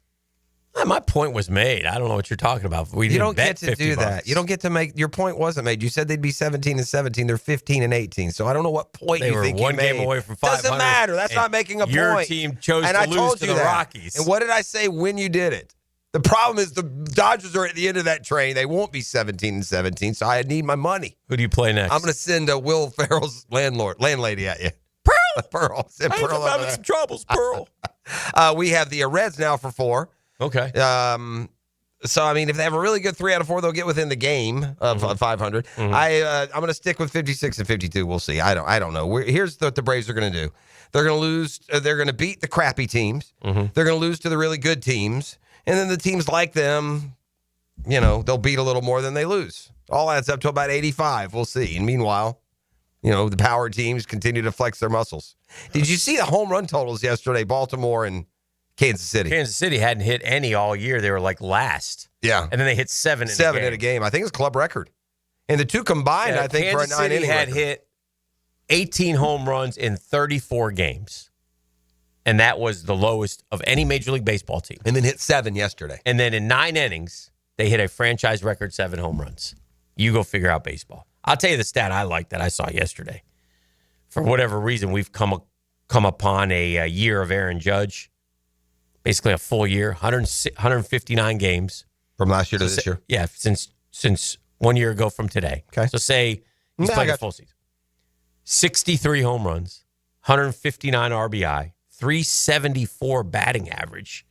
My point was made. I don't know what you're talking about. You don't get to do that. You don't get to make. Your point wasn't made. You said they'd be 17-17. They're 15-18. So I don't know what point they you were think one you made. game away from 500. Doesn't matter. That's not making a your point. Your team chose and to I lose told to you the that. Rockies. And what did I say when you did it? The problem is the Dodgers are at the end of that train. They won't be 17-17. So I need my money. Who do you play next? I'm going to send Will Ferrell's landlady at you. Pearl. Send Pearl. I'm having some troubles, Pearl. We have the Reds now for 4. Okay. So, I mean, if they have a really good 3 out of 4, they'll get within the game of 500. Mm-hmm. I'm going to stick with 56 and 52. We'll see. I don't know. Here's what the Braves are going to do. They're going to lose. They're going to beat the crappy teams. Mm-hmm. They're going to lose to the really good teams. And then the teams like them, they'll beat a little more than they lose. All adds up to about 85. We'll see. And meanwhile, the power teams continue to flex their muscles. Did you see the home run totals yesterday? Baltimore and Kansas City. Kansas City hadn't hit any all year. They were like last. Yeah. And then they hit 7 in a game. In a game. I think it's club record. And the two combined, I think, Kansas for a 9 City inning had record. hit 18 home runs in 34 games. And that was the lowest of any Major League Baseball team. And then hit 7 yesterday. And then in 9 innings, they hit a franchise record 7 home runs. You go figure out baseball. I'll tell you the stat I like that I saw yesterday. For whatever reason, we've come upon a year of Aaron Judge. Basically a full year, 159 games. From last year to this year? Yeah, since 1 year ago from today. Okay. So say he's played a full season. 63 home runs, 159 RBI, 374 batting average,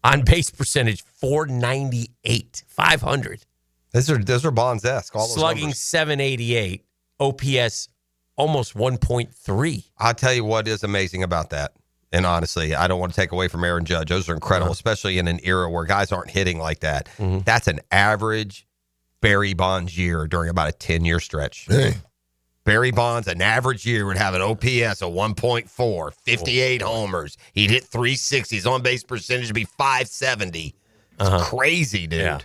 on base percentage 498, 500. Those are Bonds-esque. All those slugging numbers. 788, OPS almost 1.3. I'll tell you what is amazing about that. And honestly, I don't want to take away from Aaron Judge. Those are incredible, especially in an era where guys aren't hitting like that. Mm-hmm. That's an average Barry Bonds year during about a 10-year stretch. Barry Bonds, an average year, would have an OPS of 1.4, 58 homers. He'd hit 360. His on-base percentage would be 570. It's crazy, dude. Yeah.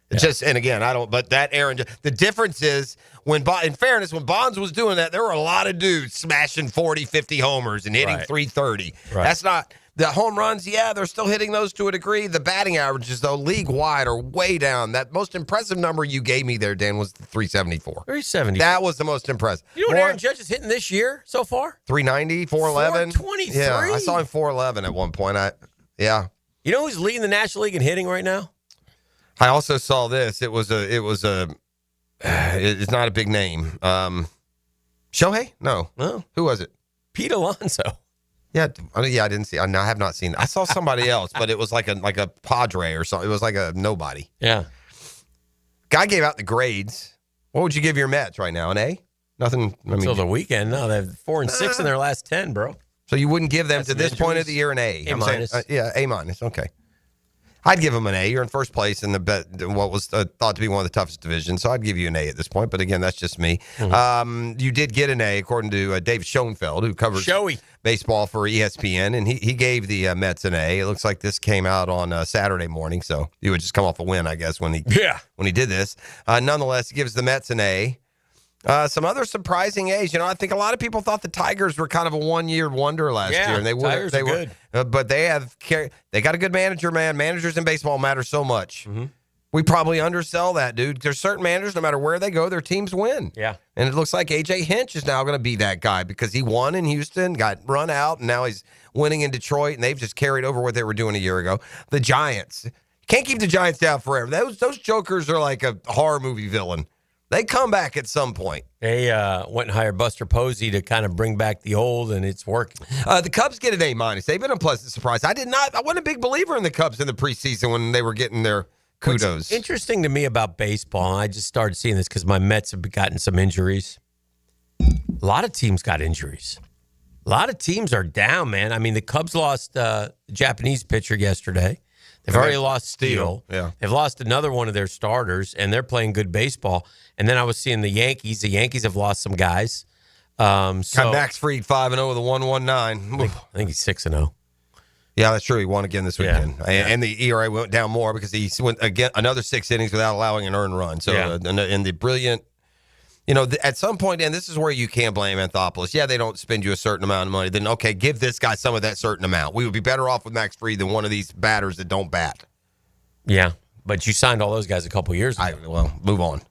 It's just, and again, but that Aaron, the difference is, in fairness, when Bonds was doing that, there were a lot of dudes smashing 40, 50 homers and hitting 330. Right. That's not, the home runs, yeah, they're still hitting those to a degree. The batting averages, though, league-wide are way down. That most impressive number you gave me there, Dan, was the 374. 370. That was the most impressive. You know what Aaron Judge is hitting this year so far? 390, 411. 423. Yeah, I saw him 411 at one point. Yeah. You know who's leading the National League in hitting right now? I also saw this. It's not a big name. Shohei? No. Who was it? Pete Alonso. Yeah, I didn't see. I have not seen. I saw somebody else, but it was like a Padre or something. It was like a nobody. Yeah. Guy gave out the grades. What would you give your Mets right now? An A? Nothing. Until the weekend. No, they have 4 and 6 in their last 10, bro. So you wouldn't give them to this point of the year an A? A minus. Yeah, A minus. Okay. I'd give them an A. You're in first place in what was thought to be one of the toughest divisions, so I'd give you an A at this point. But again, that's just me. Mm-hmm. You did get an A, according to Dave Schoenfeld, who covers baseball for ESPN, and he gave the Mets an A. It looks like this came out on Saturday morning, so he would just come off a win, I guess, when he did this. Nonetheless, he gives the Mets an A. Some other surprising A's. I think a lot of people thought the Tigers were kind of a one-year wonder last year, and they were. They were good, but they got a good manager, man. Managers in baseball matter so much. Mm-hmm. We probably undersell that, dude. There's certain managers, no matter where they go, their teams win. Yeah, and it looks like AJ Hinch is now going to be that guy because he won in Houston, got run out, and now he's winning in Detroit, and they've just carried over what they were doing a year ago. The Giants can't keep the Giants down forever. Those jokers are like a horror movie villain. They come back at some point. They went and hired Buster Posey to kind of bring back the old, and it's working. The Cubs get an A minus. They've been a pleasant surprise. I wasn't a big believer in the Cubs in the preseason when they were getting their kudos. What's interesting to me about baseball, and I just started seeing this because my Mets have gotten some injuries. A lot of teams got injuries. A lot of teams are down, man. I mean, the Cubs lost the Japanese pitcher yesterday. They've already lost Steele. Yeah. They've lost another one of their starters, and they're playing good baseball. And then I was seeing the Yankees. The Yankees have lost some guys. Max Fried 5-0 with a 1.19. I think he's 6-0. Yeah, that's true. He won again this weekend. Yeah. And the ERA went down more because he went again another 6 innings without allowing an earned run. So, and the brilliant, at some point, and this is where you can't blame Anthopoulos. Yeah, they don't spend you a certain amount of money. Then, okay, give this guy some of that certain amount. We would be better off with Max Fried than one of these batters that don't bat. Yeah, but you signed all those guys a couple years ago. Well, move on.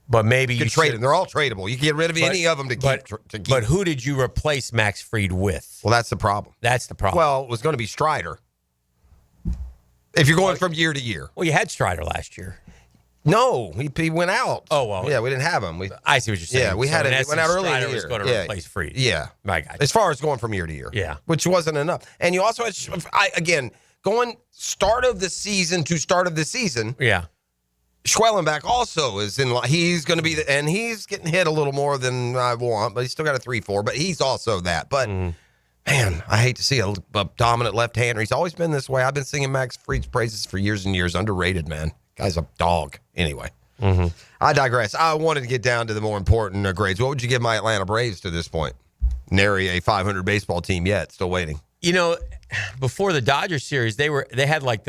But maybe you trade them. They're all tradable. You can get rid of any of them to keep. But who did you replace Max Fried with? Well, that's the problem. Well, it was going to be Strider. If you're going from year to year. Well, you had Strider last year. No, he went out. Oh, well. Yeah, we didn't have him. I see what you're saying. Yeah, we had it. He went out early in the Strider year. was going to replace Fried. Yeah. I got you. As far as going from year to year. Yeah. Which wasn't enough. And you also had, going start of the season to start of the season. Yeah. Schwellenbach also is he's going to be, and he's getting hit a little more than I want, but he's still got a 3.4, but he's also that. But, man, I hate to see a dominant left-hander. He's always been this way. I've been singing Max Fried's praises for years and years. Underrated, man. Guy's a dog. Anyway, I digress. I wanted to get down to the more important grades. What would you give my Atlanta Braves to this point? Nary a 500 baseball team yet. Still waiting. Before the Dodgers series, they had like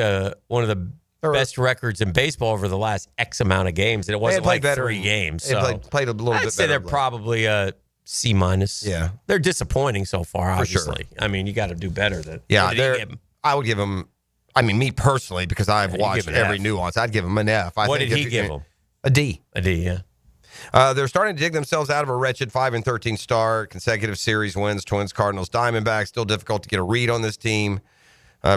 one of the best records in baseball over the last X amount of games, and it wasn't like 3 games. They So played a little bit better. I'd say they're probably a C-. Yeah. They're disappointing so far, obviously. For sure. I mean, you got to do better than. Yeah, what did he give 'em? I would give them. I mean, me personally, because I've watched give 'em an every F. nuance, I'd give them an F. What did he give them? A D. A D, yeah. They're starting to dig themselves out of a wretched 5-13 start. Consecutive series wins, Twins, Cardinals, Diamondbacks. Still difficult to get a read on this team.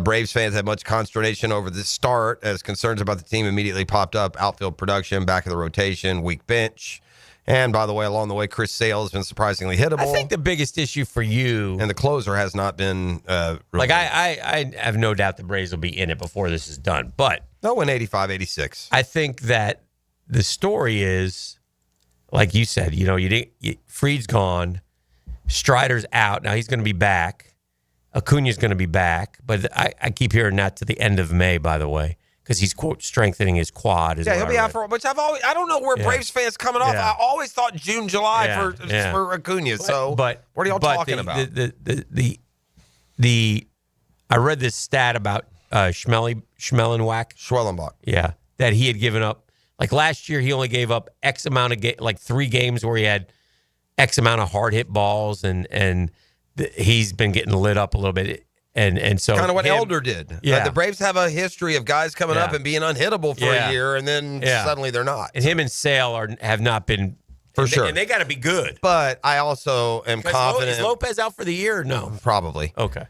Braves fans had much consternation over this start as concerns about the team immediately popped up. Outfield production, back of the rotation, weak bench. And by the way, along the way, Chris Sale has been surprisingly hittable. I think the biggest issue for you, and the closer has not been like I have no doubt the Braves will be in it before this is done. But they'll win 85-86. I think that the story is, like you said, Fried's gone, Strider's out. Now he's going to be back. Acuna's going to be back, but I keep hearing that to the end of May, by the way, because he's, quote, strengthening his quad. He'll be out for, which I don't know where Braves fans coming off. I always thought June, July for Acuna. So what are y'all talking about? I read this stat about Schmellenbach. Yeah, that he had given up. Like last year, he only gave up X amount of like 3 games where he had X amount of hard hit balls, and he's been getting lit up a little bit. And so kind of what Elder did. Yeah. The Braves have a history of guys coming up and being unhittable for a year, and then suddenly they're not. And him and Sale have not been for sure. And they got to be good. But I also am confident. Is Lopez out for the year or no? Probably. Okay.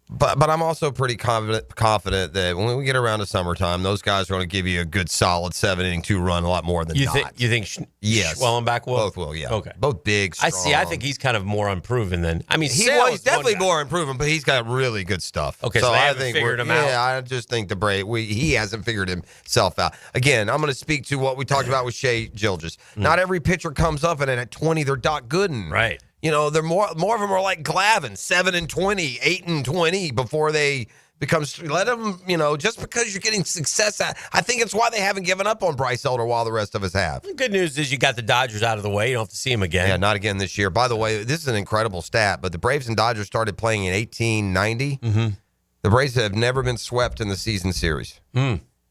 But I'm also pretty confident that when we get around to summertime, those guys are going to give you a good solid 7-inning 2-run a lot more than not. You think yes. Schmellenbach will? Both will, yeah. Okay. Both big, strong. I think he's kind of more unproven than. I mean, he's definitely more unproven, but he's got really good stuff. Okay, so they haven't figured him out. Yeah, I just think the Braves, he hasn't figured himself out. Again, I'm going to speak to what we talked about with Shea Gilgeous. Not every pitcher comes up and at 20 they're Doc Gooden. Right. They're more of them are like Glavine, 7-20, 8-20 before they become. Let them, just because you're getting success. I think it's why they haven't given up on Bryce Elder while the rest of us have. The good news is you got the Dodgers out of the way. You don't have to see them again. Yeah, not again this year. By the way, this is an incredible stat, but the Braves and Dodgers started playing in 1890. Mm-hmm. The Braves have never been swept in the season series.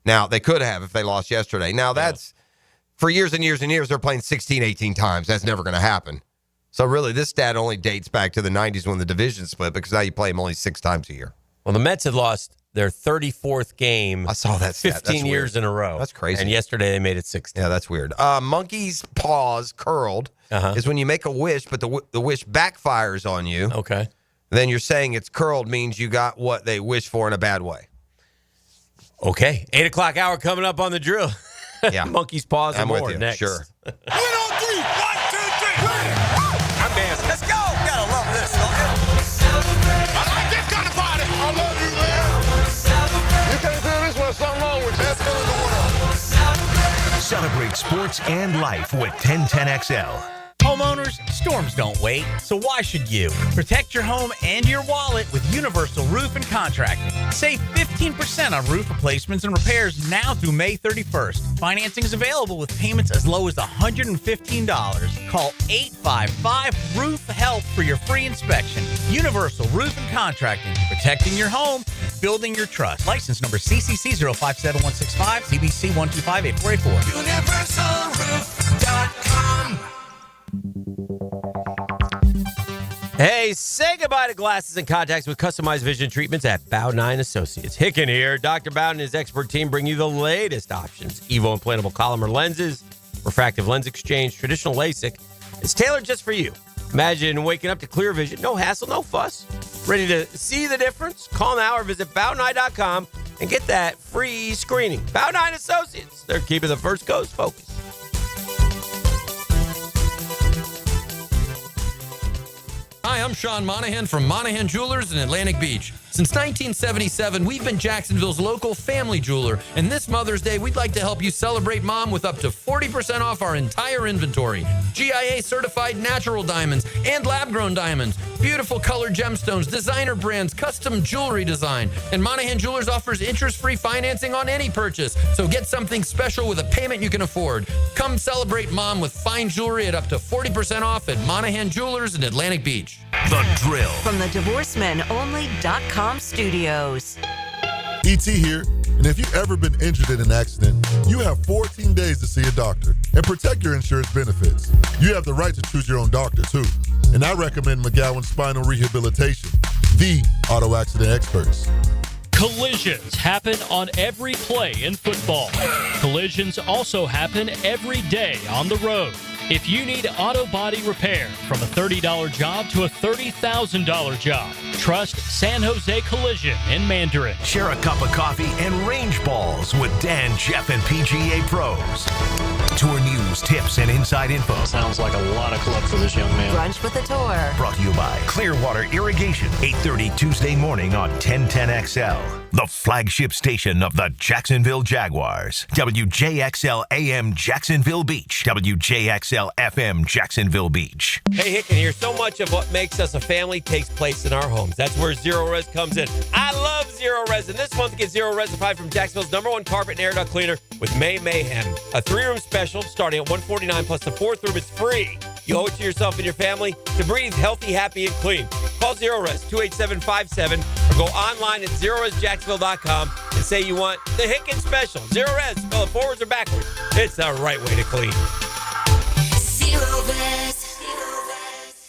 Now, they could have if they lost yesterday. Now, that's for years and years and years, they're playing 16, 18 times. That's never going to happen. So really, this stat only dates back to the 90s when the division split, because now you play them only 6 times a year. Well, the Mets had lost their 34th game. I saw that stat. 15 years in a row. That's crazy. And yesterday they made it 16. Yeah, that's weird. Monkey's paws curled is when you make a wish, but the wish backfires on you. Okay. Then you're saying it's curled means you got what they wish for in a bad way. Okay. 8 o'clock hour coming up on the drill. Yeah. Monkey's paws and more next. Sure. 1, 2, 3. 1, 2, 3. I'm dancing. Let's go. Gotta love this, don't you? I like this kind of party. I love you, man. You can't feel this one. Something wrong with you. That's feeling the world. Celebrate sports and life with 1010XL. Homeowners, storms don't wait, so why should you? Protect your home and your wallet with Universal Roof and Contracting. Save 15% on roof replacements and repairs now through May 31st. Financing is available with payments as low as $115. Call 855-ROOF-HELP for your free inspection. Universal Roof and Contracting. Protecting your home, building your trust. License number CCC 057165, CBC 1258484. UniversalRoof.com. Hey, say goodbye to glasses and contacts with customized vision treatments at Bow 9 Associates. Hicken here. Dr. Bow and his expert team bring you the latest options. Evo implantable Collamer lenses, refractive lens exchange, traditional LASIK. It's tailored just for you. Imagine waking up to clear vision. No hassle, no fuss. Ready to see the difference? Call now or visit bow9.com and get that free screening. Bow 9 Associates. They're keeping the First Coast focused. Hi, I'm Sean Monahan from Monahan Jewelers in Atlantic Beach. Since 1977, we've been Jacksonville's local family jeweler, and this Mother's Day, we'd like to help you celebrate Mom with up to 40% off our entire inventory. GIA-certified natural diamonds and lab-grown diamonds, beautiful colored gemstones, designer brands, custom jewelry design, and Monahan Jewelers offers interest-free financing on any purchase, so get something special with a payment you can afford. Come celebrate Mom with fine jewelry at up to 40% off at Monahan Jewelers in Atlantic Beach. The Drill. From the DivorceMenOnly.com studios. E.T. here. And if you've ever been injured in an accident, you have 14 days to see a doctor and protect your insurance benefits. You have the right to choose your own doctor, too. And I recommend McGowan Spinal Rehabilitation, the auto accident experts. Collisions happen on every play in football. Collisions also happen every day on the road. If you need auto body repair, from a $30 job to a $30,000 job, trust San Jose Collision in Mandarin. Share a cup of coffee and range balls with Dan, Jeff, and PGA pros. Tour news, tips, and inside info. Sounds like a lot of club for this young man. Brunch with the tour. Brought to you by Clearwater Irrigation, 8:30 Tuesday morning on 1010XL, the flagship station of the Jacksonville Jaguars. WJXL AM Jacksonville Beach. WJXL FM Jacksonville Beach. Hey, Hicken here. So much of what makes us a family takes place in our homes. That's where Zero Res comes in. I love Zero Res, and this month get Zero Res applied from Jacksonville's #1 carpet and air duct cleaner with May Mayhem. A 3-room special starting at $149, plus the 4th room is free. You owe it to yourself and your family to breathe healthy, happy, and clean. Call Zero Res 28757 or go online at zeroresjacksonville.com and say you want the Hicken special. Zero Res, spell it forwards or backwards. It's the right way to clean.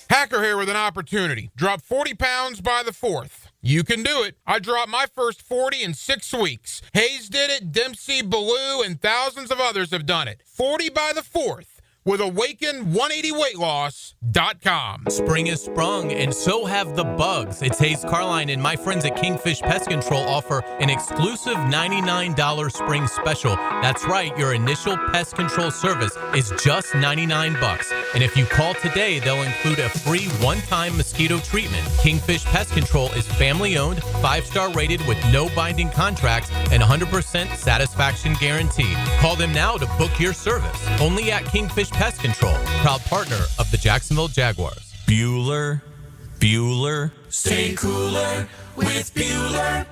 Hacker here with an opportunity. Drop 40 pounds by the 4th. You can do it. I dropped my first 40 in 6 weeks. Hayes did it, Dempsey, Ballou, and thousands of others have done it. 40 by the 4th with Awaken180weightloss.com. Spring has sprung, and so have the bugs. It's Hayes Carline and my friends at Kingfish Pest Control offer an exclusive $99 spring special. That's right, your initial pest control service is just $99. And if you call today, they'll include a free one-time mosquito treatment. Kingfish Pest Control is family-owned, 5-star rated with no binding contracts, and 100% satisfaction guaranteed. Call them now to book your service. Only at Kingfish Pest Control, proud partner of the Jacksonville Jaguars. Bueller, stay cooler with Bueller.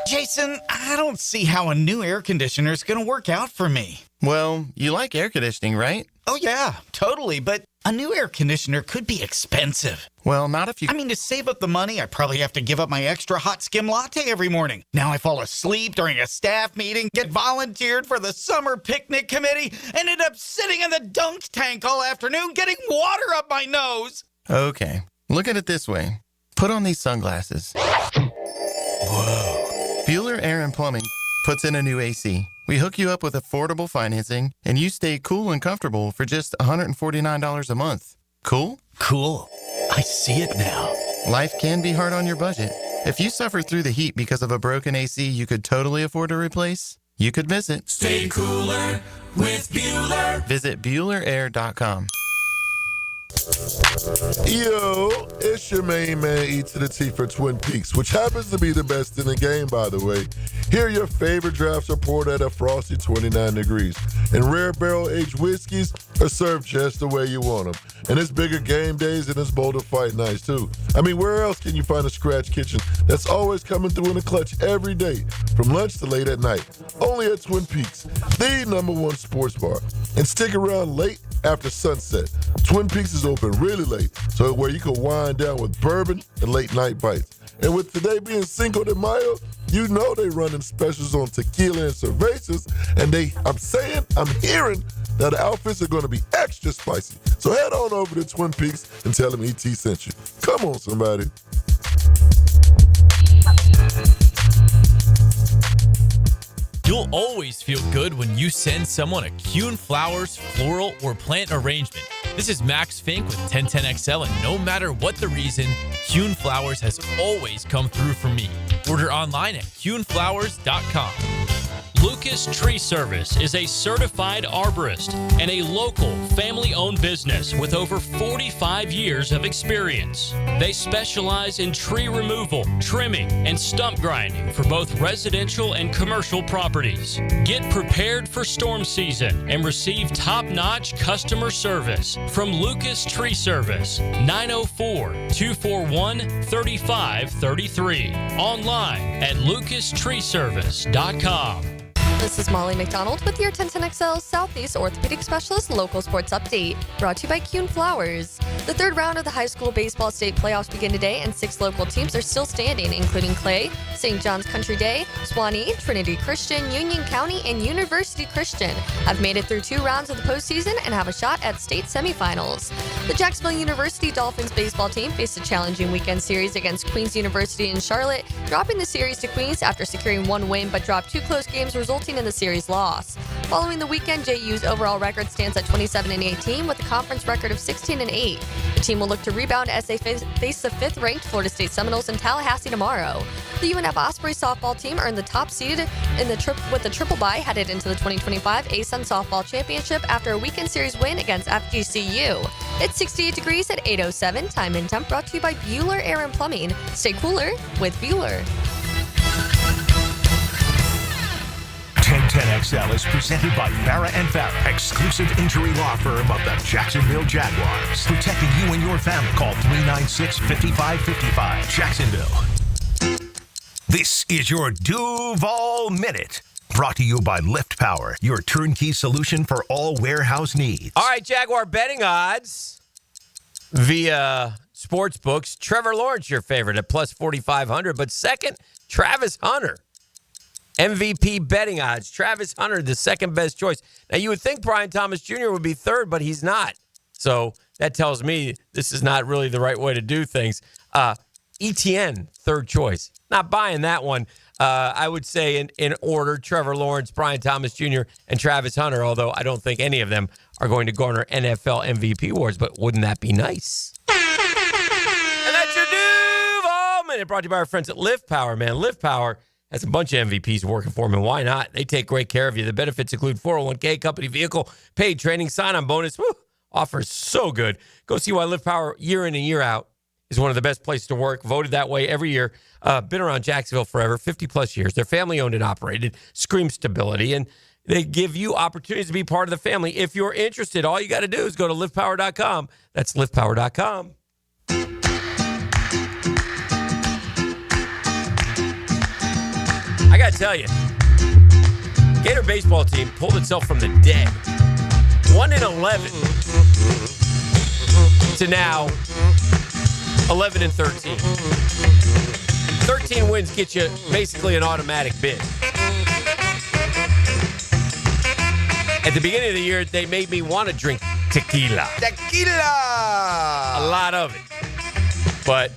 Jason, I don't see how a new air conditioner is going to work out for me. Well, you like air conditioning, right? Oh, yeah, totally. But a new air conditioner could be expensive. Well, not if you... to save up the money, I probably have to give up my extra hot skim latte every morning. Now I fall asleep during a staff meeting, get volunteered for the summer picnic committee, and end up sitting in the dunk tank all afternoon getting water up my nose. Okay, look at it this way. Put on these sunglasses. Whoa. Bueller Air and Plumbing puts in a new AC. We hook you up with affordable financing, and you stay cool and comfortable for just $149 a month. Cool? Cool. I see it now. Life can be hard on your budget. If you suffer through the heat because of a broken AC you could totally afford to replace, you could visit. Stay cooler with Bueller. Visit BuellerAir.com. Yo, it's your main man, E to the T for Twin Peaks, which happens to be the best in the game, by the way. Here, your favorite drafts are poured at a frosty 29 degrees, and rare barrel-aged whiskeys are served just the way you want them. And it's bigger game days and it's bolder fight nights, too. Where else can you find a scratch kitchen that's always coming through in the clutch every day, from lunch to late at night? Only at Twin Peaks, the #1 sports bar. And stick around late after sunset. Twin Peaks is open really late, so where you can wind down with bourbon and late night bites. And with today being Cinco de Mayo, you know they running specials on tequila and cervezas, and I'm hearing that the outfits are going to be extra spicy. So head on over to Twin Peaks and tell them ET sent you. Come on, somebody. You'll always feel good when you send someone a Kuhn Flowers floral or plant arrangement. This is Max Fink with 1010XL, and no matter what the reason, Kuhn Flowers has always come through for me. Order online at kuhnflowers.com. Lucas Tree Service is a certified arborist and a local family-owned business with over 45 years of experience. They specialize in tree removal, trimming, and stump grinding for both residential and commercial properties. Get prepared for storm season and receive top-notch customer service from Lucas Tree Service, 904-241-3533. Online at lucastreeservice.com. This is Molly McDonald with your 1010XL Southeast Orthopedic Specialist local sports update, brought to you by Kuhn Flowers. The third round of the high school baseball state playoffs begin today, and 6 local teams are still standing, including Clay, St. John's Country Day, Swanee, Trinity Christian, Union County, and University Christian have made it through 2 rounds of the postseason and have a shot at state semifinals. The Jacksonville University Dolphins baseball team faced a challenging weekend series against Queens University in Charlotte, dropping the series to Queens after securing 1 win but dropped 2 close games, resulting in the series loss. Following the weekend, JU's overall record stands at 27-18 with a conference record of 16-8. The team will look to rebound as they face the 5th-ranked Florida State Seminoles in Tallahassee tomorrow. The UNF Osprey softball team earned the top seed in with the triple bye headed into the 2025 ASUN Softball Championship after a weekend series win against FGCU. It's 68 degrees at 8:07. Time and temp brought to you by Bueller Air and Plumbing. Stay cooler with Bueller. 1010XL is presented by Farah & Farah, exclusive injury law firm of the Jacksonville Jaguars. Protecting you and your family. Call 396-5555. Jacksonville. This is your Duval Minute. Brought to you by Lift Power, your turnkey solution for all warehouse needs. All right, Jaguar betting odds via Sportsbooks. Trevor Lawrence, your favorite at plus 4,500. But second, Travis Hunter. MVP betting odds. Travis Hunter, the second best choice. Now, you would think Brian Thomas Jr. would be third, but he's not. So that tells me this is not really the right way to do things. ETN, third choice. Not buying that one. I would say in order, Trevor Lawrence, Brian Thomas Jr., and Travis Hunter, although I don't think any of them are going to garner NFL MVP awards, but wouldn't that be nice? And that's your Duval Minute, brought to you by our friends at Lift Power, man. Lift Power has a bunch of MVPs working for them, and why not? They take great care of you. The benefits include 401k, company vehicle, paid training, sign-on bonus. Woo, offers so good. Go see why Lift Power, year in and year out, is one of the best places to work. Voted that way every year. Been around Jacksonville forever, 50-plus years. They're family-owned and operated. Scream stability, and they give you opportunities to be part of the family. If you're interested, all you got to do is go to liftpower.com. That's liftpower.com. I got to tell you, Gator baseball team pulled itself from the dead. 1-11 to now 11-13. 13 wins get you basically an automatic bid. At the beginning of the year, they made me want to drink tequila. Tequila! A lot of it. But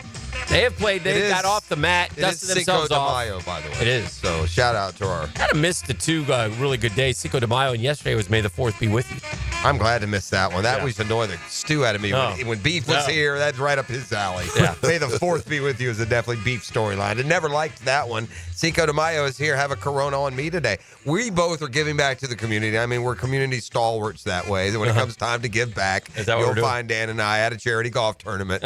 they have played. They got off the mat, dusted themselves off. Cinco de Mayo, by the way. It is. So shout out to our... Kind of missed the 2 really good days. Cinco de Mayo, and yesterday was May the 4th be with you. I'm glad to miss that one. That was annoying the stew out of me. When Beef was here, that's right up his alley. Yeah. May the 4th be with you is a definitely Beef storyline. I never liked that one. Cinco de Mayo is here. Have a Corona on me today. We both are giving back to the community. I mean, we're community stalwarts that way. When it comes time to give back, you'll find Dan and I at a charity golf tournament,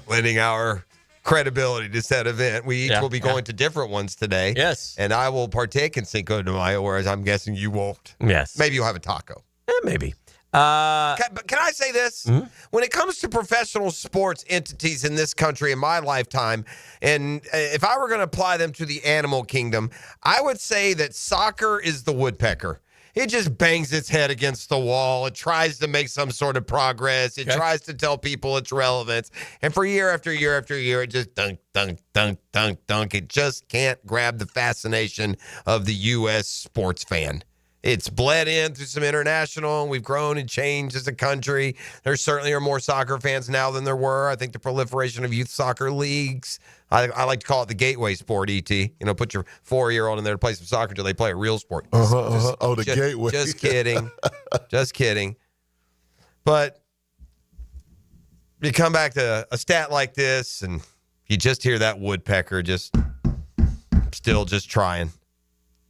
lending our credibility to said event. We each will be going to different ones today. Yes. And I will partake in Cinco de Mayo, whereas I'm guessing you won't. Yes. Maybe you'll have a taco. Maybe. But can I say this? Mm-hmm. When it comes to professional sports entities in this country in my lifetime, and if I were going to apply them to the animal kingdom, I would say that soccer is the woodpecker. It just bangs its head against the wall. It tries to make some sort of progress. It tries to tell people its relevance. And for year after year after year, it just dunk, dunk, dunk, dunk, dunk. It just can't grab the fascination of the U.S. sports fan. It's bled in through some international, and we've grown and changed as a country. There certainly are more soccer fans now than there were. I think the proliferation of youth soccer leagues, I like to call it the gateway sport, E.T. Put your 4-year-old in there to play some soccer until they play a real sport. The gateway. Just kidding. Just kidding. But you come back to a stat like this, and you just hear that woodpecker still trying.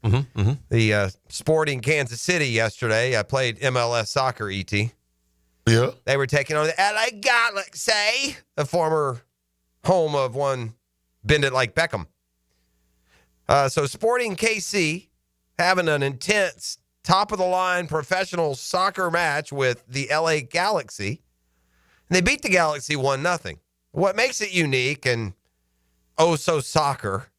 Mm-hmm, mm-hmm. The Sporting Kansas City yesterday, I played MLS soccer, E.T. Yeah. They were taking on the LA Galaxy, the former home of one Bend It Like Beckham. So Sporting KC having an intense, top-of-the-line professional soccer match with the LA Galaxy. And they beat the Galaxy 1-0. What makes it unique and so soccer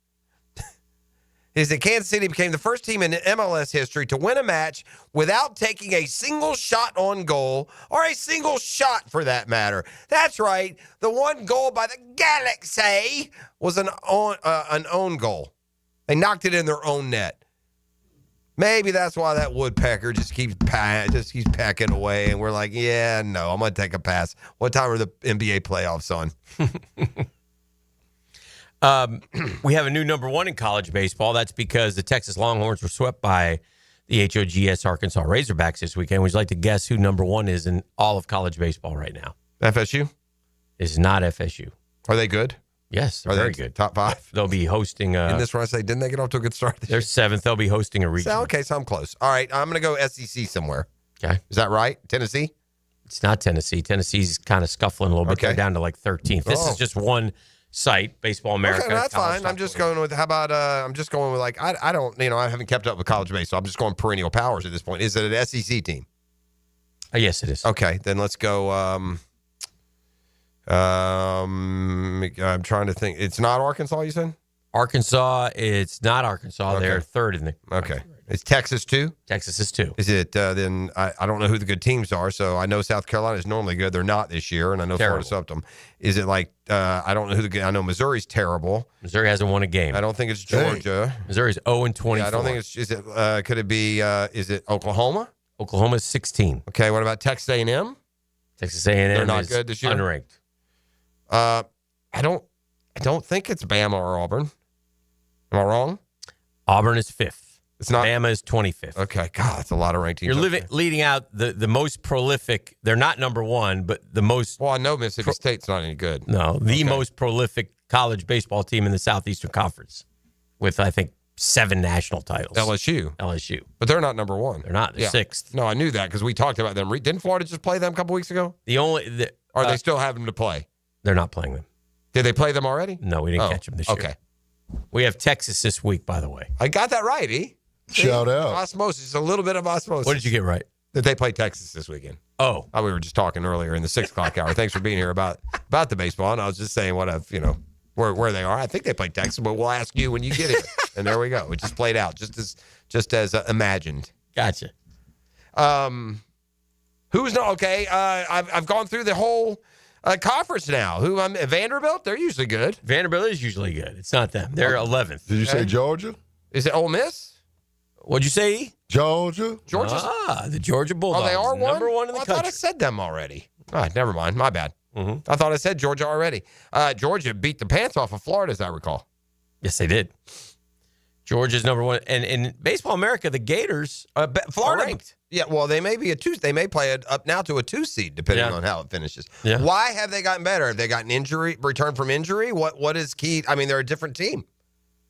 is that Kansas City became the first team in MLS history to win a match without taking a single shot on goal, or a single shot for that matter. That's right. The one goal by the Galaxy was an own goal. They knocked it in their own net. Maybe that's why that Woodpecker just keeps packing away, and we're like, yeah, no, I'm going to take a pass. What time are the NBA playoffs on? We have a new number one in college baseball. That's because the Texas Longhorns were swept by the HOGS Arkansas Razorbacks this weekend. Would you like to guess who number one is in all of college baseball right now? FSU? It's not FSU. Are they good? Yes, they're very good. Top five? They'll be hosting. In this one, I say, didn't they get off to a good start? They're seventh. They'll be hosting a regional. Okay, so I'm close. All right, I'm going to go SEC somewhere. Okay. Is that right? Tennessee? It's not Tennessee. Tennessee's kind of scuffling a little bit. Okay. They're down to like 13th. This is just one site, Baseball America. Okay, no, that's fine. I'm just going with, how about, I'm just going with, like, I don't, I haven't kept up with college baseball. I'm just going perennial powers at this point. Is it an SEC team? Yes, it is. Okay, then let's go, I'm trying to think. It's not Arkansas, you said? Arkansas, it's not Arkansas. Okay. They're third in the. Okay. It's Texas, too? Texas is 2. Is it, then, I don't know who the good teams are, so I know South Carolina is normally good. They're not this year, and I know Florida swept them. Is it like, I don't know who the good, I know Missouri's terrible. Missouri hasn't won a game. I don't think it's Georgia. Missouri's 0-24. Yeah, I don't think it's, is it, could it be, is it Oklahoma? Oklahoma's 16. Okay, what about Texas A&M? Texas A&M They're not is good this year? unranked. I don't think it's Bama or Auburn. Am I wrong? Auburn is 5th. It's not. Bama is 25th. Okay, God, that's a lot of ranked teams. You're leading out the most prolific. They're not number one, but the most. Well, I know Mississippi State's not any good. No, the most prolific college baseball team in the Southeastern Conference, with I think 7 national titles. LSU, but they're not number one. They're not. They're 6th. No, I knew that because we talked about them. Didn't Florida just play them a couple weeks ago? Or they still have them to play? They're not playing them. Did they play them already? No, we didn't catch them this year. Okay. We have Texas this week, by the way. I got that right, E. Shout out. Osmosis, a little bit of osmosis. What did you get right? That they play Texas this weekend. Oh. We were just talking earlier in the 6 o'clock hour. Thanks for being here about the baseball. And I was just saying where they are. I think they play Texas, but we'll ask you when you get here. And there we go. It just played out just as imagined. Gotcha. Who's not okay? I've gone through the whole conference now. Vanderbilt? They're usually good. Vanderbilt is usually good. It's not them. They're 11th. Did you say Georgia? Is it Ole Miss? What'd you say? Georgia. The Georgia Bulldogs. Oh, they are number one in the I country. thought I said them already. All right, never mind. My bad. Mm-hmm. I thought I said Georgia already. Georgia beat the pants off of Florida, as I recall. Yes, they did. Georgia's number one, and in Baseball America, the Gators Florida are ranked. Yeah, well, they may be a 2. They may play it up now to a 2 seed, depending on how it finishes. Yeah. Why have they gotten better? Have they gotten return from injury? What is key? I mean, they're a different team.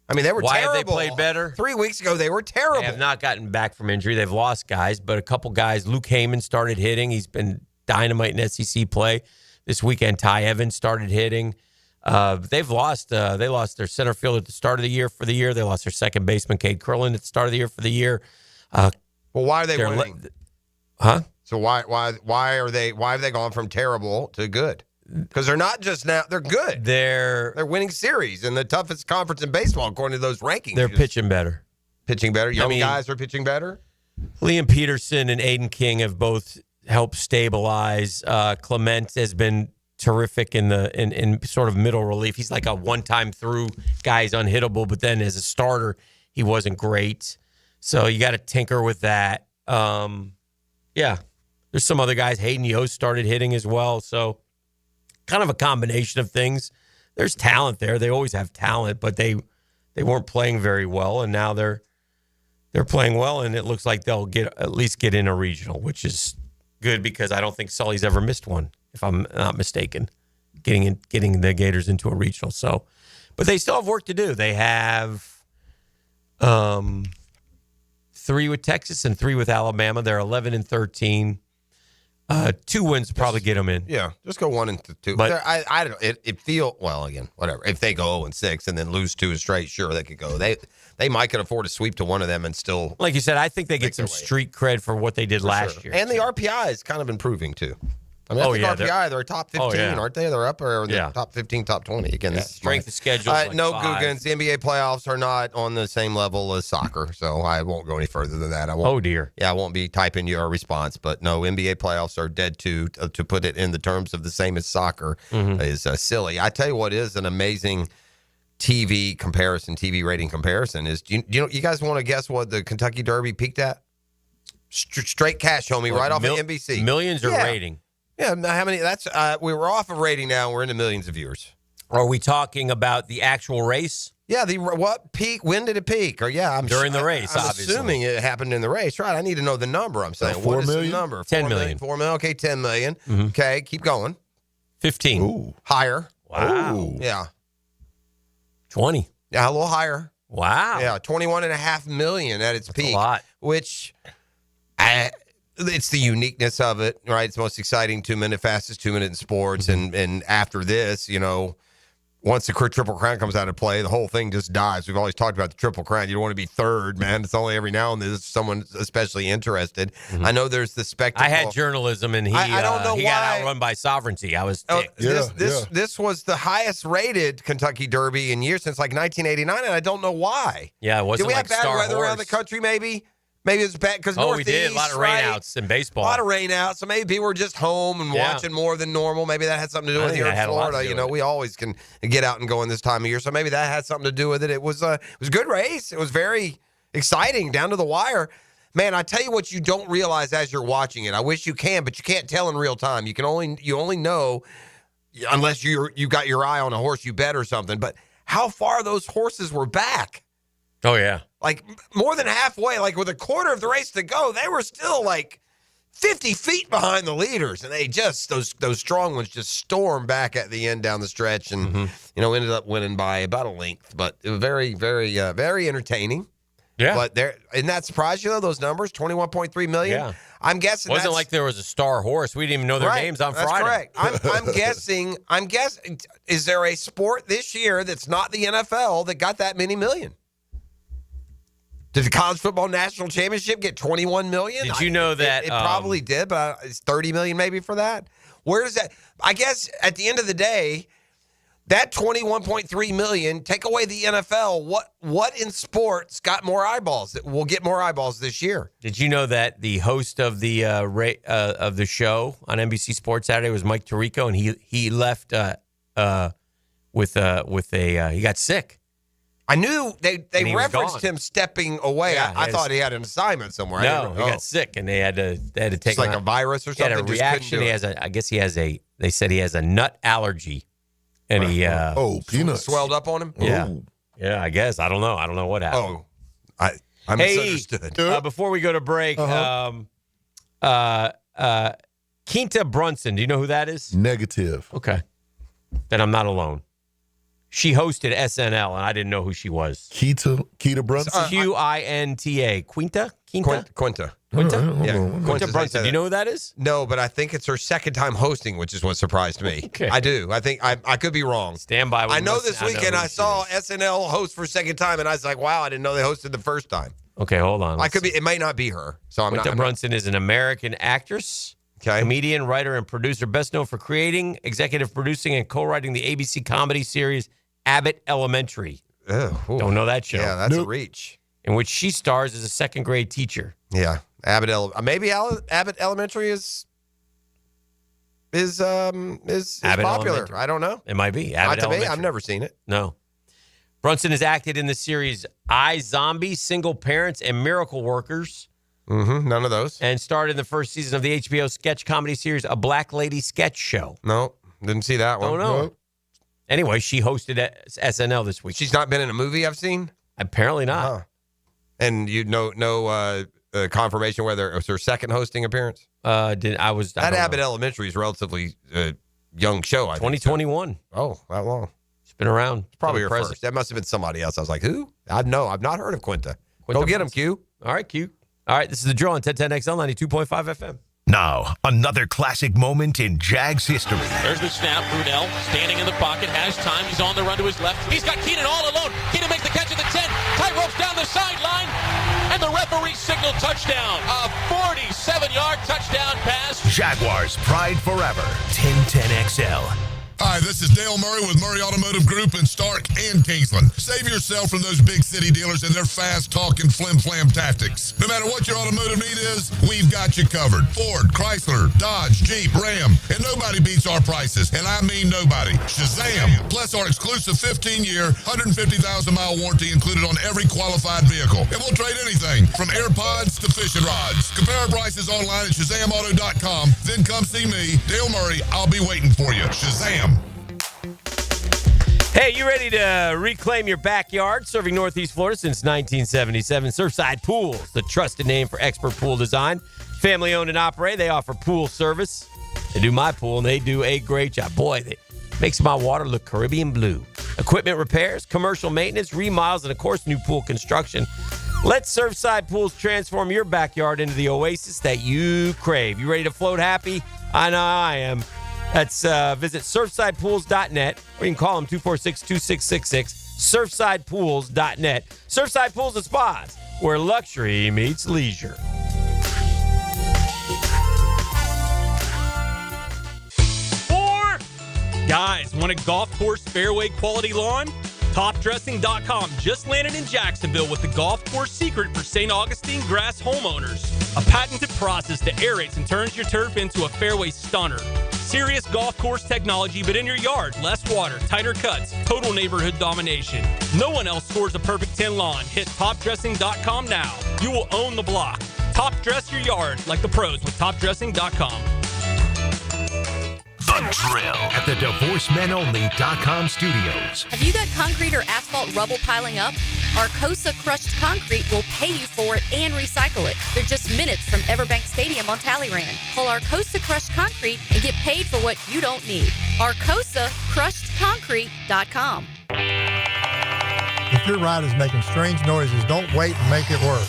I mean, they were Why terrible. have they played better? 3 weeks ago, they were terrible. They have not gotten back from injury. They've lost guys, but a couple guys. Luke Heyman started hitting. He's been dynamite in SEC play. This weekend, Ty Evans started hitting. They've lost. They lost their center fielder at the start of the year for the year. They lost their second baseman, Cade Curlin, at the start of the year for the year. Well, why are they winning? Huh? So why have they gone from terrible to good? Because they're not just now. They're good. They're winning series in the toughest conference in baseball, according to those rankings. They're pitching better. Pitching better. Young guys are pitching better. Liam Peterson and Aiden King have both helped stabilize. Clement has been terrific in sort of middle relief. He's like a one-time through guy. He's unhittable, but then as a starter, he wasn't great. So you got to tinker with that. Yeah. There's some other guys. Hayden Yost started hitting as well. So kind of a combination of things. There's talent there. They always have talent, but they weren't playing very well, and now they're playing well, and it looks like they'll at least get in a regional, which is good because I don't think Sully's ever missed one, if I'm not mistaken, getting the Gators into a regional. So, but they still have work to do. They have 3 with Texas and 3 with Alabama. They're 11-13. 2 wins probably get them in. Yeah, just go 1-2. But I don't know. It feel well again. Whatever. If they go 0-6 and then lose 2 straight, sure they could go. They might could afford to sweep to one of them and still. Like you said, I think they get some street cred for what they did last year. And the RPI is kind of improving too. I mean, I think RPI, they're top 15, aren't they? They're up or in the top 15, top 20. Again, this is strength of schedule. No Googans. The NBA playoffs are not on the same level as soccer, so I won't go any further than that. I won't, oh, dear. Yeah, I won't be typing your response, but no, NBA playoffs are dead to put it in the terms of the same as soccer is silly. I tell you what is an amazing TV rating comparison is, you guys want to guess what the Kentucky Derby peaked at? Straight cash, homie, right off of NBC. Millions or rating? Yeah, how many? That's we were off of rating now. We're into millions of viewers. Are we talking about the actual race? Yeah, what peak? When did it peak? Or during the race. I'm obviously assuming it happened in the race, right? I need to know the number. I'm saying 4 what is million? the number? 10 million. 4 million. Okay, 10 million. Okay, keep going. 15. Ooh. Higher. Wow. Ooh. Yeah. 20. Yeah, a little higher. Wow. Yeah, 21.5 million at its peak. A lot. Which, it's the uniqueness of it, right? It's the most exciting 2-minute, fastest 2-minute in sports. And after this, once the Triple Crown comes out of play, the whole thing just dies. We've always talked about the Triple Crown. You don't want to be third, man. It's only every now and then there's someone especially interested. I know there's the spectacle. I had journalism, and I don't know he why. got outrun by sovereignty. I was ticked. This was the highest rated Kentucky Derby in years since like 1989, and I don't know why. Yeah, it wasn't Did we like have bad Star weather Horse. around the country, maybe? Maybe it's bad because we did. A lot of rainouts in baseball. A lot of rainouts. So maybe people were just home and watching more than normal. Maybe that had something to do with here in Florida. We always can get out and go in this time of year. So maybe that had something to do with it. It was a good race. It was very exciting down to the wire. Man, I tell you what you don't realize as you're watching it. I wish you can, but you can't tell in real time. You only know unless you got your eye on a horse you bet or something. But how far those horses were back. Oh, yeah. Like more than halfway, like with a quarter of the race to go, they were still like 50 feet behind the leaders. And they just, those strong ones just stormed back at the end down the stretch and, ended up winning by about a length. But it was very, very, very entertaining. Yeah. But isn't that surprise you, though, those numbers? 21.3 million? Yeah. I'm guessing it wasn't like there was a star horse. We didn't even know their names on Friday. That's correct. I'm guessing, is there a sport this year that's not the NFL that got that many million? Did the college football national championship get 21 million? Did you know that? It probably did, but it's 30 million maybe for that. Where does that? I guess at the end of the day, that 21.3 million, take away the NFL. What in sports got more eyeballs? That will get more eyeballs this year? Did you know that the host of the show on NBC Sports Saturday was Mike Tirico, and he left he got sick. I knew they referenced him stepping away. Yeah, I thought he had an assignment somewhere. No, he got sick, and they had to take it's like a virus or something. He had a reaction. They said he has a nut allergy, and he peanuts swelled up on him. Yeah, yeah. I guess I don't know what happened. I misunderstood. Before we go to break, Quinta Brunson. Do you know who that is? Negative. Okay, then I'm not alone. She hosted SNL, and I didn't know who she was. Quinta Brunson? Quinta? Quinta? Quinta. Yeah. Quinta Brunson. Do you know who that is? No, but I think it's her second time hosting, which is what surprised me. Okay. I do. I think I could be wrong. Stand by. I know this weekend I saw SNL host for a second time, and I was like, wow, I didn't know they hosted the first time. Okay, hold on. I could be. It may not be her. So Quinta Brunson is an American actress, comedian, writer, and producer, best known for creating, executive producing, and co-writing the ABC comedy series Abbott Elementary. Don't know that show. Yeah, that's a reach. In which she stars as a second grade teacher. Yeah, Abbott Elementary is popular. Elementary. I don't know. It might be. Not to me. I've never seen it. No. Brunson has acted in the series iZombie, Single Parents, and Miracle Workers. None of those. And starred in the first season of the HBO sketch comedy series A Black Lady Sketch Show. No, didn't see that one. Oh, no. Nope. Anyway, she hosted at SNL this week. She's not been in a movie I've seen? Apparently not. And you know confirmation whether it was her second hosting appearance? Abbott Elementary is a relatively young show, I think. 2021. Oh, that long. It's been around. It's probably her first. That must have been somebody else. I was like, who? I've not heard of Quinta. Go get him, Q. All right, Q. All right, this is the Drill on 1010XL 92.5 FM. Now, another classic moment in Jags history. There's the snap. Brunell standing in the pocket, has time. He's on the run to his left. He's got Keenan all alone. Keenan makes the catch at the 10. Tie ropes down the sideline. and the referee signaled touchdown. A 47-yard touchdown pass. Jaguars pride forever. 1010XL. Hi, this is Dale Murray with Murray Automotive Group in Stark and Kingsland. Save yourself from those big city dealers and their fast-talking flim-flam tactics. No matter what your automotive need is, we've got you covered. Ford, Chrysler, Dodge, Jeep, Ram, and nobody beats our prices, and I mean nobody. Shazam! Plus our exclusive 15-year, 150,000-mile warranty included on every qualified vehicle. And we'll trade anything from AirPods to fishing rods. Compare our prices online at ShazamAuto.com. Then come see me, Dale Murray. I'll be waiting for you. Shazam! Hey, you ready to reclaim your backyard? Serving Northeast Florida since 1977. Surfside Pools, the trusted name for expert pool design. Family owned and operated. They offer pool service. They do my pool, and they do a great job. Boy, it makes my water look Caribbean blue. Equipment repairs, commercial maintenance, remodels, and, of course, new pool construction. Let Surfside Pools transform your backyard into the oasis that you crave. You ready to float happy? I know I am. That's visit surfsidepools.net, or you can call them 246-2666, surfsidepools.net. Surfside Pools and Spas, where luxury meets leisure. Guys, want a golf course fairway quality lawn? TopDressing.com just landed in Jacksonville with the golf course secret for St. Augustine grass homeowners. A patented process that aerates and turns your turf into a fairway stunner. Serious golf course technology, but in your yard. Less water, tighter cuts, total neighborhood domination. No one else scores a perfect 10 lawn. Hit TopDressing.com now. You will own the block. Top dress your yard like the pros with TopDressing.com. The Drill at the DivorceMenOnly.com studios. Have you got concrete or asphalt rubble piling up? Arcosa Crushed Concrete will pay you for it and recycle it. They're just minutes from Everbank Stadium on Talleyrand. Call Arcosa Crushed Concrete and get paid for what you don't need. ArcosaCrushedConcrete.com. If your ride is making strange noises, don't wait and make it work.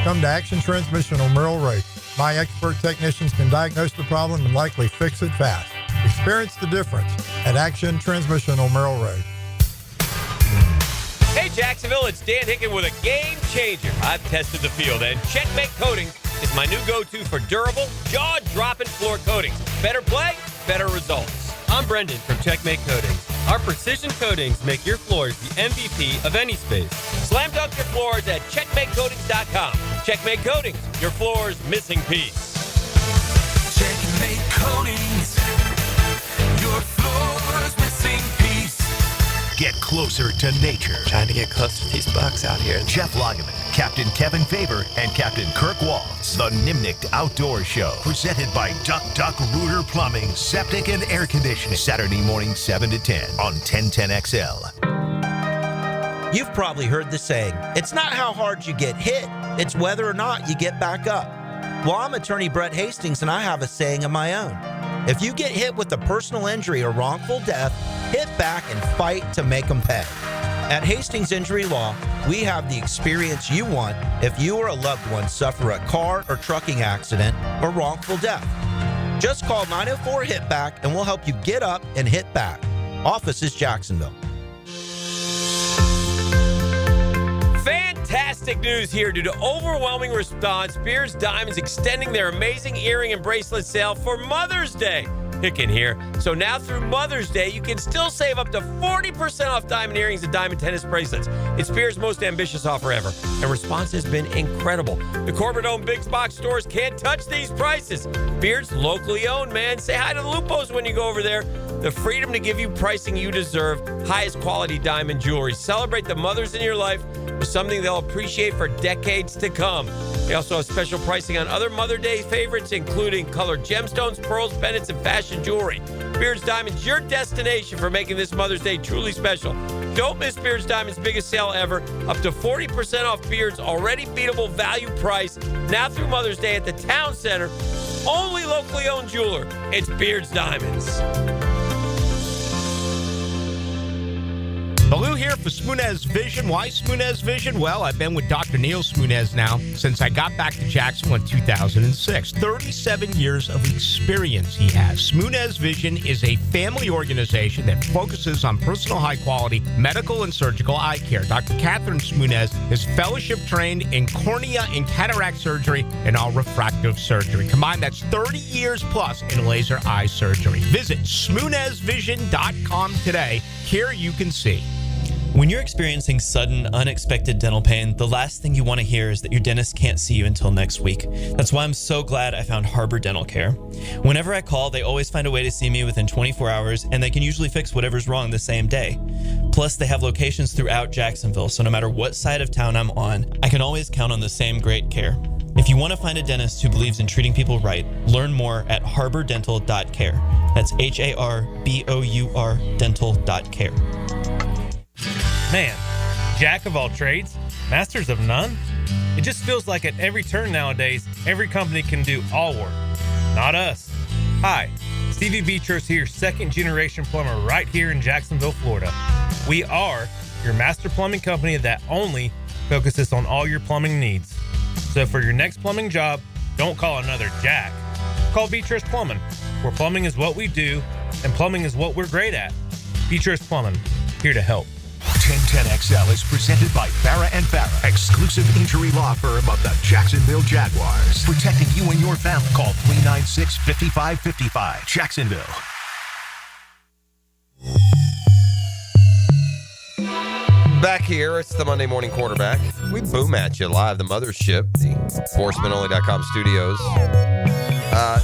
Come to Action Transmission on Merrill Road. My expert technicians can diagnose the problem and likely fix it fast. Experience the difference at Action Transmission on Merrill Road. Hey, Jacksonville, it's Dan Hicken with a game changer. I've tested the field, and Checkmate Coating is my new go-to for durable, jaw-dropping floor coatings. Better play, better results. I'm Brendan from Checkmate Coatings. Our precision coatings make your floors the MVP of any space. Slam dunk your floors at checkmatecoatings.com. Checkmate Coatings, your floor's missing piece. Checkmate Coatings, your floor's missing piece. Get closer to nature. Trying to get close to these bucks out here. Jeff Lageman, Captain Kevin Faber, and Captain Kirk Walls. The Nimnicht Outdoor Show. Presented by Duck Duck Rooter Plumbing, Septic, and Air Conditioning. Saturday morning, 7 to 10 on 1010XL. You've probably heard the saying, it's not how hard you get hit, it's whether or not you get back up. Well, I'm attorney Brett Hastings, and I have a saying of my own. If you get hit with a personal injury or wrongful death, hit back and fight to make them pay. At Hastings Injury Law, we have the experience you want if you or a loved one suffer a car or trucking accident or wrongful death. Just call 904-HIT-BACK and we'll help you get up and hit back. Office is Jacksonville. Fantastic news here. Due to overwhelming response, Beers Diamonds extending their amazing earring and bracelet sale for Mother's Day. Hicken here. So now through Mother's Day, you can still save up to 40% off diamond earrings and diamond tennis bracelets. It's Beers' most ambitious offer ever, and response has been incredible. The corporate-owned big box stores can't touch these prices. Beers, locally owned, man. Say hi to the Lupos when you go over there. The freedom to give you pricing you deserve. Highest quality diamond jewelry. Celebrate the mothers in your life with something they'll appreciate for decades to come. They also have special pricing on other Mother Day favorites, including colored gemstones, pearls, pendants, and fashion jewelry. Beards Diamonds, your destination for making this Mother's Day truly special. Don't miss Beards Diamonds' biggest sale ever. Up to 40% off Beards' already beatable value price. Now through Mother's Day at the Town Center. Only locally owned jeweler. It's Beards Diamonds. Baloo here for Smoonez Vision. Why Smoonez Vision? Well, I've been with Dr. Neil Smoonez now since I got back to Jacksonville in 2006. 37 years of experience he has. Smoonez Vision is a family organization that focuses on personal high-quality medical and surgical eye care. Dr. Catherine Smoonez is fellowship-trained in cornea and cataract surgery and all refractive surgery. Combined, that's 30 years plus in laser eye surgery. Visit SmoonezVision.com today. Here you can see. When you're experiencing sudden, unexpected dental pain, the last thing you want to hear is that your dentist can't see you until next week. That's why I'm so glad I found Harbor Dental Care. Whenever I call, they always find a way to see me within 24 hours, and they can usually fix whatever's wrong the same day. Plus, they have locations throughout Jacksonville, so no matter what side of town I'm on, I can always count on the same great care. If you want to find a dentist who believes in treating people right, learn more at harbordental.care. That's HARBOUR dental.care. Man, jack of all trades, masters of none? It just feels like at every turn nowadays, every company can do all work. Not us. Hi, Stevie Beechurst here, second-generation plumber right here in Jacksonville, Florida. We are your master plumbing company that only focuses on all your plumbing needs. So for your next plumbing job, don't call another Jack. Call Beechurst Plumbing, where plumbing is what we do, and plumbing is what we're great at. Beechurst Plumbing, here to help. 1010XL is presented by Farah & Farah, exclusive injury law firm of the Jacksonville Jaguars. Protecting you and your family. Call 396-5555. Jacksonville. Back here, it's the Monday Morning Quarterback. We boom at you live, the mothership, the sportsmanonly.com studios.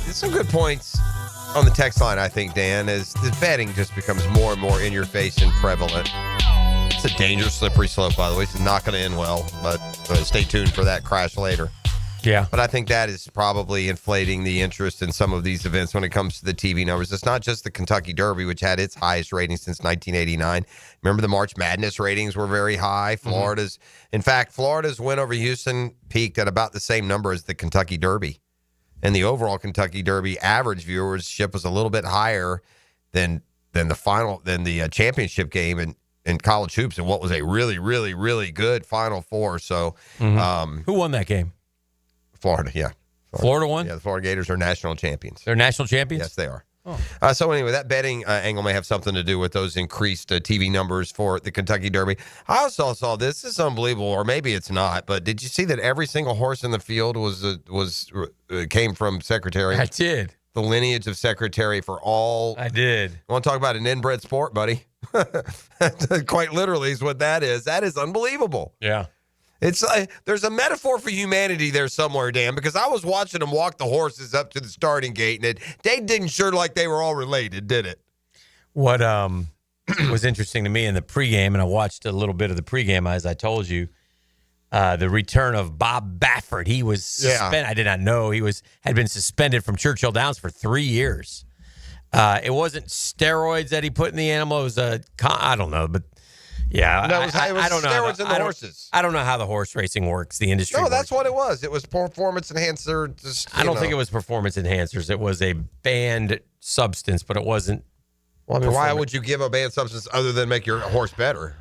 There's some good points on the text line, I think, Dan, as the betting just becomes more and more in your face and prevalent. It's a dangerous, slippery slope, by the way. It's not going to end well, but stay tuned for that crash later. Yeah. But I think that is probably inflating the interest in some of these events when it comes to the TV numbers. It's not just the Kentucky Derby, which had its highest rating since 1989. Remember, the March Madness ratings were very high. Florida's win over Houston peaked at about the same number as the Kentucky Derby. And the overall Kentucky Derby average viewership was a little bit higher than the championship game in college hoops, and what was a really, really, really good Final Four. So, who won that game? Florida, yeah. Florida won? Yeah, the Florida Gators are national champions. They're national champions? Yes, they are. Oh. So anyway, that betting angle may have something to do with those increased TV numbers for the Kentucky Derby. I also saw this is unbelievable, or maybe it's not. But did you see that every single horse in the field came from Secretary? I did. The lineage of Secretary for all. I did. You want to talk about an inbred sport, buddy? Quite literally is what that is. That is unbelievable. Yeah. It's there's a metaphor for humanity there somewhere, Dan, because I was watching them walk the horses up to the starting gate, and they didn't sure like they were all related, did it? What was interesting to me in the pregame, and I watched a little bit of the pregame, as I told you, the return of Bob Baffert. He was suspended. I did not know he had been suspended from Churchill Downs for 3 years. It wasn't steroids that he put in the animal. It was I don't know, but. Yeah, no, it was I don't know. steroids in the horses. I don't know how the horse racing works. The industry. No, that's what it was. It was performance enhancer. I don't think it was performance enhancers. It was a banned substance, but it wasn't. Well, I mean, why would you give a banned substance other than make your horse better?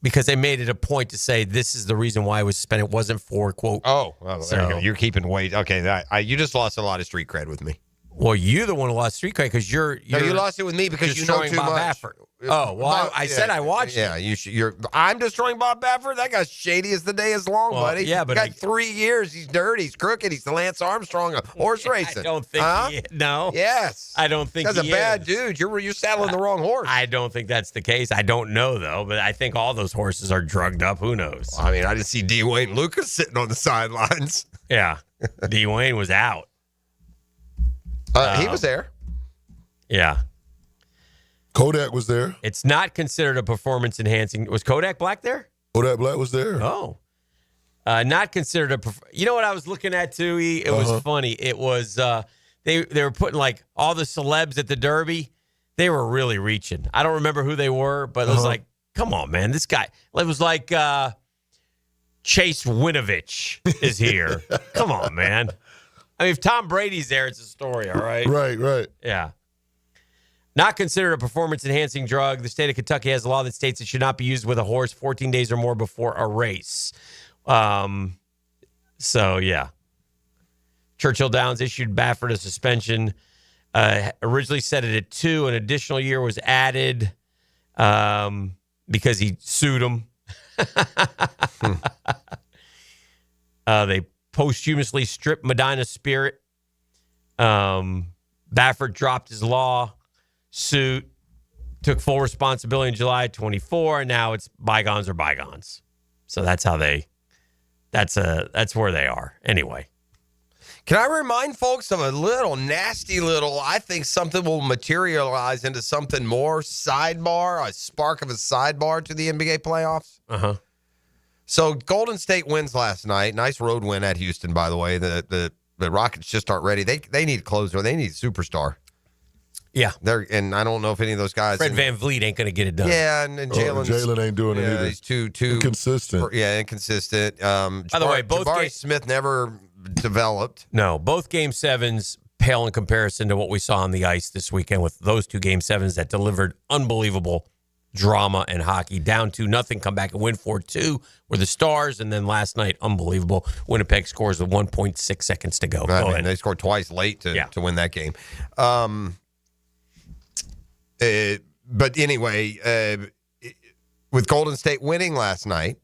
Because they made it a point to say this is the reason why it was suspended. It wasn't for quote. Oh, well, there you go. You're keeping weight. Okay, you just lost a lot of street cred with me. Well, you're the one who lost street cred because you're. No, you lost it with me because you know too Bob much. Baffert. Oh, well, I said I watched it. Yeah, I'm destroying Bob Baffert? That guy's shady as the day is long, buddy. Yeah, but he got 3 years. He's dirty. He's crooked. He's the Lance Armstrong of horse racing. I don't think no. Yes. I don't think he's a bad dude. You're saddling the wrong horse. I don't think that's the case. I don't know, though, but I think all those horses are drugged up. Who knows? Well, I mean, I didn't see D. Wayne Lucas sitting on the sidelines. Yeah. D. Wayne was out. He was there. Yeah. Kodak was there. It's not considered a performance enhancing. Was Kodak Black there? Kodak Black was there. Oh. Not considered a. You know what I was looking at too? It was funny. It was they were putting like all the celebs at the Derby. They were really reaching. I don't remember who they were, but it was like, come on, man, this guy. It was like Chase Winovich is here. Come on, man. I mean, if Tom Brady's there, it's a story. All right. Right. Yeah. Not considered a performance-enhancing drug. The state of Kentucky has a law that states it should not be used with a horse 14 days or more before a race. So, yeah. Churchill Downs issued Baffert a suspension. Originally set it at 2. An additional year was added because he sued him. They posthumously stripped Medina's spirit. Baffert dropped his lawsuit, took full responsibility in July 24, and now it's bygones are bygones. So that's how that's where they are. Anyway. Can I remind folks of a little nasty little, I think something will materialize into something more sidebar, a spark of a sidebar to the NBA playoffs? Uh-huh. So Golden State wins last night. Nice road win at Houston, by the way. The Rockets just aren't ready. They need a closer. They need a superstar. Yeah. And I don't know if any of those guys. Fred VanVleet ain't going to get it done. Yeah, and Jalen ain't doing it either. He's too inconsistent. Inconsistent. By the way, both Jabari Smith never developed. No, both Game 7s pale in comparison to what we saw on the ice this weekend with those 2 Game 7s that delivered unbelievable drama and hockey. Down 2-0, come back and win 4-2 were the Stars, and then last night, unbelievable. Winnipeg scores with 1.6 seconds to go. They scored twice late to win that game. But anyway, with Golden State winning last night,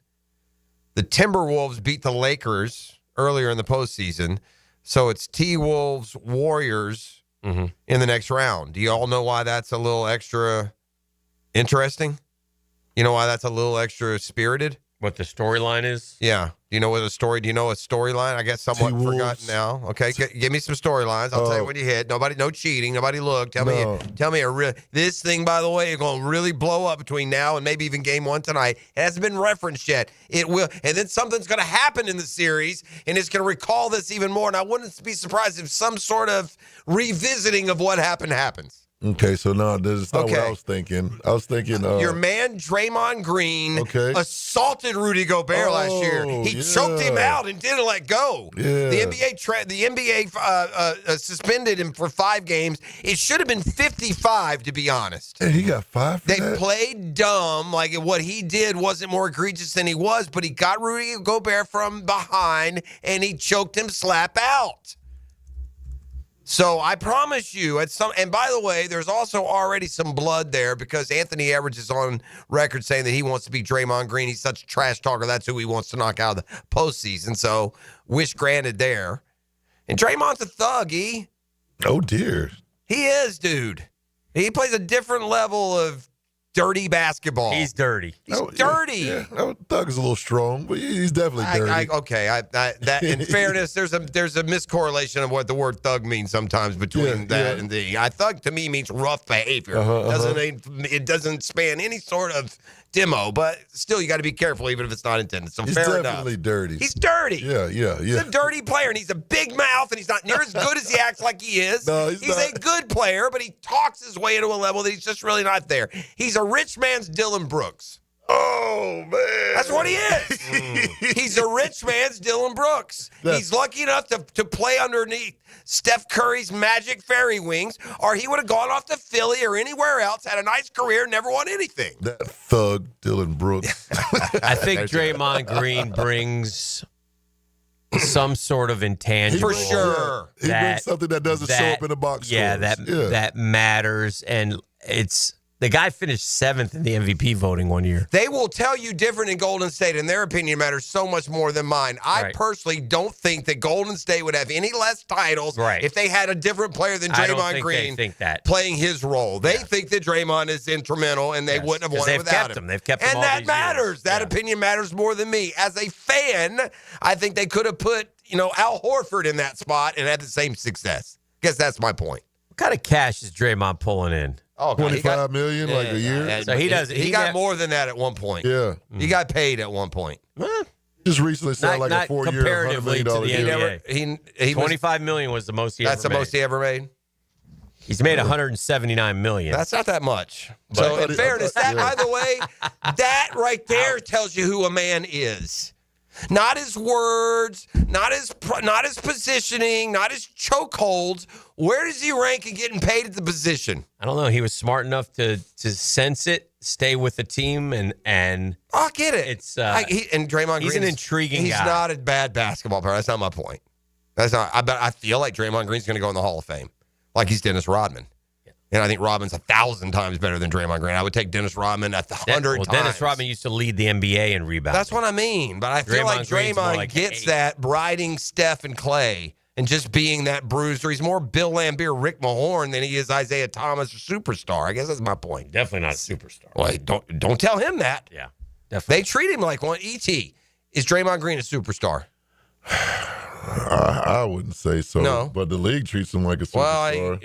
the Timberwolves beat the Lakers earlier in the postseason. So it's T-Wolves Warriors in the next round. Do you all know why that's a little extra interesting? You know why that's a little extra spirited? What the storyline is? Yeah. Do you know a storyline? I guess somewhat forgotten now. Okay, give me some storylines. I'll tell you when you hit. No cheating. Nobody looked. Tell me a real. This thing, by the way, is going to really blow up between now and maybe even Game 1 tonight. It hasn't been referenced yet. It will, and then something's going to happen in the series, and it's going to recall this even more. And I wouldn't be surprised if some sort of revisiting of what happened happens. Okay, so no, this is not what I was thinking. I was thinking your man Draymond Green assaulted Rudy Gobert last year. He choked him out and didn't let go. Yeah. The NBA suspended him for 5 games. It should have been 55, to be honest. Hey, he got 5 for They that? played dumb. Like, what he did wasn't more egregious than he was, but he got Rudy Gobert from behind, and he choked him slap out. So I promise you, and by the way, there's also already some blood there because Anthony Edwards is on record saying that he wants to be Draymond Green. He's such a trash talker. That's who he wants to knock out of the postseason. So wish granted there. And Draymond's a thug, Oh, dear. He is, dude. He plays a different level of dirty basketball. He's dirty. He's dirty. Yeah. Thug is a little strong, but he's definitely dirty. That in fairness, there's a miscorrelation of what the word thug means sometimes between that and the. Thug to me means rough behavior. It doesn't span any sort of demo, but still you got to be careful even if it's not intended. So he's fair definitely enough. dirty. He's dirty. Yeah. He's a dirty player, and he's a big mouth, and he's not near as good as he acts like he is. No, he's a good player, but he talks his way into a level that he's just really not there. He's a rich man's Dylan Brooks. Oh, man. That's what he is. He's a rich man's Dylan Brooks. He's lucky enough to play underneath Steph Curry's magic fairy wings, or he would have gone off to Philly or anywhere else, had a nice career, never won anything. That thug, Dylan Brooks. I think Draymond Green brings some sort of intangible. For sure. He brings something that doesn't show up in the box scores. Yeah, that matters, and the guy finished 7th in the MVP voting one year. They will tell you different in Golden State, and their opinion matters so much more than mine. I personally don't think that Golden State would have any less titles if they had a different player than Draymond Green playing his role. They think that Draymond is instrumental, and they wouldn't have won it without him. They've kept him and all that these matters. Years. That opinion matters more than me. As a fan, I think they could have put Al Horford in that spot and had the same success. Guess that's my point. What kind of cash is Draymond pulling in? Oh, God, $25 million like a year. So he got more than that at one point. Yeah, he got paid at one point. Just recently signed like a 4-year, comparatively $100 to the million. NBA. $25 million was the most he ever made. That's the most he ever made. He's made $179 million. That's not that much. So in fairness, by the way, that right there tells you who a man is. Not his words, not his positioning, not his chokeholds. Where does he rank in getting paid at the position? I don't know. He was smart enough to sense it, stay with the team, and I get it. It's and Draymond Green. He's an intriguing guy. He's not a bad basketball player. That's not my point. That's not. I feel like Draymond Green's going to go in the Hall of Fame, like he's Dennis Rodman. And I think Rodman's 1,000 times better than Draymond Green. I would take Dennis Rodman 100 times. Dennis Rodman used to lead the NBA in rebounding. That's what I mean. But I feel like Draymond gets that riding Steph and Clay and just being that bruiser. He's more Bill Laimbeer, Rick Mahorn than he is Isaiah Thomas, a superstar. I guess that's my point. Definitely not a superstar. Well, don't tell him that. Yeah, definitely. They treat him like one. E.T. Is Draymond Green a superstar? I wouldn't say so. No. But the league treats him like a superstar. Well,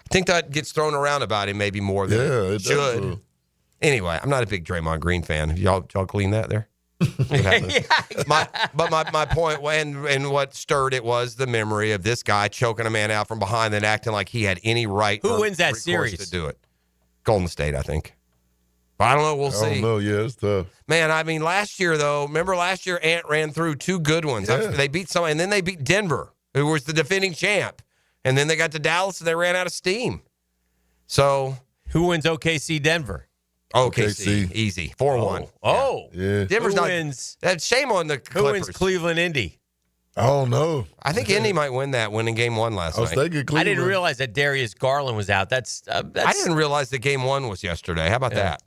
I think that gets thrown around about him maybe more than it should. Does. Anyway, I'm not a big Draymond Green fan. Y'all clean that there? My point and what stirred it was the memory of this guy choking a man out from behind and acting like he had any right. Who wins that series to do it? Golden State, I think. But I don't know. We'll see. I don't know. Yeah, it's tough. Man, I mean, last year though, remember last year Ant ran through two good ones. Yeah. They beat someone, and then they beat Denver, who was the defending champ. And then they got to Dallas and they ran out of steam. So who wins OKC Denver? OKC. Easy. 4-1. Oh. Yeah. Denver's who not. Wins? Shame on the Clippers. Who wins Cleveland Indy? I don't know. I think Indy might win that winning game one last night. I didn't realize that Darius Garland was out. That's I didn't realize that game one was yesterday. How about that?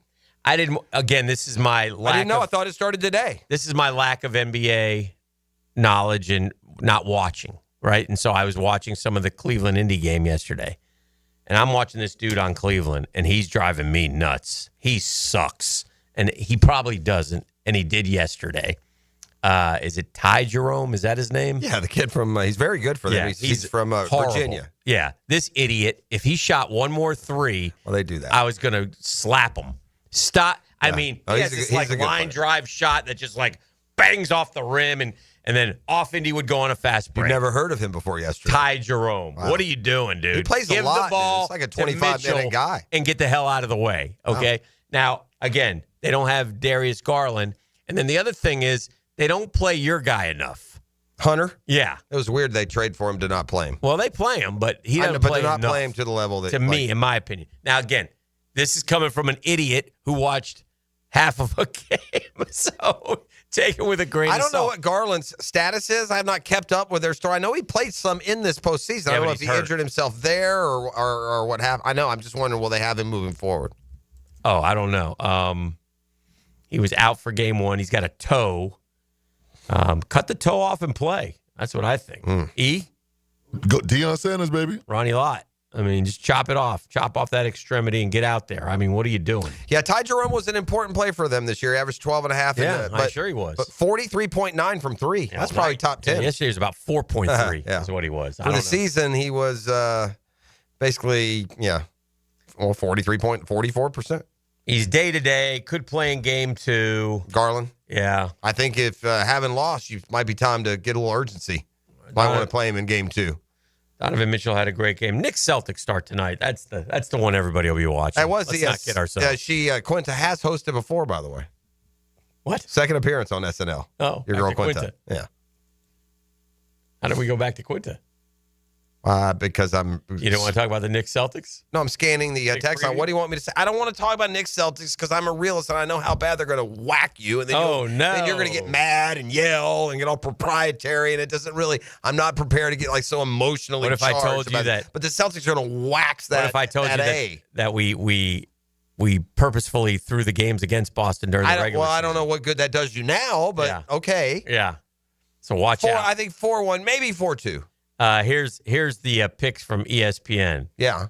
I didn't. Again, this is my lack. I didn't know. I thought it started today. This is my lack of NBA knowledge and not watching. Right. And so I was watching some of the Cleveland Indy game yesterday. And I'm watching this dude on Cleveland, and he's driving me nuts. He sucks. And he probably doesn't. And he did yesterday. Is it Ty Jerome? Is that his name? Yeah, the kid from he's very good for them. Yeah, he's from Virginia. Yeah. This idiot, if he shot one more three, well, they do that. I was going to slap him. Stop. Yeah. I mean, he has this like line drive shot that just like bangs off the rim and then off Indy would go on a fast break. You've never heard of him before yesterday. Ty Jerome. Wow. What are you doing, dude? He plays Give a lot. the ball. It's like a 25-minute guy. And get the hell out of the way, okay? Now, again, they don't have Darius Garland. And then the other thing is they don't play your guy enough. Hunter? Yeah. It was weird they trade for him to not play him. Well, they play him, but he doesn't play enough. Play him to the level that... To me, in my opinion. Now, again, this is coming from an idiot who watched half of a game. So take it with a grain of salt. I don't know what Garland's status is. I have not kept up with their story. I know he played some in this postseason. I don't know if he injured himself there or what happened. I know. I'm just wondering, will they have him moving forward? Oh, I don't know. He was out for game one. He's got a toe. Cut the toe off and play. That's what I think. Go Deion Sanders, baby. Ronnie Lott. I mean, just chop it off. Chop off that extremity and get out there. I mean, what are you doing? Yeah, Ty Jerome was an important play for them this year. He averaged 12.5. Yeah, I'm sure he was. But 43.9 from three. That's probably top 10. Yesterday was about 4.3 is what he was. For the season, he was basically, 44%. He's day-to-day. Could play in game two. Garland? Yeah. I think if having lost, you might be time to get a little urgency. Might want to play him in game two. Donovan Mitchell had a great game. Knicks Celtics start tonight. That's the one everybody will be watching. Let's not kid ourselves. Quinta has hosted before, by the way. What? Second appearance on SNL. Oh, your girl Quinta. Yeah. How did we go back to Quinta? Because You don't want to talk about the Knicks Celtics? No, I'm scanning the text line. What do you want me to say? I don't want to talk about Knicks Celtics because I'm a realist and I know how bad they're going to whack you. And then then you're going to get mad and yell and get all proprietary. And it doesn't really. I'm not prepared to get like so emotionally. What if I told you that? But the Celtics are going to wax that. What if I told you that we purposefully threw the games against Boston during the regular season? Well, I don't know what good that does you now, but okay. Yeah. So watch out. I think 4-1, maybe 4-2. Here's the picks from ESPN. Yeah.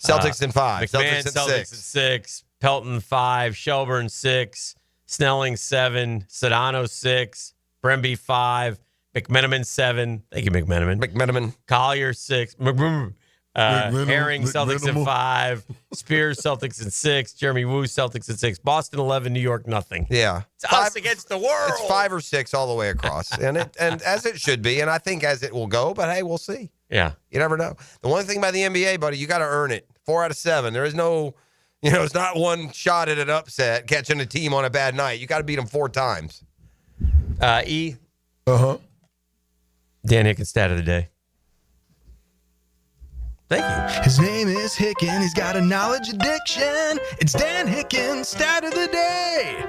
Celtics in 5. McMahon, Celtics in 6. Pelton 5. Shelburne 6. Snelling 7. Sedano 6. Bremby 5. McMenamin 7. Thank you, McMenamin. Collier 6. Herring Celtics in 5. Spears Celtics in 6. Jeremy Woo Celtics in 6. Boston 11. New York nothing. Yeah. It's us against the world. It's 5 or 6 all the way across. and as it should be, and I think as it will go, but hey, we'll see. Yeah. You never know. The one thing about the NBA, buddy, you got to earn it. 4 out of 7. There is no, it's not one shot at an upset, catching a team on a bad night. You got to beat them 4 times. E. Uh-huh. Dan Hicken stat of the day. Thank you. His name is Hicken. He's got a knowledge addiction. It's Dan Hicken, stat of the day.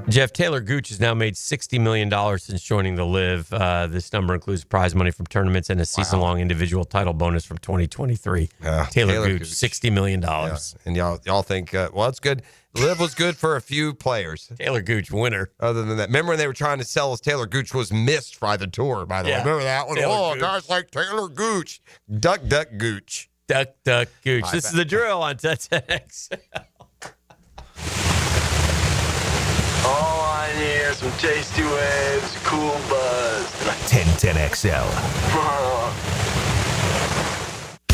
Jeff, Taylor Gooch has now made $60 million since joining the Live. This number includes prize money from tournaments and a season-long individual title bonus from 2023. Taylor Gooch, $60 million. Yeah. And y'all think, well, it's good. Live was good for a few players. Taylor Gooch, winner. Other than that, remember when they were trying to sell us Taylor Gooch was missed by the tour, by the way. Remember that one? Taylor Gooch. Guys like Taylor Gooch. Duck, duck, Gooch. Duck, duck, Gooch. Right, This is the drill on 1010XL. All I need are some tasty waves, cool buzz. 1010XL.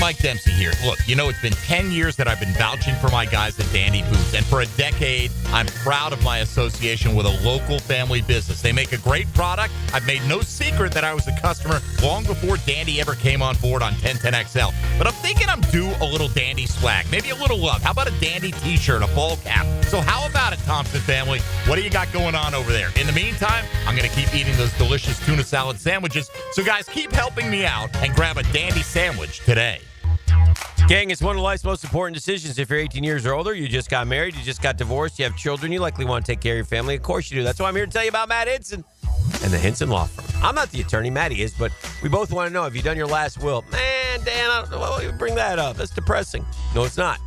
Mike Dempsey here. Look, it's been 10 years that I've been vouching for my guys at Dandy Boots, and for a decade, I'm proud of my association with a local family business. They make a great product. I've made no secret that I was a customer long before Dandy ever came on board on 1010XL. But I'm thinking I'm due a little Dandy swag, maybe a little love. How about a Dandy t-shirt, a ball cap? So how about it, Thompson family? What do you got going on over there? In the meantime, I'm going to keep eating those delicious tuna salad sandwiches. So guys, keep helping me out and grab a Dandy sandwich today. Gang, it's one of life's most important decisions. If you're 18 years or older, you just got married, you just got divorced, you have children, you likely want to take care of your family. Of course you do. That's why I'm here to tell you about Matt Hinson and the Hinson Law Firm. I'm not the attorney, Matty is, but we both want to know, have you done your last will? Man, Dan, I don't know why you bring that up. That's depressing. No, it's not.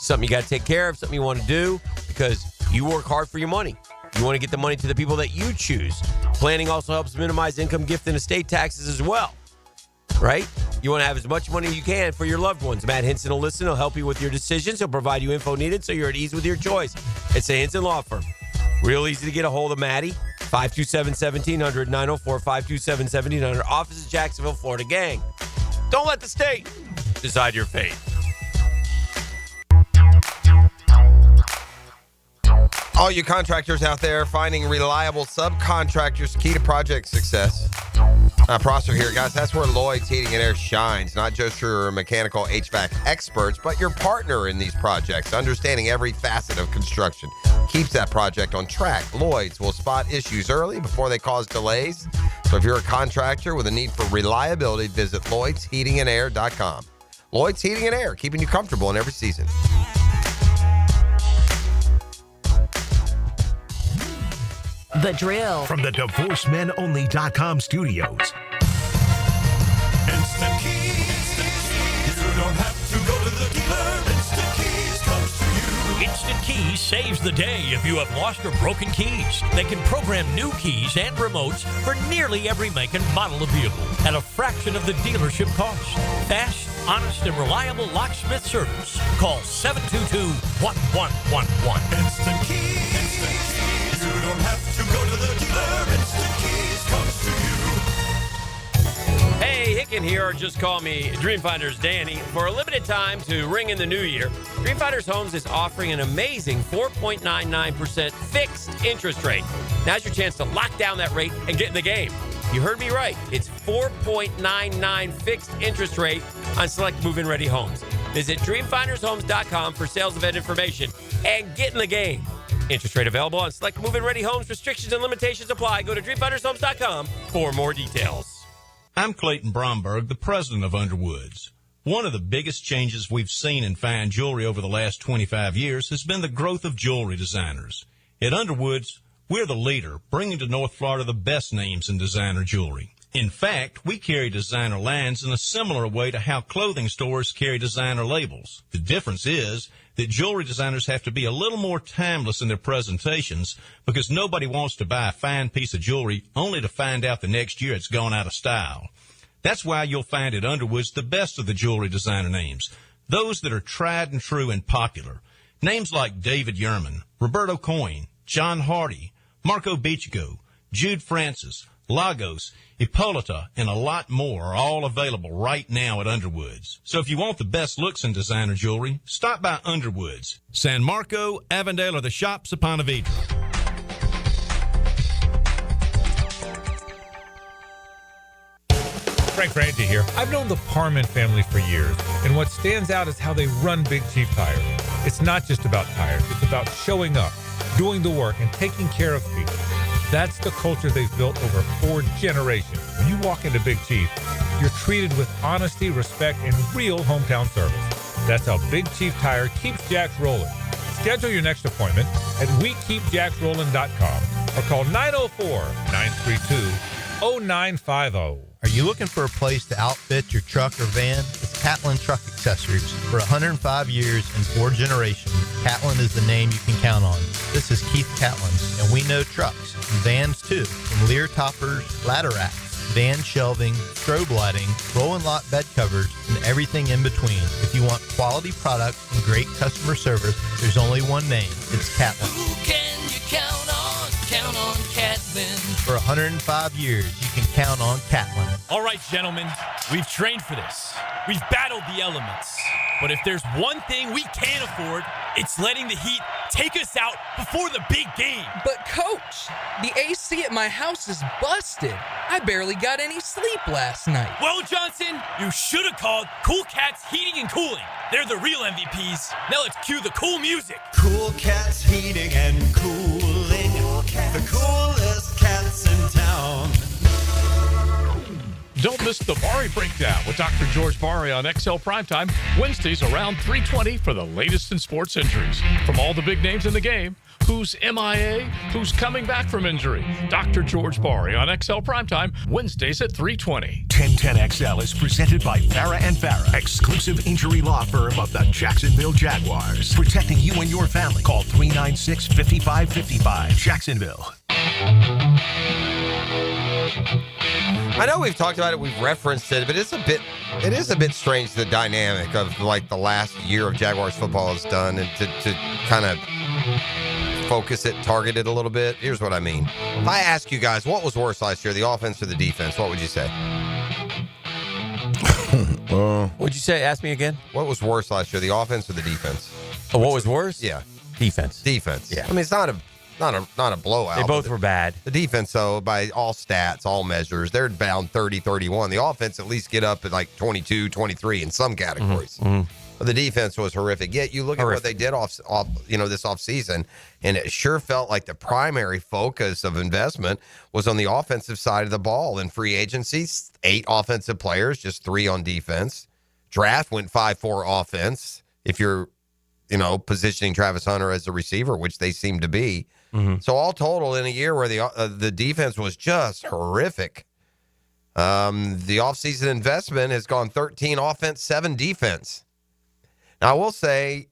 Something you got to take care of, something you want to do because you work hard for your money. You want to get the money to the people that you choose. Planning also helps minimize income, gift, and estate taxes as well. Right? You want to have as much money as you can for your loved ones. Matt Hinson will listen. He'll help you with your decisions. He'll provide you info needed so you're at ease with your choice. It's a Hinson Law Firm. Real easy to get a hold of Matty. 527-1700, 904-527-1700. Office is Jacksonville, Florida. Gang, don't let the state decide your fate. All you contractors out there, finding reliable subcontractors, key to project success. Prosser here, guys. That's where Lloyd's Heating and Air shines. Not just your mechanical HVAC experts, but your partner in these projects. Understanding every facet of construction keeps that project on track. Lloyd's will spot issues early before they cause delays. So if you're a contractor with a need for reliability, visit Lloyd'sHeatingandAir.com. Lloyd's Heating and Air, keeping you comfortable in every season. The Drill. From the DivorceMenOnly.com studios. Instant Keys. You don't have to go to the dealer. Instant Keys comes to you. Instant Keys saves the day if you have lost or broken keys. They can program new keys and remotes for nearly every make and model of vehicle at a fraction of the dealership cost. Fast, honest, and reliable locksmith service. Call 722-1111. Instant Keys. Instant Keys. You don't have to go to the dealer. Instant Keys comes to you. Hey, Hicken here, or just call me Dreamfinders Danny. For a limited time to ring in the new year, Dreamfinders Homes is offering an amazing 4.99% fixed interest rate. Now's your chance to lock down that rate and get in the game. You heard me right. It's 4.99 fixed interest rate on select move-in ready homes. Visit dreamfindershomes.com for sales event information and get in the game. Interest rate available on select move-in ready homes. Restrictions and limitations apply. Go to dreamfindershomes.com for more details. I'm Clayton Bromberg, the president of Underwoods. One of the biggest changes we've seen in fine jewelry over the last 25 years has been the growth of jewelry designers. At Underwoods, we're the leader, bringing to North Florida the best names in designer jewelry. In fact, we carry designer lines in a similar way to how clothing stores carry designer labels. The difference is that jewelry designers have to be a little more timeless in their presentations because nobody wants to buy a fine piece of jewelry only to find out the next year it's gone out of style. That's why you'll find at Underwoods the best of the jewelry designer names, those that are tried and true and popular. Names like David Yerman, Roberto Coin, John Hardy, Marco Bichigo, Jude Francis, Lagos, Hippolyta, and a lot more are all available right now at Underwoods. So if you want the best looks in designer jewelry, stop by Underwoods, San Marco, Avondale, or the shops of Ponte Vedra. Frank Frangie here. I've known the Parman family for years, and what stands out is how they run Big Chief Tire. It's not just about tires. It's about showing up, doing the work, and taking care of people. That's the culture they've built over 4 generations. When you walk into Big Chief, you're treated with honesty, respect, and real hometown service. That's how Big Chief Tire keeps Jacks rolling. Schedule your next appointment at wekeepjacksrollin.com or call 904-932-0950. Are you looking for a place to outfit your truck or van? It's Catlin Truck Accessories. For 105 years and 4 generations, Catlin is the name you can count on. This is Keith Catlin, and we know trucks and vans too, from Lear toppers, ladder racks, van shelving, strobe lighting, roll and lock bed covers, and everything in between. If you want quality products and great customer service, there's only one name. It's Catlin. Who can you count on? Count on Catlin. For 105 years, you can count on Catlin. All right, gentlemen, we've trained for this. We've battled the elements. But if there's one thing we can't afford, it's letting the heat take us out before the big game. But, Coach, the AC at my house is busted. I barely got any sleep last night. Well, Johnson, you should have called Cool Cats Heating and Cooling. They're the real MVPs. Now let's cue the cool music. Cool Cats Heating and Cooling. The coolest cats in town. Don't miss the Bari Breakdown with Dr. George Bari on XL Primetime, Wednesdays around 3:20 for the latest in sports injuries. From all the big names in the game, who's MIA, who's coming back from injury. Dr. George Bari on XL Primetime, Wednesdays at 3:20. 1010XL is presented by Farah and Farah, exclusive injury law firm of the Jacksonville Jaguars. Protecting you and your family. Call 396-5555. Jacksonville. I know we've talked about it, we've referenced it, but it is a bit strange, the dynamic of like the last year of Jaguars football has done, and to kind of focus it, target it a little bit. Here's what I mean. If I ask you guys, what was worse last year, the offense or the defense, what would you say? What'd you say? Ask me again. What was worse last year, the offense or the defense? Oh, what was worse? Yeah. Defense. Defense. Yeah. I mean, it's not a blowout. They both were bad. The defense, though, by all stats, all measures, they're down 30-31. The offense at least get up at like 22-23 in some categories. But the defense was horrific. Yet you look at what they did off this offseason, and it sure felt like the primary focus of investment was on the offensive side of the ball. In free agency, 8 offensive players, just 3 on defense. Draft went 5-4 offense. If you're, positioning Travis Hunter as a receiver, which they seem to be. So all total, in a year where the defense was just horrific, the offseason investment has gone 13 offense, 7 defense. Now, I will say,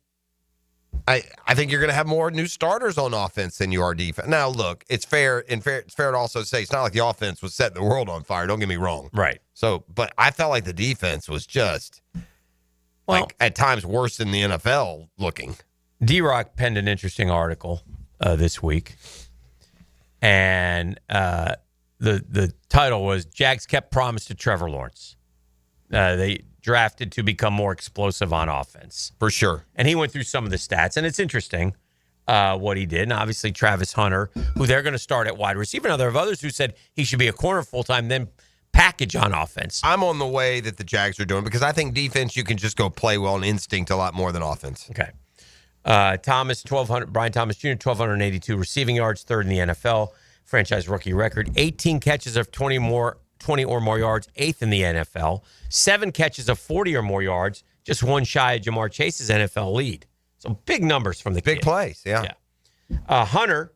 I think you're going to have more new starters on offense than you are defense. Now, look, it's fair to also say it's not like the offense was setting the world on fire. Don't get me wrong. Right. So, but I felt like the defense was just at times worse than the NFL looking. D-Rock penned an interesting article this week, and the title was "Jags Kept Promise to Trevor Lawrence." They drafted to become more explosive on offense. For sure. And he went through some of the stats, and it's interesting what he did. And obviously Travis Hunter, who they're going to start at wide receiver. Now, there are others who said he should be a corner full-time, then package on offense. I'm on the way that the Jags are doing because I think defense, you can just go play well and instinct a lot more than offense. Okay. Brian Thomas Jr., 1,282 receiving yards, 3rd in the NFL, franchise rookie record. 18 catches of 20 or more yards, 8th in the NFL. 7 catches of 40 or more yards, just 1 shy of Jamar Chase's NFL lead. So big numbers from the kid. Big plays, yeah. Hunter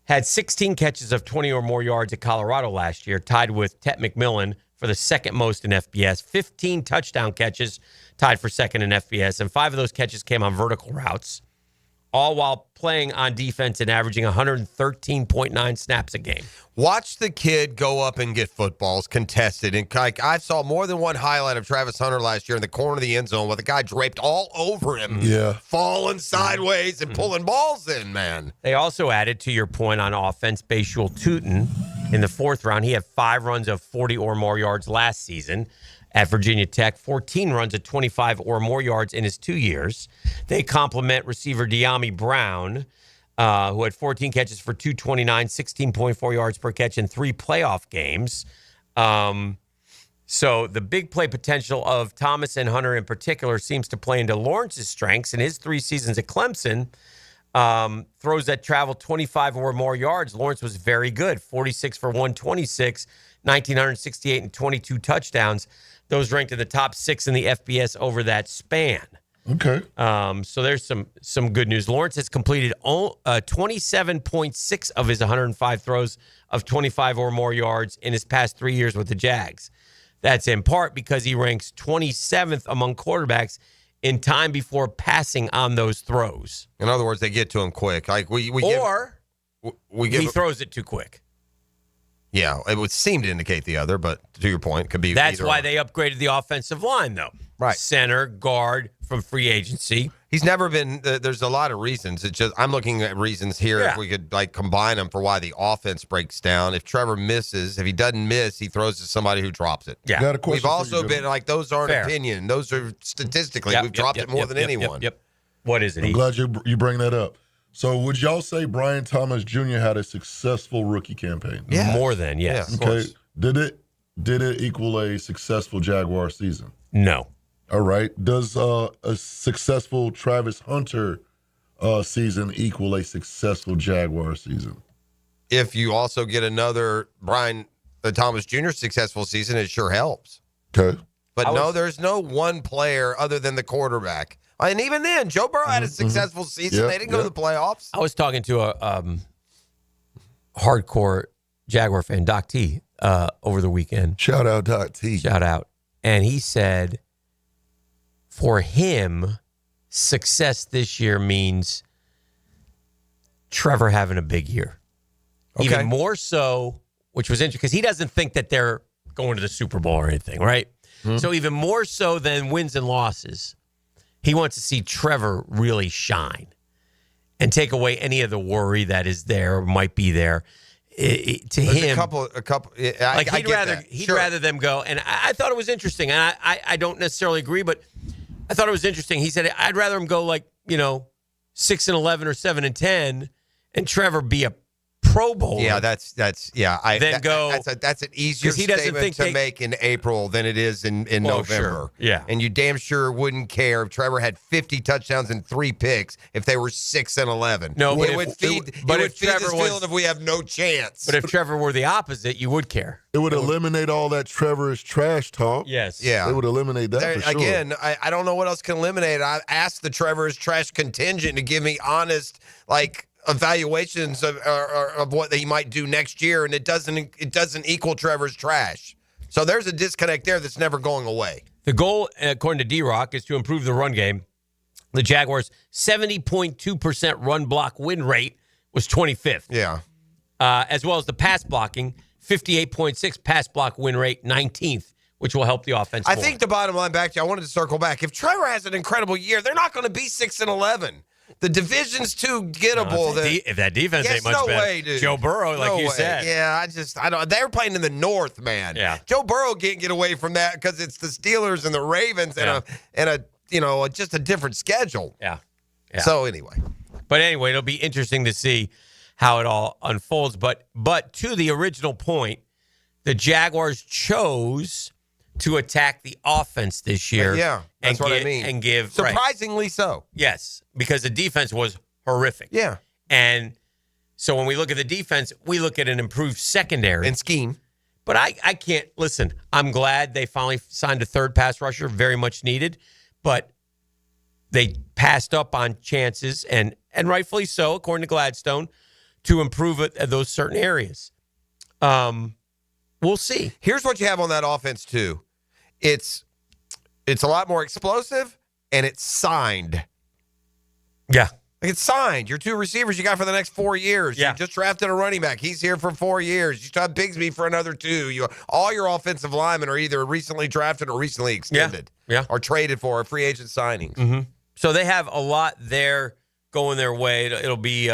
had 16 catches of 20 or more yards at Colorado last year, tied with Tet McMillan for the second most in FBS. 15 touchdown catches, tied for second in FBS, and 5 of those catches came on vertical routes, all while playing on defense and averaging 113.9 snaps a game. Watch the kid go up and get footballs contested. And I saw more than one highlight of Travis Hunter last year in the corner of the end zone with a guy draped all over him, falling sideways and pulling balls in, man. They also added, to your point on offense, Bashul Tootin in the 4th round. He had 5 runs of 40 or more yards last season. At Virginia Tech, 14 runs at 25 or more yards in his 2 years. They complement receiver De'Ami Brown, who had 14 catches for 229, 16.4 yards per catch in 3 playoff games. So the big play potential of Thomas and Hunter in particular seems to play into Lawrence's strengths. In his 3 seasons at Clemson, Throws that travel 25 or more yards. Lawrence was very good. 46 for 126, 1,968 and 22 touchdowns. Those ranked in the top 6 in the FBS over that span. Okay. So there's some good news. Lawrence has completed 27.6 of his 105 throws of 25 or more yards in his past 3 years with the Jags. That's in part because he ranks 27th among quarterbacks in time before passing on those throws. In other words, they get to him quick. Like he throws it too quick. Yeah, it would seem to indicate the other, but to your point, could be. That's why they upgraded the offensive line, though. Right. Center, guard from free agency. He's never been. There's a lot of reasons. It's just I'm looking at reasons here. Yeah. If we could combine them for why the offense breaks down. If Trevor misses, if he doesn't miss, he throws to somebody who drops it. Yeah. Got a question We've also been those aren't Fair. opinion. Those are statistically Yep, we've dropped it more than anyone. Yep. What is it? I'm glad you bring that up. So would y'all say Brian Thomas Jr. had a successful rookie campaign? Yeah. More than, yes. Yeah, of Okay. course. Did it equal a successful Jaguar season? No. All right. Does a successful Travis Hunter season equal a successful Jaguar season? If you also get another Brian Thomas Jr. successful season, it sure helps. Okay. But there's no one player other than the quarterback. And even then, Joe Burrow had a successful season. They didn't go to the playoffs. I was talking to a hardcore Jaguar fan, Doc T, over the weekend. Shout out, Doc T. Shout out. And he said for him, success this year means Trevor having a big year. Okay. Even more so, which was interesting, because he doesn't think that they're going to the Super Bowl or anything, right? Mm-hmm. So even more so than wins and losses, he wants to see Trevor really shine and take away any of the worry that is there or might be there. To There's him, a couple. He'd rather them go. And I thought it was interesting. And I don't necessarily agree, but I thought it was interesting. He said, I'd rather him go 6-11 or 7-10 and Trevor be a Pro Bowl. Yeah, that's That's an easier he doesn't statement think to make in April than it is in November. Sure. Yeah, and you damn sure wouldn't care if Trevor had 50 touchdowns and 3 picks if they were 6-11. No, it would feed this feeling if we have no chance. But if Trevor were the opposite, you would care. It would eliminate all that Trevor is trash talk. Yes. Yeah. It would eliminate that for sure. Again, I don't know what else can eliminate it. I asked the Trevor is trash contingent to give me honest, evaluations of what he might do next year, and it doesn't equal Trevor's trash. So there's a disconnect there that's never going away. The goal, according to D-Rock, is to improve the run game. The Jaguars' 70.2% run block win rate was 25th. Yeah. As well as the pass blocking, 58.6 pass block win rate, 19th, which will help the offense I more. think the bottom line back to you, I wanted to circle back. If Trevor has an incredible year, they're not going to be 6-11. The division's too gettable. If that defense ain't much better. Way, dude. Joe Burrow, like you said. Yeah, I don't. They're playing in the North, man. Yeah. Joe Burrow can't get away from that because it's the Steelers and the Ravens and just a different schedule. Yeah. So anyway. But anyway, it'll be interesting to see how it all unfolds. But to the original point, the Jaguars chose to attack the offense this year. Yeah, that's what I mean. And give surprisingly so. Yes, because the defense was horrific. Yeah. And so when we look at the defense, we look at an improved secondary and scheme. But I can't listen. I'm glad they finally signed a third pass rusher, very much needed. But they passed up on chances, and rightfully so, according to Gladstone, to improve it at those certain areas. We'll see. Here's what you have on that offense too. It's a lot more explosive, and it's signed. Yeah. It's signed. Your 2 receivers you got for the next 4 years. Yeah. You just drafted a running back. He's here for 4 years. You still have Bigsby for another 2. All your offensive linemen are either recently drafted or recently extended. Yeah. Or traded for free agent signings. Mm-hmm. So they have a lot there going their way. It'll be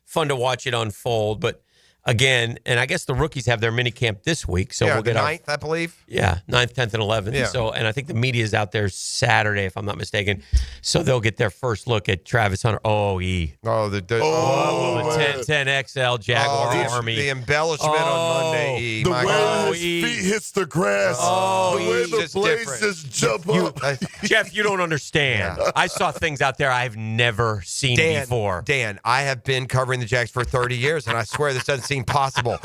fun to watch it unfold. But again. And I guess the rookies have their mini camp this week. So we'll get the 9th, I believe. Yeah, 9th, 10th, and 11th. Yeah. So, and I think the media is out there Saturday, if I'm not mistaken. So they'll get their first look at Travis Hunter. The 10XL Jaguar Army. The embellishment on Monday. The way his feet hits the grass. The way the blades just jump up. Jeff, you don't understand. Yeah. I saw things out there I've never seen before. Dan, I have been covering the Jags for 30 years, and I swear this doesn't seem possible.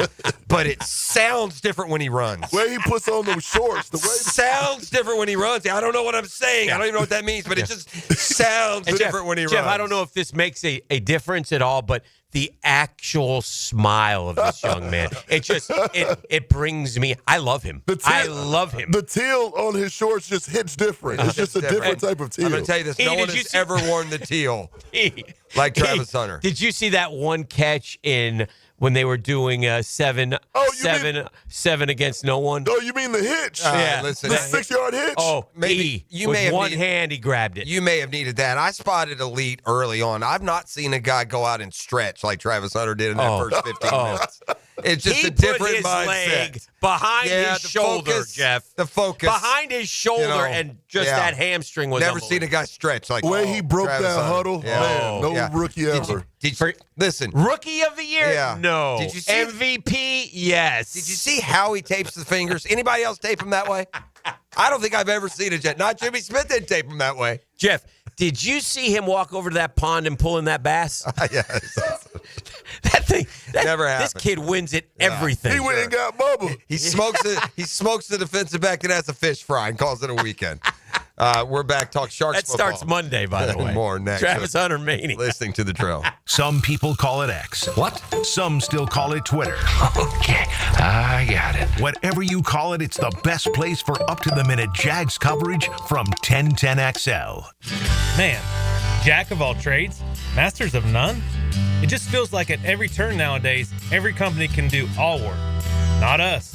But it sounds different when he runs. The way he puts on those shorts. The way sounds different when he runs. I don't know what I'm saying. I don't even know what that means, but it just sounds different when he runs. Jeff, I don't know if this makes a difference at all, but the actual smile of this young man, it brings me. I love him. I love him. The teal on his shorts just hits different. It's just a different type of teal. I'm going to tell you this. No one has ever worn the teal like Travis Hunter. Did you see that one catch in when they were doing 7 against no one? Oh, you mean the hitch? Yeah, listen, the 6-yard hitch. Oh, maybe you may have one hand he grabbed it. You may have needed that. I spotted elite early on. I've not seen a guy go out and stretch like Travis Hunter did in that first 15 minutes. It's just a different mindset. Leg behind his shoulder, focus, Jeff. The focus behind his shoulder, and just that hamstring was never seen a guy stretch like the way he broke Travis that Hunter. huddle. Man, no rookie ever. Listen, rookie of the year? Yeah. No. Did you see MVP? Yes. Did you see how he tapes the fingers? Anybody else tape him that way? I don't think I've ever seen it yet. Not Jimmy Smith didn't tape him that way. Jeff, did you see him walk over to that pond and pull in that bass? Yes. That thing never happened. This kid wins at everything. He went and got Bubba. He smokes it. He smokes the defensive back that has a fish fry and calls it a weekend. We're back. Talk Sharks That football. starts Monday, by the way. More next. Travis Hunter Mania. Listening to the drill. Some people call it X. What? Some still call it Twitter. Okay, I got it. Whatever you call it, it's the best place for up-to-the-minute Jags coverage from 1010XL. Man, jack of all trades, masters of none? It just feels like at every turn nowadays, every company can do all work. Not us.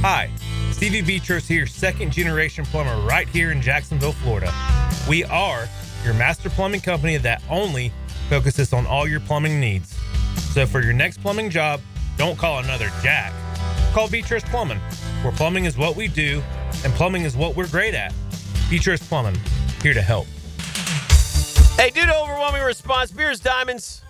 Hi, Stevie Beatrice here, second-generation plumber right here in Jacksonville, Florida. We are your master plumbing company that only focuses on all your plumbing needs. So for your next plumbing job, don't call another Jack. Call Beatrice Plumbing, where plumbing is what we do, and plumbing is what we're great at. Beatrice Plumbing, here to help. Hey, due to overwhelming response, Beers Diamonds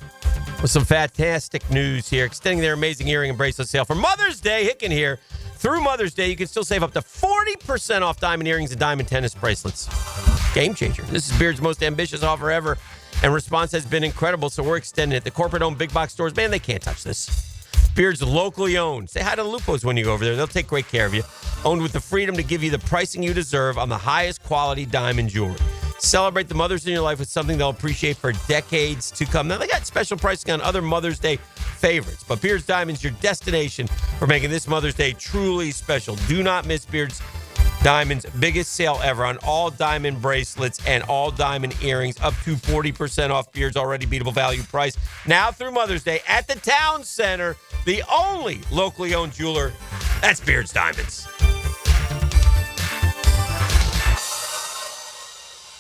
with some fantastic news here, extending their amazing earring and bracelet sale for Mother's Day. Hicken here. Through Mother's Day, you can still save up to 40% off diamond earrings and diamond tennis bracelets. Game changer. This is Beard's most ambitious offer ever, and response has been incredible, so we're extending it. The corporate-owned big box stores, man, they can't touch this. Beard's locally owned. Say hi to the Lupos when you go over there. They'll take great care of you. Owned with the freedom to give you the pricing you deserve on the highest quality diamond jewelry. Celebrate the mothers in your life with something they'll appreciate for decades to come. Now, they got special pricing on other Mother's Day favorites, but Beard's Diamonds, your destination for making this Mother's Day truly special. Do not miss Beard's Diamonds' biggest sale ever on all diamond bracelets and all diamond earrings, up to 40% off Beard's already beatable value price. Now through Mother's Day at the Town Center, the only locally owned jeweler. That's Beard's Diamonds.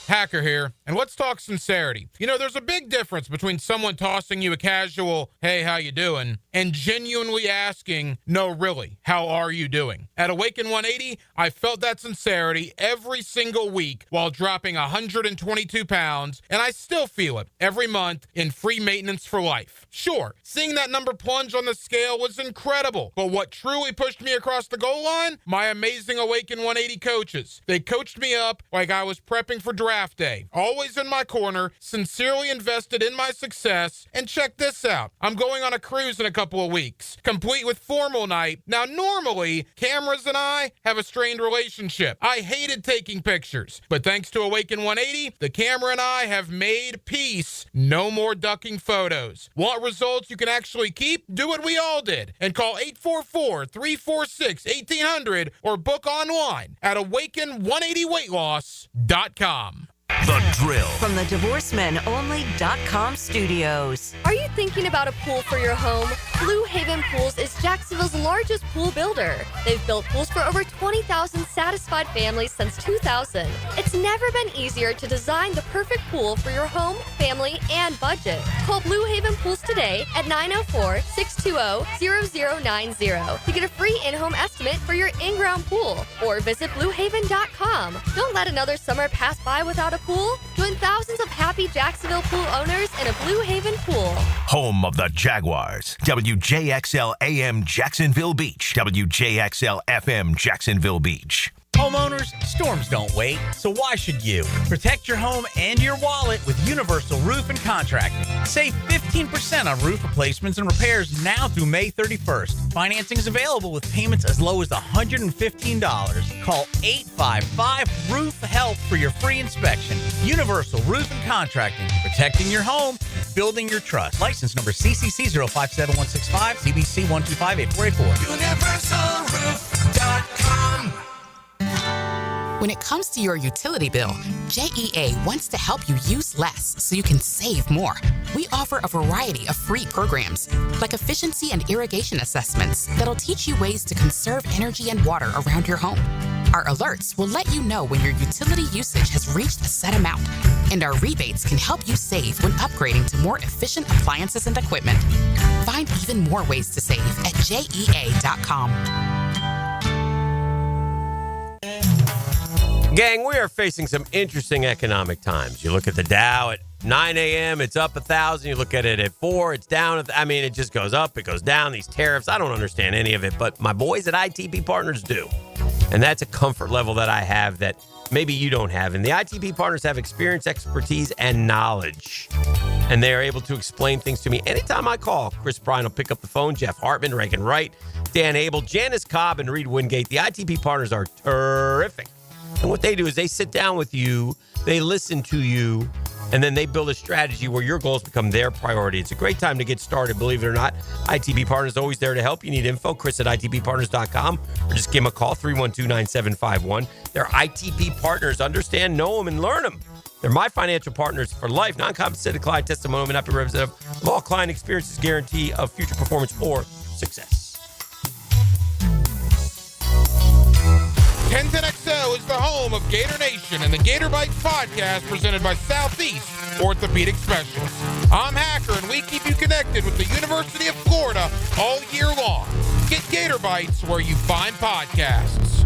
Hacker here, and let's talk sincerity. You know, there's a big difference between someone tossing you a casual, hey, how you doing, and genuinely asking, no, really, how are you doing? At Awaken 180, I felt that sincerity every single week while dropping 122 pounds, and I still feel it every month in free maintenance for life. Sure, seeing that number plunge on the scale was incredible, but what truly pushed me across the goal line? My amazing Awaken 180 coaches. They coached me up like I was prepping for draft day, always in my corner, sincerely invested in my success, and check this out. I'm going on a cruise in a couple of weeks, complete with formal night. Now, normally, cameras and I have a strained relationship. I hated taking pictures, but thanks to Awaken 180, the camera and I have made peace. No more ducking photos. Want results you can actually keep? Do what we all did and call 844-346-1800 or book online at awaken180weightloss.com. The Drill. From the DivorcemenOnly.com studios. Are you thinking about a pool for your home? Blue Haven Pools is Jacksonville's largest pool builder. They've built pools for over 20,000 satisfied families since 2000. It's never been easier to design the perfect pool for your home, family, and budget. Call Blue Haven Pools today at 904-620-0090 to get a free in-home estimate for your in-ground pool, or visit bluehaven.com. Don't let another summer pass by without a pool. Join thousands of happy Jacksonville pool owners in a Blue Haven pool. Home of the Jaguars. WJXL AM Jacksonville Beach. WJXL FM Jacksonville Beach. Homeowners, storms don't wait, so why should you? Protect your home and your wallet with Universal Roof and Contracting. Save 15% on roof replacements and repairs now through May 31st. Financing is available with payments as low as $115. Call 855-ROOF-HELP for your free inspection. Universal Roof and Contracting. Protecting your home, building your trust. License number CCC 057165, CBC 1258484. UniversalRoof.com. When it comes to your utility bill, JEA wants to help you use less so you can save more. We offer a variety of free programs, like efficiency and irrigation assessments that'll teach you ways to conserve energy and water around your home. Our alerts will let you know when your utility usage has reached a set amount, and our rebates can help you save when upgrading to more efficient appliances and equipment. Find even more ways to save at JEA.com. Gang, we are facing some interesting economic times. You look at the Dow at 9 a.m., it's up 1,000. You look at it at 4, it's down. I mean, it just goes up, it goes down. These tariffs, I don't understand any of it, but my boys at ITP Partners do. And that's a comfort level that I have that maybe you don't have. And the ITP Partners have experience, expertise, and knowledge. And they are able to explain things to me anytime I call. Chris Bryan will pick up the phone. Jeff Hartman, Reagan Wright, Dan Abel, Janice Cobb, and Reed Wingate. The ITP Partners are terrific. And what they do is they sit down with you, they listen to you, and then they build a strategy where your goals become their priority. It's a great time to get started, believe it or not. ITP Partners is always there to help. You need info, Chris at ITPPartners.com, or just give them a call, 312-9751. They're ITP Partners. Understand, know them, and learn them. They're my financial partners for life. Non-compensated client testimonial may not be representative of all client experiences, guarantee of future performance or success. 1010XL is the home of Gator Nation and the Gator Bites podcast presented by Southeast Orthopedic Specialists. I'm Hacker, and we keep you connected with the University of Florida all year long. Get Gator Bites where you find podcasts.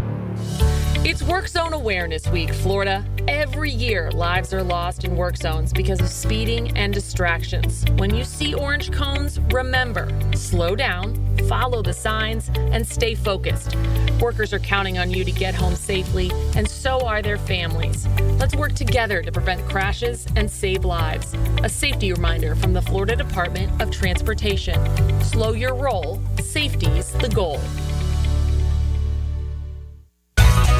It's Work Zone Awareness Week, Florida. Every year, lives are lost in work zones because of speeding and distractions. When you see orange cones, remember, slow down, follow the signs, and stay focused. Workers are counting on you to get home safely, and so are their families. Let's work together to prevent crashes and save lives. A safety reminder from the Florida Department of Transportation. Slow your roll. Safety's the goal.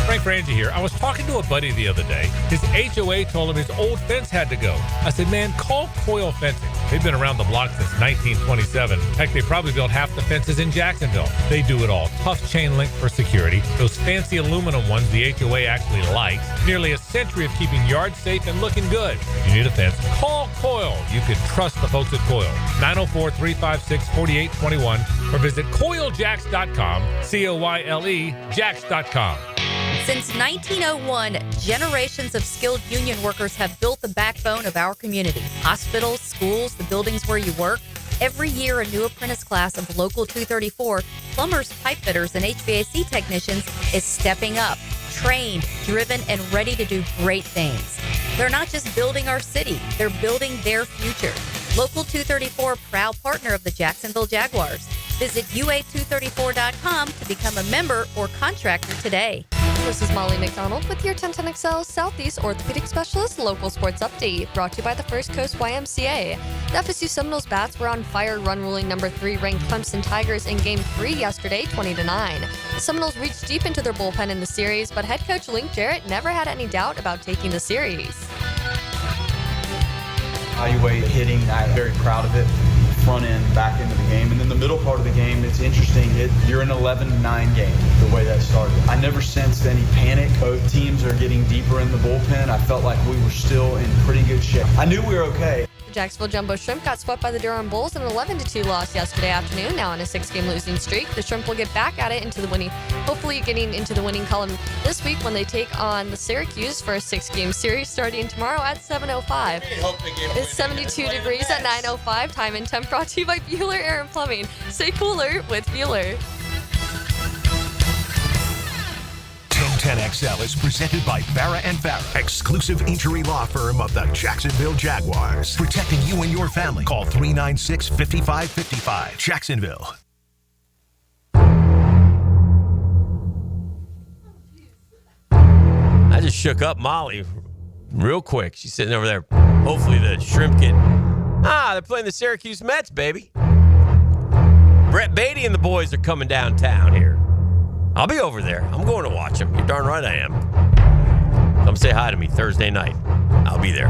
Frank Frangie here. I was talking to a buddy the other day. His HOA told him his old fence had to go. I said, man, call Coil Fencing. They've been around the block since 1927. Heck, they probably built half the fences in Jacksonville. They do it all. Tough chain link for security. Those fancy aluminum ones the HOA actually likes. Nearly a century of keeping yards safe and looking good. If you need a fence, call Coil. You can trust the folks at Coil. 904-356-4821 or visit coiljacks.com. COYLE Jacks.com. Since 1901, generations of skilled union workers have built the backbone of our community. Hospitals, schools, the buildings where you work. Every year, a new apprentice class of Local 234, plumbers, pipe fitters, and HVAC technicians is stepping up, trained, driven, and ready to do great things. They're not just building our city, they're building their future. Local 234, proud partner of the Jacksonville Jaguars. Visit UA234.com to become a member or contractor today. This is Molly McDonald with your 1010XL Southeast Orthopedic Specialist Local Sports Update, brought to you by the First Coast YMCA. The FSU Seminoles bats were on fire, run ruling number 3 ranked Clemson Tigers in Game 3 yesterday, 20-9. The Seminoles reached deep into their bullpen in the series, but head coach Link Jarrett never had any doubt about taking the series. Evaluate hitting, I'm very proud of it. front end back into the game. And then the middle part of the game, it's interesting. You're an 11-9 game, the way that started. I never sensed any panic. Both teams are getting deeper in the bullpen. I felt like we were still in pretty good shape. I knew we were okay. The Jacksonville Jumbo Shrimp got swept by the Durham Bulls in an 11-2 loss yesterday afternoon. Now on a 6-game losing streak, the Shrimp will get back at it hopefully getting into the winning column this week when they take on the Syracuse for a 6-game series starting tomorrow at 7:05. It's 72 degrees at 9:05. Time and temp brought to you by Bueller Air and Plumbing. Stay cooler with Bueller. 1010XL is presented by Farrah & Farrah, exclusive injury law firm of the Jacksonville Jaguars. Protecting you and your family. Call 396-5555. Jacksonville. I just shook up Molly real quick. She's sitting over there. Hopefully the Shrimp get... they're playing the Syracuse Mets, baby. Brett Beatty and the boys are coming downtown here. I'll be over there. I'm going to watch them. You're darn right I am. Come say hi to me Thursday night. I'll be there.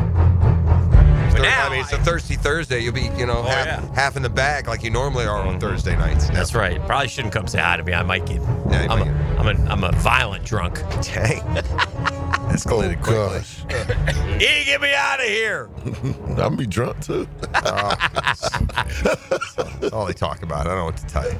But now, it's a Thirsty Thursday. You'll be, half in the bag like you normally are on Thursday nights. That's right. Probably shouldn't come say hi to me. I might get... I'm a violent drunk. Dang. Escalated quickly. You get me out of here. I'll be drunk too. That's all they talk about. I don't know what to tell you.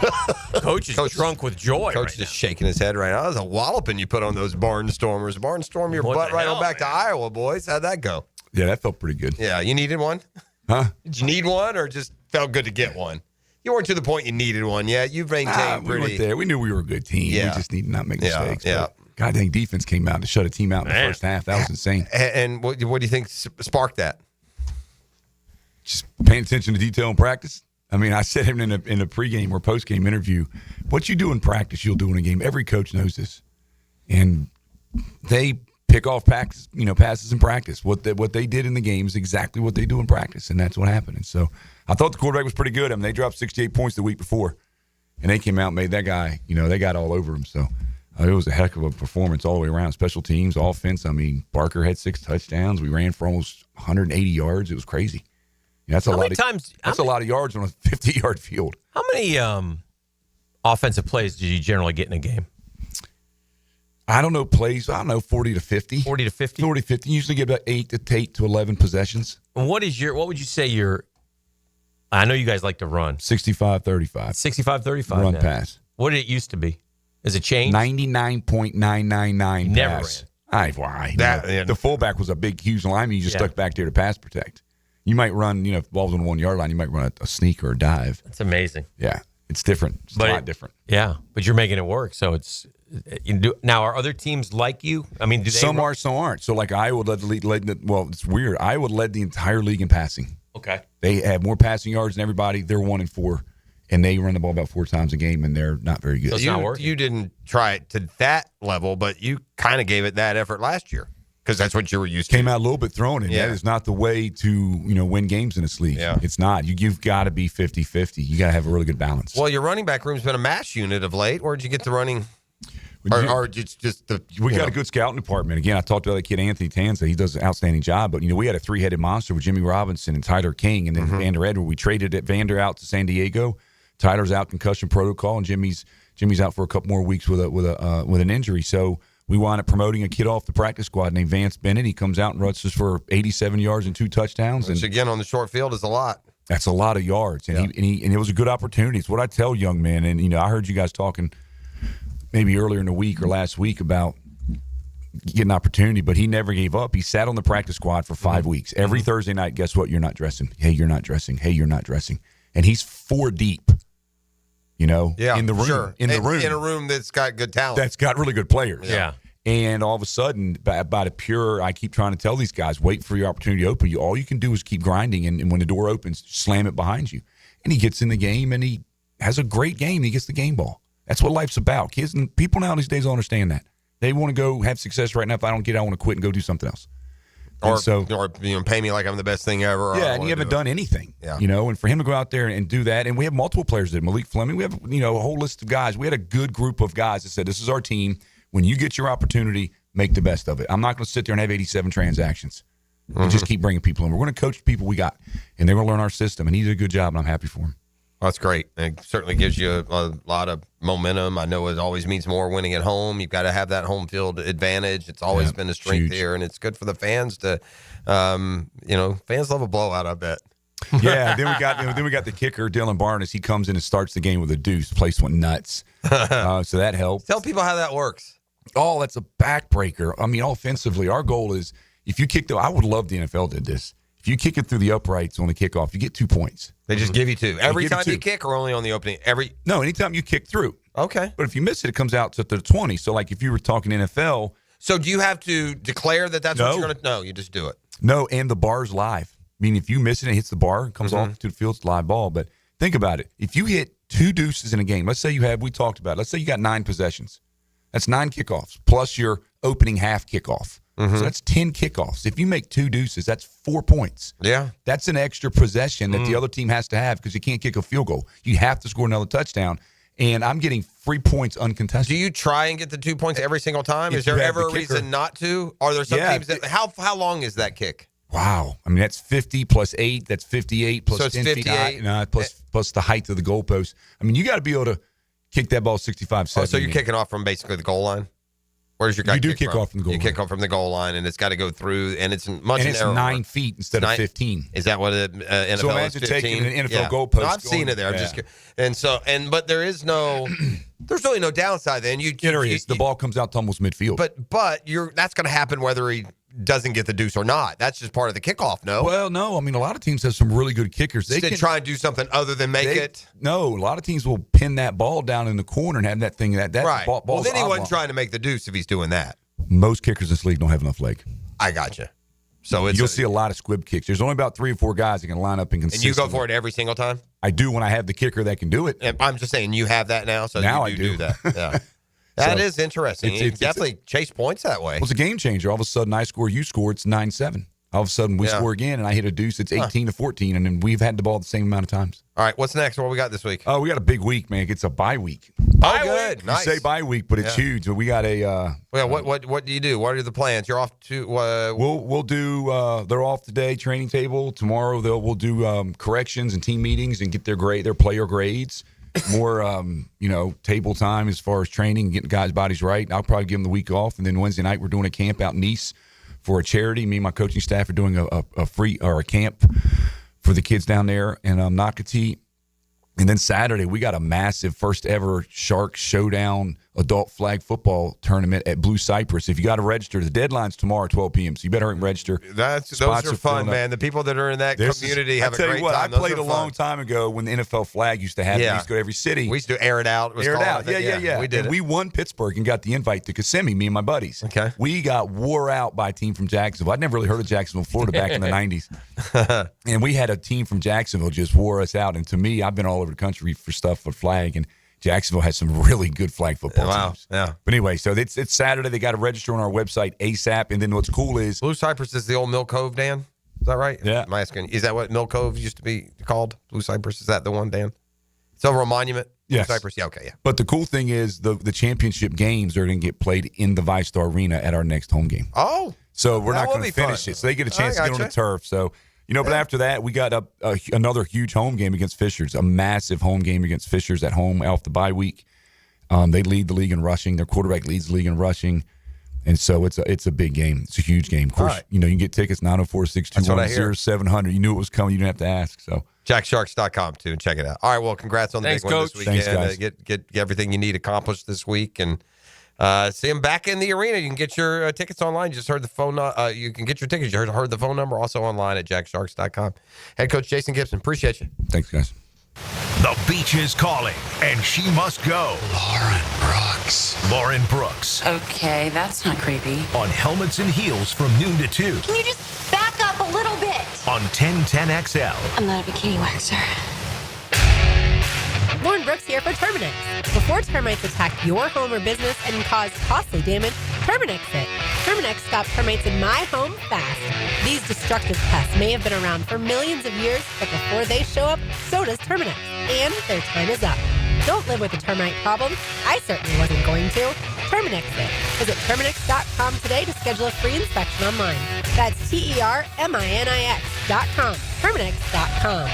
Coach is drunk with joy. Coach just shaking his head right now. That was a walloping you put on those Barnstormers. Barnstorm your butt right on back to Iowa, boys. How'd that go? Yeah, that felt pretty good. Yeah, you needed one? Huh? Did you need one or just felt good to get one? You weren't to the point you needed one yet. You've maintained we weren't there. We knew we were a good team. Yeah. We just need to not make mistakes. Yeah. God dang, defense came out to shut a team out in the first half. That was insane. And what do you think sparked that? Just paying attention to detail in practice. I mean, I said him in a pregame or postgame interview, what you do in practice, you'll do in a game. Every coach knows this. And they pick off passes in practice. What they did in the game is exactly what they do in practice, and that's what happened. And so I thought the quarterback was pretty good. I mean, they dropped 68 points the week before, and they came out and made that guy, they got all over him. So it was a heck of a performance all the way around. Special teams, offense. I mean, Barker had 6 touchdowns. We ran for almost 180 yards. It was crazy. That's a lot of yards on a 50-yard field. How many offensive plays did you generally get in a game? I don't know plays. 40 to 50. 40 to 50? 40 to 50. You usually get about 8 to 11 possessions. And what would you say I know you guys like to run. 65-35. 65-35 Run now. pass. What did it used to be? Has it changed? 99.999 Never pass. ran. Why? The fullback was a big, huge lineman. You just stuck back there to pass protect. You might run, if the ball's on the 1 yard line, you might run a sneak or a dive. That's amazing. Yeah, it's different. It's a lot different. Yeah, but you're making it work. So it's now. Are other teams like you? I mean, do they some are, some aren't. So like Iowa led the league. Well, it's weird. Iowa led the entire league in passing. Okay, they have more passing yards than everybody. They're 1-4, and they run the ball about 4 times a game, and they're not very good. So it's not working. You didn't try it to that level, but you kind of gave it that effort last year. Because that's what you were used to. Came out a little bit thrown in. Yeah. That is not the way to win games in this league. Yeah. It's not. You've got to be 50-50. You got to have a really good balance. Well, your running back room's been a mash unit of late. Where'd you get the running? Or it's just the. We got a good scouting department. Again, I talked to that kid Anthony Tanza. He does an outstanding job. But we had a 3-headed monster with Jimmy Robinson and Tyler King, and then Vander Edward. We traded Vander out to San Diego. Tyler's out concussion protocol, and Jimmy's out for a couple more weeks with an injury. So we wound up promoting a kid off the practice squad named Vance Bennett. He comes out and rushes for 87 yards and 2 touchdowns. Which, again, on the short field is a lot. That's a lot of yards. And it was a good opportunity. It's what I tell young men. And, I heard you guys talking maybe earlier in the week or last week about getting an opportunity, but he never gave up. He sat on the practice squad for 5 weeks. Every Thursday night, guess what? You're not dressing. Hey, you're not dressing. Hey, you're not dressing. And he's 4 deep. In the room. Sure. In the room. In a room that's got good talent. That's got really good players. Yeah. And all of a sudden, by the pure, I keep trying to tell these guys, wait for your opportunity to open. All you can do is keep grinding, and when the door opens, slam it behind you. And he gets in the game, and he has a great game. He gets the game ball. That's what life's about. Kids and people now these days don't understand that. They want to go have success right now. If I don't get it, I want to quit and go do something else. Or pay me like I'm the best thing ever. Yeah, and you haven't done anything. Yeah. And for him to go out there and do that, and we have multiple players that Malik Fleming, we have a whole list of guys. We had a good group of guys that said, this is our team. When you get your opportunity, make the best of it. I'm not going to sit there and have 87 transactions. and just keep bringing people in. We're going to coach the people we got, and they're going to learn our system. And he did a good job, and I'm happy for him. Well, that's great. It certainly gives you a lot of momentum. I know it always means more winning at home. You've got to have that home field advantage. It's always been a strength here, and it's good for the fans to, fans love a blowout, I bet. Yeah, then we got the kicker, Dylan Barnes. He comes in and starts the game with a deuce. Place went nuts. So that helps. Tell people how that works. Oh, that's a backbreaker. I mean, offensively, our goal is if you kick I would love the NFL did this. If you kick it through the uprights on the kickoff, you get 2 points. They just give you 2. Every time you kick or only on the opening? No, anytime you kick through. Okay. But if you miss it, it comes out to the 20. So, like if you were talking NFL. So do you have to declare that that's what you're going to – no, you just do it. No, and the bar's live. I mean, if you miss it and it hits the bar, it comes off to the field, it's a live ball. But think about it. If you hit 2 deuces in a game, let's say we talked about it. Let's say you got 9 possessions. That's 9 kickoffs plus your opening half kickoff. So that's 10 kickoffs. If you make 2 deuces, that's 4 points. Yeah. That's an extra possession that the other team has to have because you can't kick a field goal. You have to score another touchdown. And I'm getting 3 points uncontested. Do you try and get the 2 points every single time? Is there ever a reason not to? Are there some teams that – how long is that kick? Wow. I mean, that's 50 plus 8. That's 58 plus so it's 10 58. feet. Plus the height of the goalpost. I mean, you got to be able to kick that ball 65, 70. Oh, so you're kicking off from basically the goal line? Where's your guy? You do kick off from the goal line. You kick off from the goal line, and it's got to go through, and it's much and it's 9 feet instead of 15. Is that what NFL so imagine is 15? taking an NFL goalpost. No, I've seen it there. I'm just but there is no, there's really no downside. Then the ball comes out to almost midfield. But that's going to happen whether he doesn't get the deuce or not. That's just part of the kickoff. No. Well, no. I mean, a lot of teams have some really good kickers. They can try and do something other than make it. No, a lot of teams will pin that ball down in the corner and have that thing that right. Well, then he wasn't trying to make the deuce if he's doing that. Most kickers in this league don't have enough leg. I gotcha. So you'll see a lot of squib kicks. There's only about 3 or 4 guys that can line up and consistently. And you go for it every single time? I do when I have the kicker that can do it. And I'm just saying you have that now, so now you I do that. Yeah. That is interesting. You definitely chase points that way. Well, it's a game changer. All of a sudden, I score, you score, it's 9-7. All of a sudden, we score again, and I hit a deuce. It's 18-14, and then we've had the ball the same amount of times. All right, what's next? What we got this week? Oh, we got a big week, man. It's a bye week. Bye week. Nice. You say bye week, but it's huge. We got a. What do you do? What are the plans? You're off to. We'll do. They're off today. Training table tomorrow. We'll do corrections and team meetings and get their player grades. More, table time as far as training, getting guys' bodies right. I'll probably give them the week off, and then Wednesday night we're doing a camp out in Nice for a charity. Me and my coaching staff are doing a free or a camp for the kids down there in Nocatee. And then Saturday we got a massive first ever Shark Showdown adult flag football tournament at Blue Cypress. If you got to register, the deadline's tomorrow at 12 p.m. So you better hurry and register. Those are fun, man. The people that are in that community have a great time. I played a long time ago when the NFL flag used to have it. We used to go to every city. We used to air it out. Yeah. We did. We won Pittsburgh and got the invite to Kissimmee, me and my buddies. Okay. We got wore out by a team from Jacksonville. I'd never really heard of Jacksonville, Florida back in the 90s. And we had a team from Jacksonville just wore us out. And to me, I've been all over the country for stuff for flag, and Jacksonville has some really good flag football teams. Yeah. But anyway, so it's Saturday. They got to register on our website ASAP. And then what's cool is Blue Cypress is the old Mill Cove, Dan. Is that right? Yeah. I'm asking. Is that what Mill Cove used to be called? Blue Cypress? Is that the one, Dan? It's over a monument? Yes. Blue Cypress? Yeah, okay, yeah. But the cool thing is the championship games are going to get played in the VyStar Arena at our next home game. Oh. So we're not going to finish it. So they get a chance to get on the turf. So, but after that, we got another huge home game against Fishers, a massive home game against Fishers at home off the bye week. They lead the league in rushing. Their quarterback leads the league in rushing. And so it's a big game. It's a huge game. Of course, you can get tickets 904-621-0700. You knew it was coming. You didn't have to ask. So JackSharks.com too, and check it out. All right, well, congrats on the big one this weekend. Thanks, guys. Get everything you need accomplished this week, and see them back in the arena. You can get your tickets online. You just heard the phone. You can get your tickets. You heard the phone number also online at JackSharks.com. Head coach Jason Gibson, appreciate you. Thanks, guys. The beach is calling, and she must go. Lauren Brooks. Okay, that's not creepy. On Helmets and Heels from noon to 2. Can you just back up a little bit? On 1010XL. I'm not a bikini waxer. Lauren Brooks here for Terminix. Before termites attack your home or business and cause costly damage, Terminix it. Terminix stops termites in my home fast. These destructive pests may have been around for millions of years, but before they show up, so does Terminix. And their time is up. Don't live with a termite problem. I certainly wasn't going to. Terminix it. Visit Terminix.com today to schedule a free inspection online. That's TERMINIX.com. Terminix.com.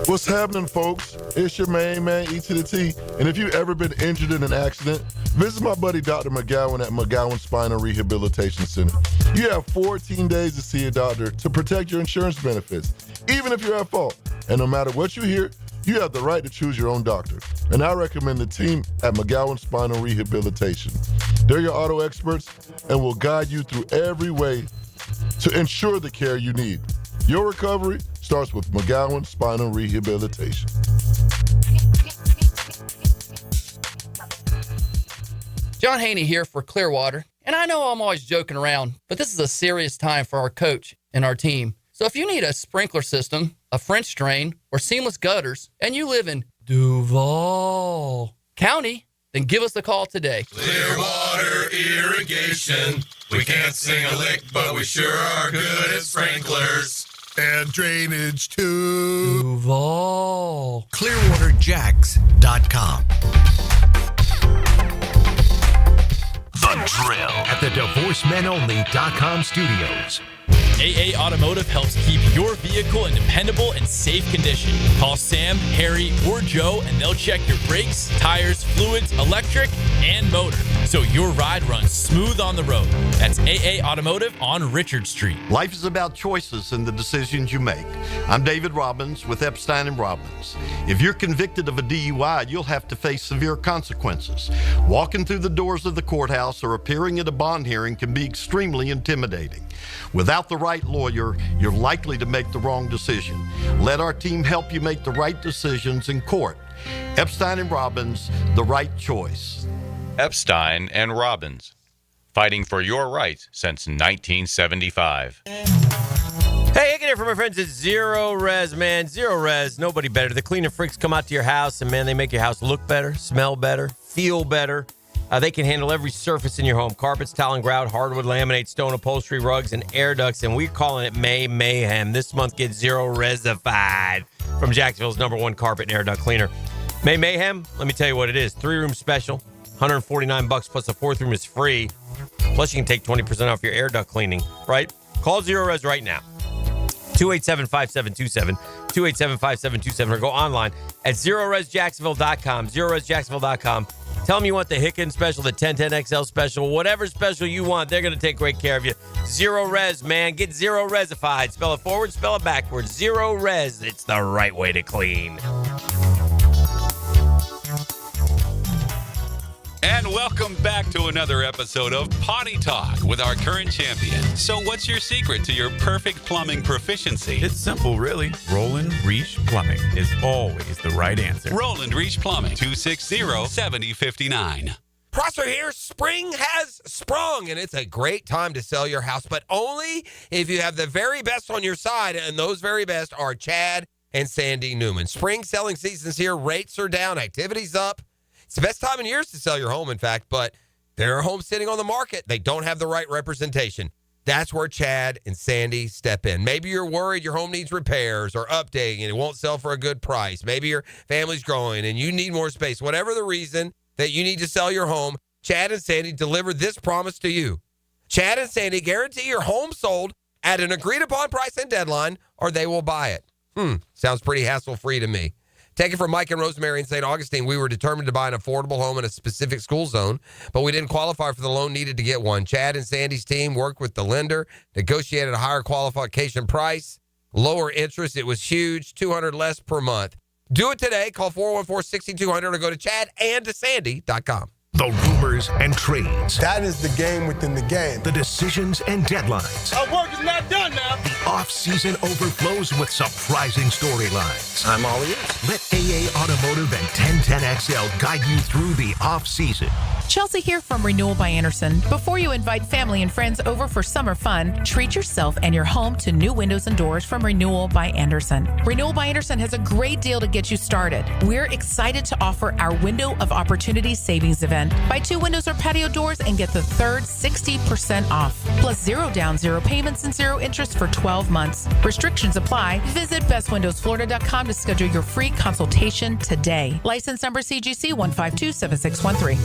What's happening, folks? It's your main man, E to the T. And if you've ever been injured in an accident, visit my buddy Dr. McGowan at McGowan Spinal Rehabilitation Center. You have 14 days to see a doctor to protect your insurance benefits, even if you're at fault. And no matter what you hear, you have the right to choose your own doctor. And I recommend the team at McGowan Spinal Rehabilitation. They're your auto experts and will guide you through every way to ensure the care you need. Your recovery starts with McGowan Spinal Rehabilitation. John Haney here for Clearwater. And I know I'm always joking around, but this is a serious time for our coach and our team. So if you need a sprinkler system, a French drain, or seamless gutters, and you live in Duval County, then give us a call today. Clearwater Irrigation. We can't sing a lick, but we sure are good at sprinklers. And drainage too. Duval. ClearwaterJax.com. The Drill at the DivorceMenOnly.com studios. AA Automotive helps keep your vehicle in dependable and safe condition. Call Sam, Harry, or Joe, and they'll check your brakes, tires, fluids, electric, and motor, so your ride runs smooth on the road. That's AA Automotive on Richard Street. Life is about choices and the decisions you make. I'm David Robbins with Epstein & Robbins. If you're convicted of a DUI, you'll have to face severe consequences. Walking through the doors of the courthouse or appearing at a bond hearing can be extremely intimidating. Without the right lawyer, you're likely to make the wrong decision. Let our team help you make the right decisions in court. Epstein & Robbins, the right choice. Epstein & Robbins, fighting for your rights since 1975. Hey, Hicken here from my friends at Zero Res, man. Zero Res, nobody better. The cleaner freaks come out to your house, and, man, they make your house look better, smell better, feel better. They can handle every surface in your home. Carpets, tile and grout, hardwood, laminate, stone upholstery, rugs, and air ducts. And we're calling it May Mayhem. This month, get Zero Resified from Jacksonville's #1 carpet and air duct cleaner. May Mayhem, let me tell you what it is. 3-room special, $149 plus the 4th room is free. Plus, you can take 20% off your air duct cleaning, right? Call Zero Res right now. 287-5727, 287-5727, or go online at ZeroResJacksonville.com, ZeroResJacksonville.com. Tell them you want the Hicken special, the 1010XL special, whatever special you want. They're going to take great care of you. Zero Res, man. Get Zero Resified. Spell it forward, spell it backwards. Zero Res. It's the right way to clean. And welcome back to another episode of Potty Talk with our current champion. So what's your secret to your perfect plumbing proficiency? It's simple, really. Roland Reach Plumbing is always the right answer. Roland Reach Plumbing, 260-7059. Prosser here. Spring has sprung, and it's a great time to sell your house, but only if you have the very best on your side, and those very best are Chad and Sandy Newman. Spring selling season's here. Rates are down. Activity's up. It's the best time in years to sell your home, in fact, but there are homes sitting on the market. They don't have the right representation. That's where Chad and Sandy step in. Maybe you're worried your home needs repairs or updating and it won't sell for a good price. Maybe your family's growing and you need more space. Whatever the reason that you need to sell your home, Chad and Sandy deliver this promise to you. Chad and Sandy guarantee your home sold at an agreed-upon price and deadline, or they will buy it. Sounds pretty hassle-free to me. Take it from Mike and Rosemary in St. Augustine. We were determined to buy an affordable home in a specific school zone, but we didn't qualify for the loan needed to get one. Chad and Sandy's team worked with the lender, negotiated a higher qualification price, lower interest. It was huge, $200 less per month. Do it today. Call 414-6200 or go to chadandsandy.com. The rumors and trades. That is the game within the game. The decisions and deadlines. Our work is not done now. The off-season overflows with surprising storylines. I'm all ears. Let AA Automotive and 1010XL guide you through the off-season. Chelsea here from Renewal by Anderson. Before you invite family and friends over for summer fun, treat yourself and your home to new windows and doors from Renewal by Anderson. Renewal by Anderson has a great deal to get you started. We're excited to offer our Window of Opportunity Savings Event. Buy 2 windows or patio doors and get the third 60% off. Plus 0 down, 0 payments, and 0 interest for 12 12 months. Restrictions apply. Visit bestwindowsflorida.com to schedule your free consultation today. License number CGC 1527613.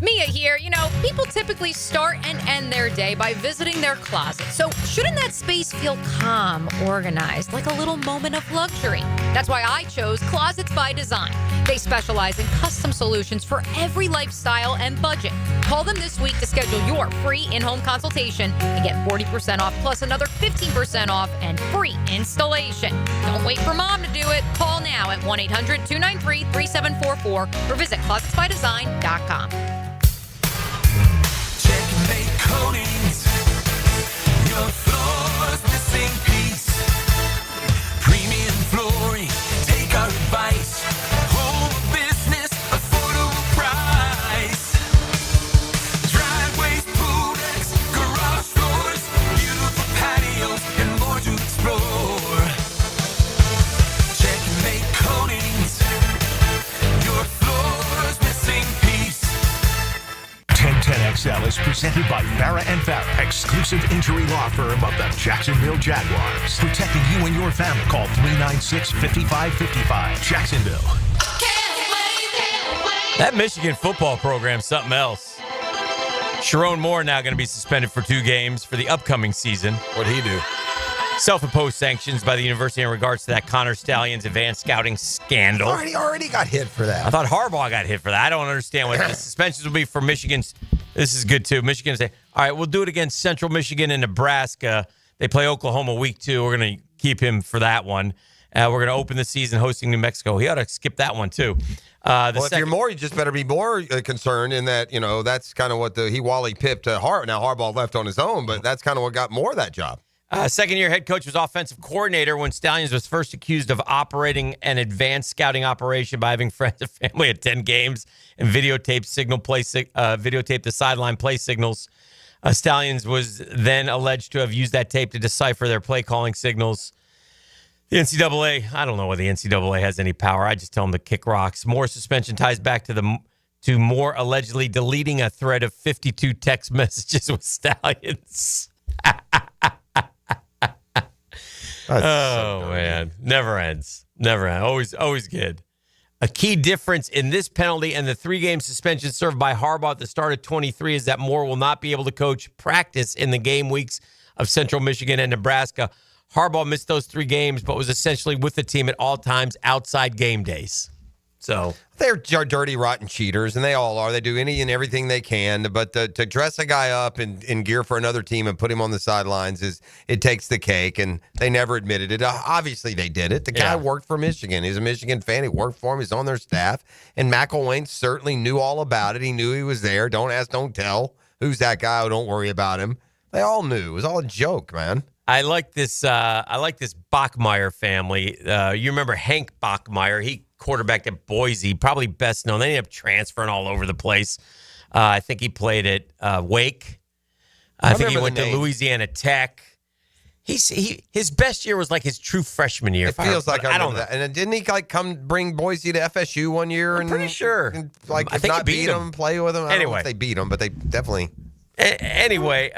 Mia here. People typically start and end their day by visiting their closet. So shouldn't that space feel calm, organized, like a little moment of luxury? That's why I chose Closets by Design. They specialize in custom solutions for every lifestyle and budget. Call them this week to schedule your free in-home consultation and get 40% off plus another 15% off and free installation. Don't wait for mom to do it. Call now at 1-800-293-3744 or visit closetsbydesign.com. Checkmate Coatings. Your floor's missing piece. Premium flooring. Take our advice. Home business, affordable price. Driveways, pool decks, garage doors, beautiful patios, and more to explore. Checkmate Coatings. Your floor's missing piece. 1010XL is presented by Farrah & Farrah, exclusive injury law firm of the Jacksonville Jaguars. Protecting you and your family. Call 396-5555. Jacksonville. That Michigan football program's something else. Sharon Moore now going to be suspended for 2 games for the upcoming season. What'd he do? Self-imposed sanctions by the university in regards to that Connor Stalions advanced scouting scandal. Already got hit for that. I thought Harbaugh got hit for that. I don't understand what the suspensions will be for Michigan's. This is good, too. Michigan say, all right, we'll do it against Central Michigan and Nebraska. They play Oklahoma week 2. We're going to keep him for that one. We're going to open the season hosting New Mexico. He ought to skip that one, too. If you're more, you just better be more concerned in that, that's kind of what he Wally pipped Harbaugh. Now, Harbaugh left on his own, but that's kind of what got Moore that job. Second-year head coach was offensive coordinator when Stalions was first accused of operating an advanced scouting operation by having friends and family attend games and videotape the sideline play signals. Stalions was then alleged to have used that tape to decipher their play calling signals. The NCAA, I don't know whether the NCAA has any power. I just tell them to kick rocks. More suspension ties back to Moore allegedly deleting a thread of 52 text messages with Stalions. Man. Never ends. Always good. A key difference in this penalty and the 3-game suspension served by Harbaugh at the start of 23 is that Moore will not be able to coach practice in the game weeks of Central Michigan and Nebraska. Harbaugh missed those 3 games, but was essentially with the team at all times outside game days. So they're dirty, rotten cheaters, and they all are. They do any and everything they can. But to dress a guy up in gear for another team and put him on the sidelines it takes the cake, and they never admitted it. Obviously, they did it. The guy worked for Michigan. He's a Michigan fan. He worked for him. He's on their staff. And McElwain certainly knew all about it. He knew he was there. Don't ask, don't tell. Who's that guy? Oh, don't worry about him. They all knew. It was all a joke, man. I like this Bachmeier family. You remember Hank Bachmeier? He quarterbacked at Boise, probably best known. They ended up transferring all over the place. I think he played at Wake. I think he went to Louisiana Tech. His best year was like his true freshman year. It feels like I don't know. And didn't he come bring Boise to FSU one year? I'm pretty sure. And I think he beat them, play with them. I don't know if they beat them, but they definitely. Anyway,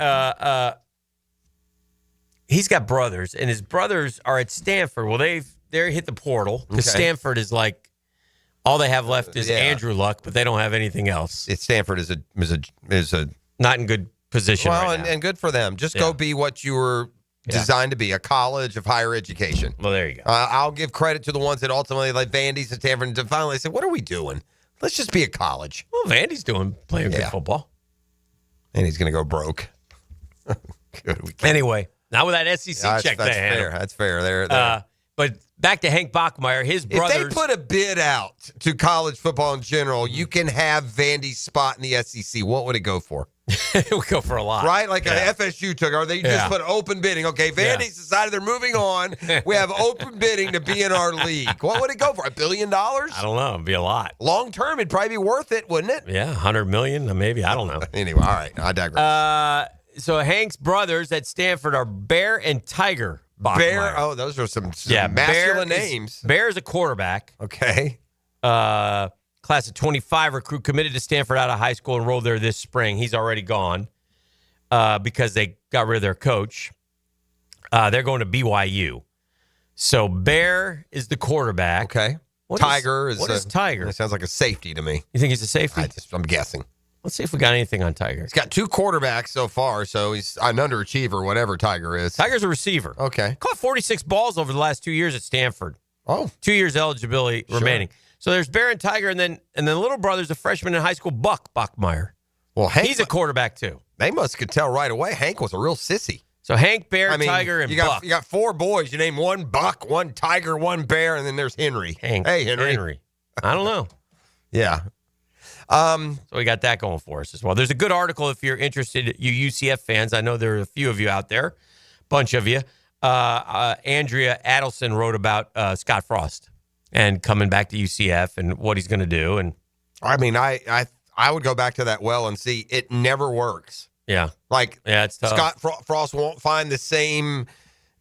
he's got brothers, and his brothers are at Stanford. Well, they're hit the portal because Stanford is like all they have left is Andrew Luck, but they don't have anything else. Stanford is a not in good position. Well, right now. and good for them. Just go be what you were designed to be, a college of higher education. Well, there you go. I'll give credit to the ones that ultimately, like Vandy's and Stanford, and finally said, "What are we doing? Let's just be a college." Well, Vandy's playing good football, and he's going to go broke. Anyway. Not with that SEC check. That's fair. That's fair. There. But back to Hank Bachmeier, his brothers. If they put a bid out to college football in general, you can have Vandy's spot in the SEC. What would it go for? It would go for a lot. Right? Like FSU took, or they just put open bidding. Okay, Vandy's decided they're moving on. We have open bidding to be in our league. What would it go for? $1 billion? I don't know. It'd be a lot. Long term, it'd probably be worth it, wouldn't it? Yeah, $100 million, maybe. I don't know. Anyway, all right. I digress. So Hank's brothers at Stanford are Bear and Tiger Bachmeier. Bear, those are some masculine names. Bear is a quarterback. Okay. Class of 25 recruit committed to Stanford out of high school, enrolled there this spring. He's already gone because they got rid of their coach. They're going to BYU. So Bear is the quarterback. Okay. What Tiger is Tiger? It sounds like a safety to me. You think he's a safety? I'm guessing. Let's see if we got anything on Tiger. He's got 2 quarterbacks so far, so he's an underachiever, whatever Tiger is. Tiger's a receiver. Okay. Caught 46 balls over the last 2 years at Stanford. Oh. 2 years eligibility remaining. So there's Bear and Tiger, and then little brother's a freshman in high school, Buck Bachmeyer. Well, he's a quarterback too. They must could tell right away. Hank was a real sissy. So Hank, Bear, Tiger, and Buck. You got 4 boys. You name 1 Buck, 1 Tiger, 1 Bear, and then there's Henry. Hank. Hey, Henry. I don't know. Yeah. So we got that going for us as well. There's a good article if you're interested, you UCF fans. I know there are a few of you out there, bunch of you. Andrea Adelson wrote about Scott Frost and coming back to UCF and what he's going to do. And I mean, I would go back to that well and see it never works. Yeah. It's tough. Scott Frost won't find the same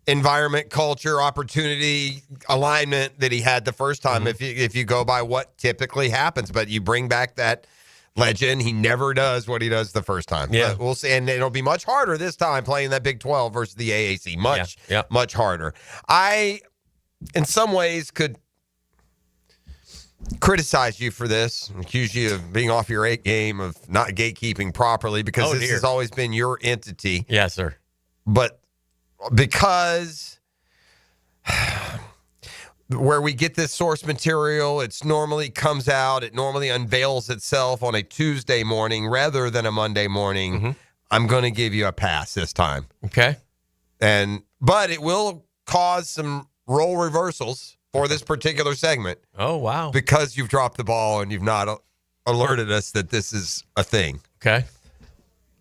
environment, culture, opportunity, alignment that he had the first time if you go by what typically happens. But you bring back that legend, he never does what he does the first time. Yeah. But we'll see. And it'll be much harder this time playing that Big 12 versus the AAC. Much harder. I, in some ways, could criticize you for this and accuse you of being off your game, of not gatekeeping properly, because this has always been your entity. Yes, sir. But because where we get this source material, it normally unveils itself on a Tuesday morning rather than a Monday morning. I'm going to give you a pass this time. Okay. But it will cause some role reversals for this particular segment. Oh, wow. Because you've dropped the ball and you've not alerted us that this is a thing. Okay.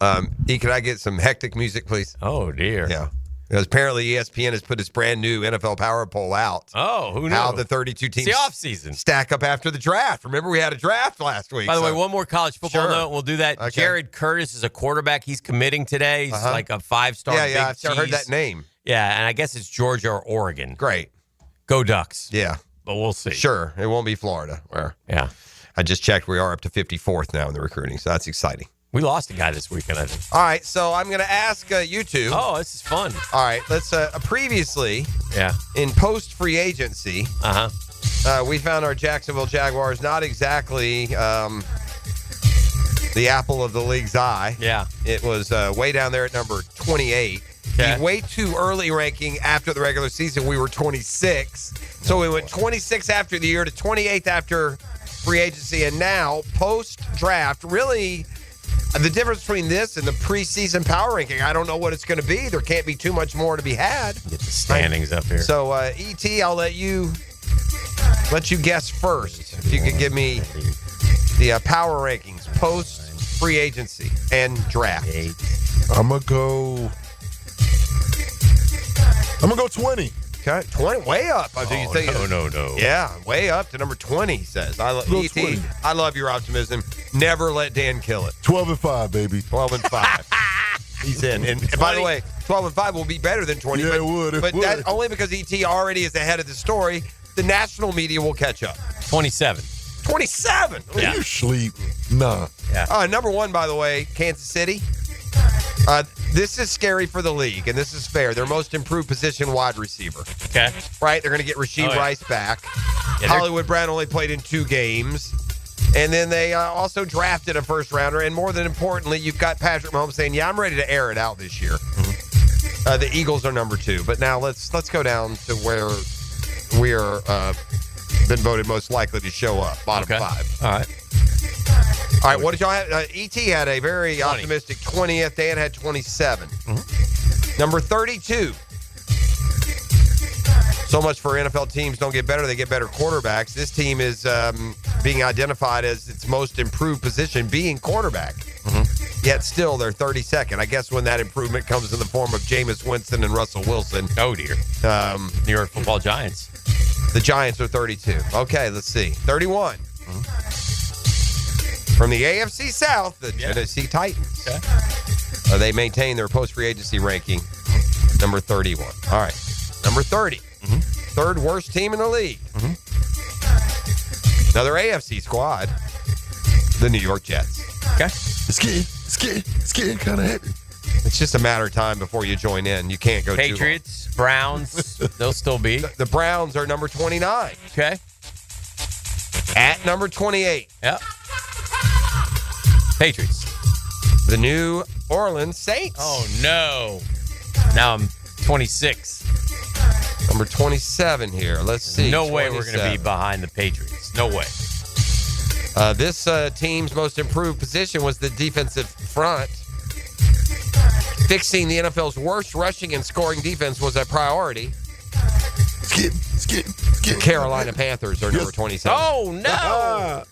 Can I get some hectic music, please? Oh, dear. Yeah. Because apparently ESPN has put its brand new NFL Power Poll out. Oh, who knew? How the 32 teams it's the offseason. Stack up after the draft. Remember, we had a draft last week. By the way, one more college football note. We'll do that. Okay. Jared Curtis is a quarterback. He's committing today. He's like a 5-star big I've heard that name. Yeah, and I guess it's Georgia or Oregon. Great. Go Ducks. Yeah. But we'll see. Sure. It won't be Florida. Yeah. I just checked. We are up to 54th now in the recruiting, so that's exciting. We lost a guy this weekend, I think. All right, so I'm going to ask you two. Oh, this is fun. All right, let's previously, in post-free agency, we found our Jacksonville Jaguars not exactly the apple of the league's eye. Yeah. It was way down there at number 28. Okay. The way too early ranking after the regular season, we were 26. So we went 26 after the year to 28th after free agency. And now, post-draft, really, the difference between this and the preseason power ranking, I don't know what it's going to be. There can't be too much more to be had. Get the standings up here. So, E.T., I'll let you guess first. If you could give me the power rankings, post-free agency and draft. I'm going to go 20. Okay, 20, way up. Do you think? No. Yeah, way up to number 20, he says. E.T., I love your optimism. Never let Dan kill it. 12-5, baby. 12-5. He's in. And by the way, 12-5 will be better than 20. Yeah, it would. But that's only because E.T. already is ahead of the story. The national media will catch up. 27. 27? Yeah. You sleep. Nah. Yeah. Number 1, by the way, Kansas City. This is scary for the league, and this is fair. Their most improved position, wide receiver. Okay. Right? They're going to get Rasheed Rice back. Yeah, Hollywood Brown only played in 2 games. And then they also drafted a first-rounder. And more than importantly, you've got Patrick Mahomes saying, I'm ready to air it out this year. The Eagles are number 2. But now let's go down to where we're been voted most likely to show up, bottom 5. All right. All right, what did y'all have? E.T. had a very optimistic 20th. Dan had 27. Number 32. So much for NFL teams don't get better, they get better quarterbacks. This team is being identified as its most improved position, being quarterback. Yet still, they're 32nd. I guess when that improvement comes in the form of Jameis Winston and Russell Wilson. Oh, dear. New York Football Giants. The Giants are 32. Okay, let's see. 31. From the AFC South, the Tennessee Titans. Okay. They maintain their post-free agency ranking, number 31. All right. Number 30. Third worst team in the league. Another AFC squad, the New York Jets. Okay. It's getting kind of heavy. It's just a matter of time before you join in. You can't go Patriots, Browns, they'll still be. The Browns are number 29. Okay. At number 28. Yep. Patriots. The New Orleans Saints. Oh, no. Now I'm 26. Number 27 here. Let's see. No way we're going to be behind the Patriots. No way. This team's most improved position was the defensive front. Fixing the NFL's worst rushing and scoring defense was a priority. Skip. The Carolina Panthers are number 27. Oh, no.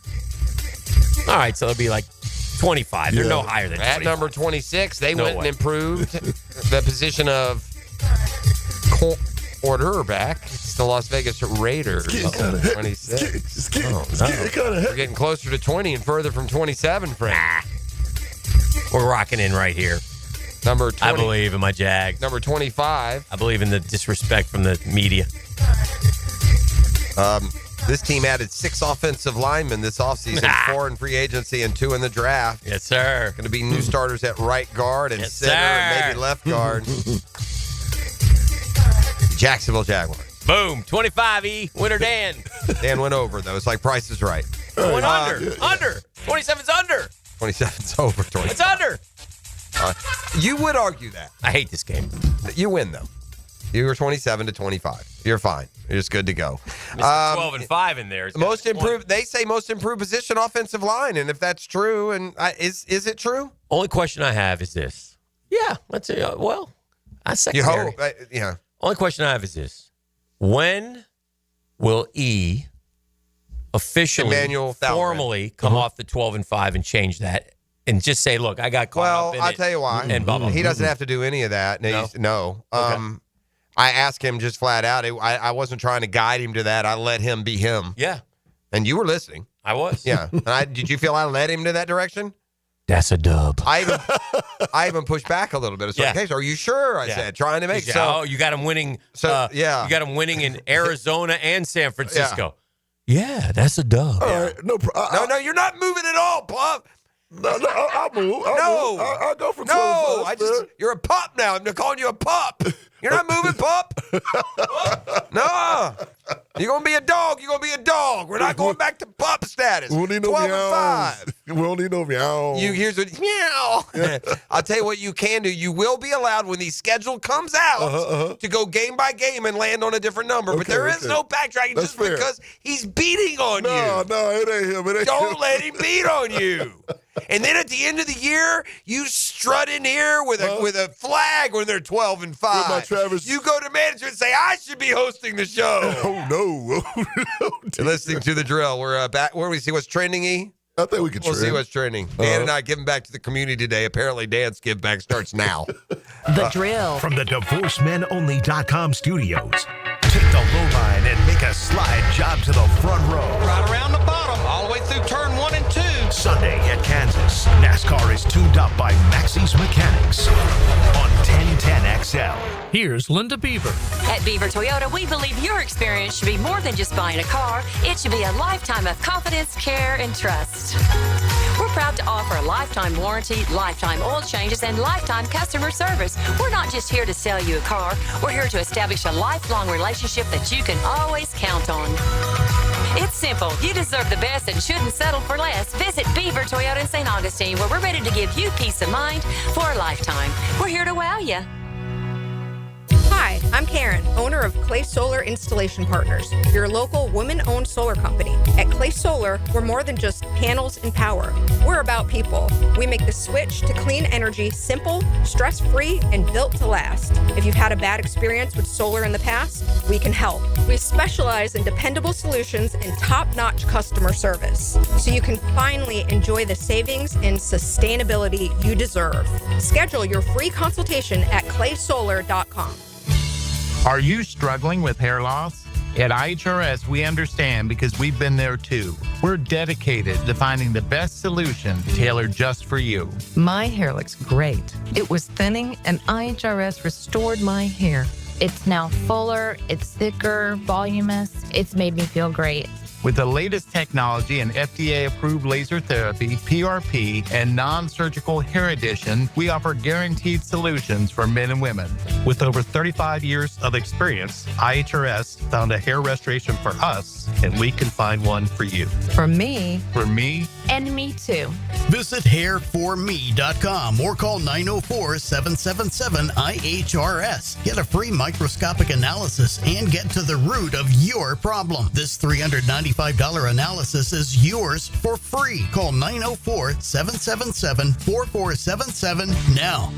All right, so it'll be like 25. They're no higher than 25. At number 26, they went way. and improved the position of quarterback. It's the Las Vegas Raiders. 26. Oh, no. We're getting closer to 20 and further from 27, friend. We're rocking in right here. Number 20. I believe in my Jags. Number 25. I believe in the disrespect from the media. This team added 6 offensive linemen this offseason, 4 in free agency and 2 in the draft. Yes, sir. Going to be new starters at right guard and center and maybe left guard. Jacksonville Jaguars. Boom. 25E. Winner Dan. Dan went over, though. It's like Price is Right. Went under. Under. 27's under. 27's over. 20. It's under. You would argue that. I hate this game. You win, though. You were 27 to 25. You're fine. You're just good to go. 12 and 5 in there. Most improved. They say most improved position, offensive line, and if that's true, and is it true? Only question I have is this. Yeah, let's say. Well, I secondary. You hope. Yeah. Only question I have is this: when will E officially, formally come off the 12 and 5 and change that? And just say, look, I got caught up in it. I'll tell you why. And blah, blah, he doesn't have to do any of that. No. Okay. I asked him just flat out. I wasn't trying to guide him to that. I let him be him. Yeah. And you were listening. I was. Yeah. And did you feel I led him to that direction? That's a dub. I even pushed back a little bit. It's like, hey, are you sure? I said, trying to make so. Oh, you got him winning. You got him winning in Arizona and San Francisco. Yeah, that's a dub. All right. No, you're not moving at all, Pup. No, I'll move. I'll go from 12 you're a pup now. I'm calling you a pup. You're not moving, pup. No. You're going to be a dog. You're going to be a dog. We're not going back to pup status. We don't need no 12 meows. and 5. We don't need no meow. Here's what, meow. I'll tell you what you can do. You will be allowed when the schedule comes out to go game by game and land on a different number. But there is no backtracking just because he's beating on you. No, it ain't him. Don't let him beat on you. And then at the end of the year, you strut in here with a flag when they're 12 and 5. With my Travis. You go to management and say, I should be hosting the show. Oh, no. You're listening to The Drill. We're back. Where do we see what's trending, E? I think we can We'll see what's trending. Dan and I giving back to the community today. Apparently, Dan's give back starts now. The Drill. From the DivorceMenOnly.com studios. Take the low line and make a slide job to the front row. Right around the bottom, all the way through turn 1 and 2. Sunday at Kansas, NASCAR is tuned up by Maxie's Mechanics on 1010XL. Here's Linda Beaver. At Beaver Toyota, we believe your experience should be more than just buying a car. It should be a lifetime of confidence, care, and trust. We're proud to offer a lifetime warranty, lifetime oil changes, and lifetime customer service. We're not just here to sell you a car. We're here to establish a lifelong relationship that you can always count on. It's simple. You deserve the best and shouldn't settle for less. Visit Beaver Toyota in St. Augustine, where we're ready to give you peace of mind for a lifetime. We're here to wow you. Hi, I'm Karen, owner of Clay Solar Installation Partners, your local women-owned solar company. At Clay Solar, we're more than just panels and power. We're about people. We make the switch to clean energy simple, stress-free, and built to last. If you've had a bad experience with solar in the past, we can help. We specialize in dependable solutions and top-notch customer service, so you can finally enjoy the savings and sustainability you deserve. Schedule your free consultation at claysolar.com. Are you struggling with hair loss? At IHRS, we understand because we've been there too. We're dedicated to finding the best solution tailored just for you. My hair looks great. It was thinning, and IHRS restored my hair. It's now fuller, it's thicker, voluminous. It's made me feel great. With the latest technology and FDA-approved laser therapy, PRP, and non-surgical hair addition, we offer guaranteed solutions for men and women. With over 35 years of experience, IHRS found a hair restoration for us, and we can find one for you. For me. For me. And me too. Visit hairforme.com or call 904-777-IHRS. Get a free microscopic analysis and get to the root of your problem. This $395 analysis is yours for free. Call 904-777-4477 now.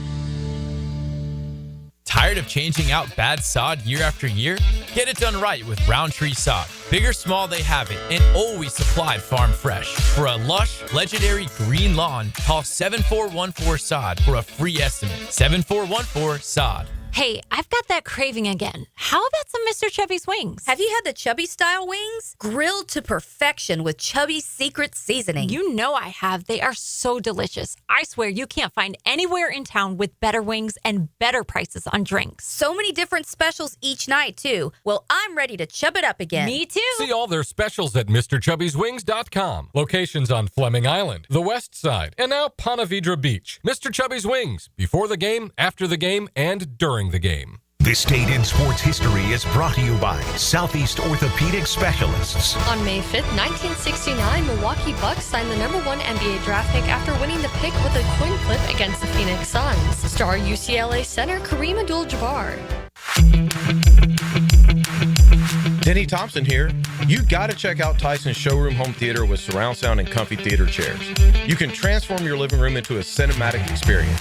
Tired of changing out bad sod year after year? Get it done right with Roundtree Sod. Big or small, they have it, and always supplied farm fresh. For a lush, legendary green lawn, call 7414-SOD for a free estimate. 7414-SOD. Hey, I've got that craving again. How about some Mr. Chubby's wings? Have you had the Chubby style wings? Grilled to perfection with Chubby's secret seasoning. You know I have. They are so delicious. I swear you can't find anywhere in town with better wings and better prices on drinks. So many different specials each night, too. Well, I'm ready to chub it up again. Me too. See all their specials at MrChubby'sWings.com. Locations on Fleming Island, the West Side, and now Ponte Vedra Beach. Mr. Chubby's Wings. Before the game, after the game, and during the game. This date in sports history is brought to you by Southeast Orthopedic Specialists. On May 5th, 1969, Milwaukee Bucks signed the #1 NBA draft pick after winning the pick with a coin flip against the Phoenix Suns. Star UCLA center Kareem Abdul-Jabbar. Denny Thompson here. You gotta check out Tyson's Showroom Home Theater with surround sound and comfy theater chairs. You can transform your living room into a cinematic experience.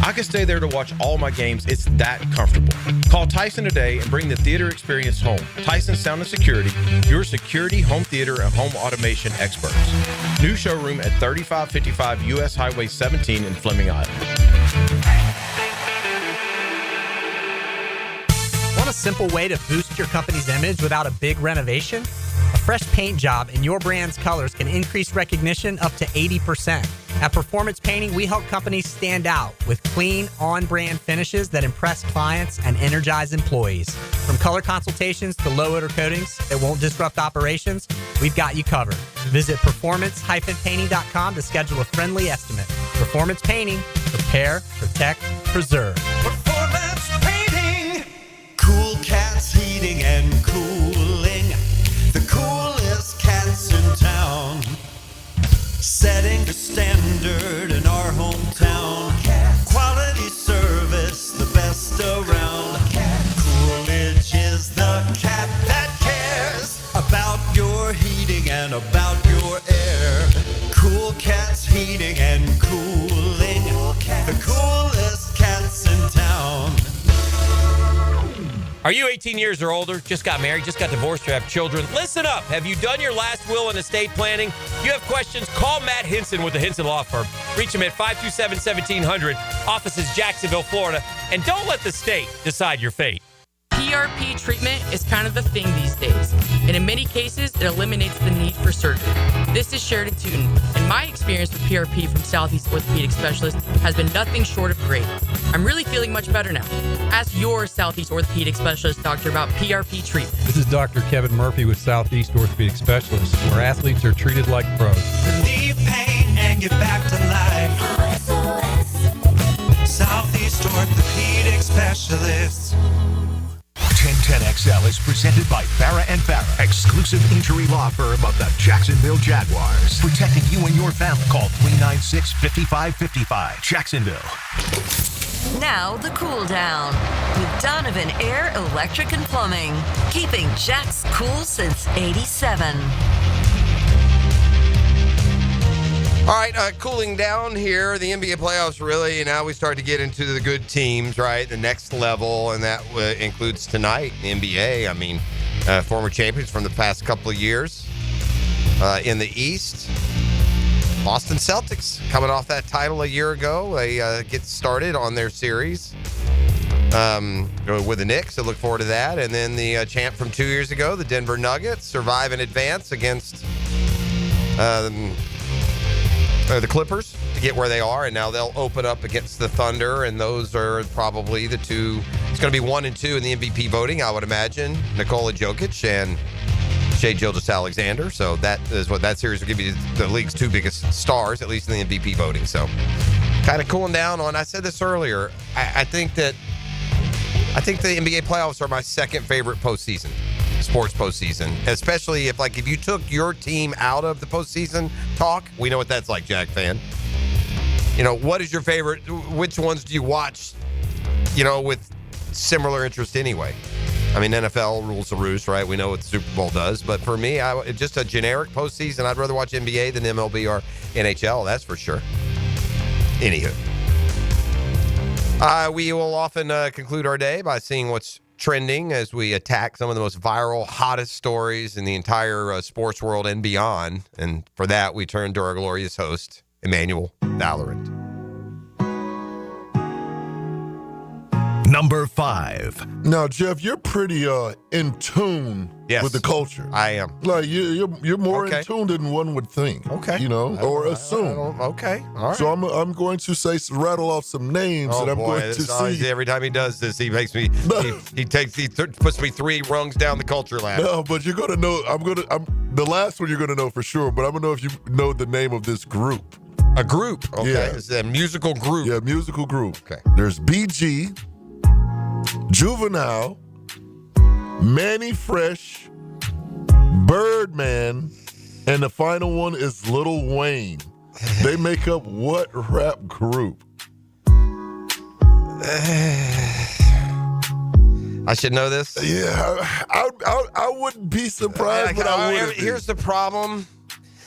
I could stay there to watch all my games. It's that comfortable. Call Tyson today and bring the theater experience home. Tyson Sound and Security, your security, home theater, and home automation experts. New showroom at 3555 U.S. Highway 17 in Fleming Island. Want a simple way to boost your company's image without a big renovation? A fresh paint job in your brand's colors can increase recognition up to 80%. At Performance Painting, we help companies stand out with clean, on-brand finishes that impress clients and energize employees. From color consultations to low-odor coatings that won't disrupt operations, we've got you covered. Visit performance-painting.com to schedule a friendly estimate. Performance Painting. Prepare, protect, preserve. Performance Painting. Cool Cats Heating and Cooling. The coolest cats in town. Setting the standard in our hometown. Quality service, the best around. Coolidge is the cat that cares about your heating and about your air. Cool Cats Heating and Cooling. The coolest cats in town. Are you 18 years or older, just got married, just got divorced, or have children? Listen up. Have you done your last will and estate planning? You have questions? Call Matt Hinson with the Hinson Law Firm. Reach him at 527-1700. Office is Jacksonville, Florida. And don't let the state decide your fate. PRP treatment is kind of the thing these days, and in many cases, it eliminates the need for surgery. This is Sheridan Tootin, and my experience with PRP from Southeast Orthopedic Specialists has been nothing short of great. I'm really feeling much better now. Ask your Southeast Orthopedic Specialist doctor about PRP treatment. This is Dr. Kevin Murphy with Southeast Orthopedic Specialists, where athletes are treated like pros. Relieve pain and get back to life. Southeast Orthopedic Specialists. 1010XL is presented by Farrah & Farrah, exclusive injury law firm of the Jacksonville Jaguars. Protecting you and your family. Call 396-5555. Jacksonville. Now the cool down with Donovan Air, Electric and Plumbing, keeping Jack's cool since '87. All right, cooling down here. The NBA playoffs really, now we start to get into the good teams, right? The next level, and that includes tonight, the NBA. I mean, former champions from the past couple of years. In the East, Boston Celtics coming off that title a year ago. They get started on their series with the Knicks, so look forward to that. And then the champ from 2 years ago, the Denver Nuggets, survive and advance against the Clippers to get where they are, and now they'll open up against the Thunder, and those are probably the two. It's going to be 1 and 2 in the MVP voting, I would imagine. Nikola Jokic and Shai Gilgeous-Alexander. So that is what that series will give you, the league's two biggest stars, at least in the MVP voting. So kind of cooling down on, I said this earlier, I think the NBA playoffs are my second favorite postseason, sports postseason, especially if you took your team out of the postseason talk. We know what that's like, Jag fan. What is your favorite? Which ones do you watch, with similar interest anyway? I mean, NFL rules the roost, right? We know what the Super Bowl does. But for me, just a generic postseason, I'd rather watch NBA than MLB or NHL, that's for sure. Anywho. We will often conclude our day by seeing what's trending as we attack some of the most viral, hottest stories in the entire sports world and beyond. And for that, we turn to our glorious host, Emmanuel Valorant. Number 5. Now, Jeff, you're pretty in tune with the culture. I am. Like you're more in tune than one would think. Okay. Or assume. Okay. All right. So I'm going to rattle off some names, and I'm going to see. Every time he does this, he makes me. He puts me 3 rungs down the culture ladder. No, but you're gonna know. The last one you're gonna know for sure. But I'm gonna know if you know the name of this group. A group. Okay. Yeah. It's a musical group. Yeah, musical group. Okay. There's BG, Juvenile, Manny Fresh, Birdman, and the final one is Lil Wayne. They make up what rap group? I should know this. Yeah, I wouldn't be surprised, but I wouldn't. Here's the problem.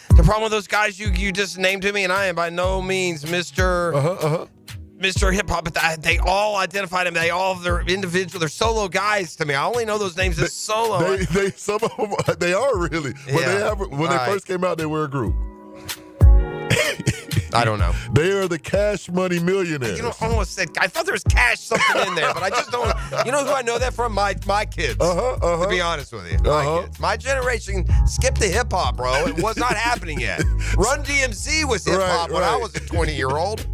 The problem with those guys you just named to me, and I am by no means Mr. Hip Hop, but they all identified him. They're individual. They're solo guys to me. I only know those names as solo. Some of them they are really. But when they first came out, they were a group. I don't know. They are the Cash Money Millionaires. I almost said. I thought there was cash something in there, but I just don't. You know who I know that from? My kids. To be honest with you, my kids. My generation skipped the hip hop, bro. It was not happening yet. Run DMC was hip hop when I was a 20-year-old.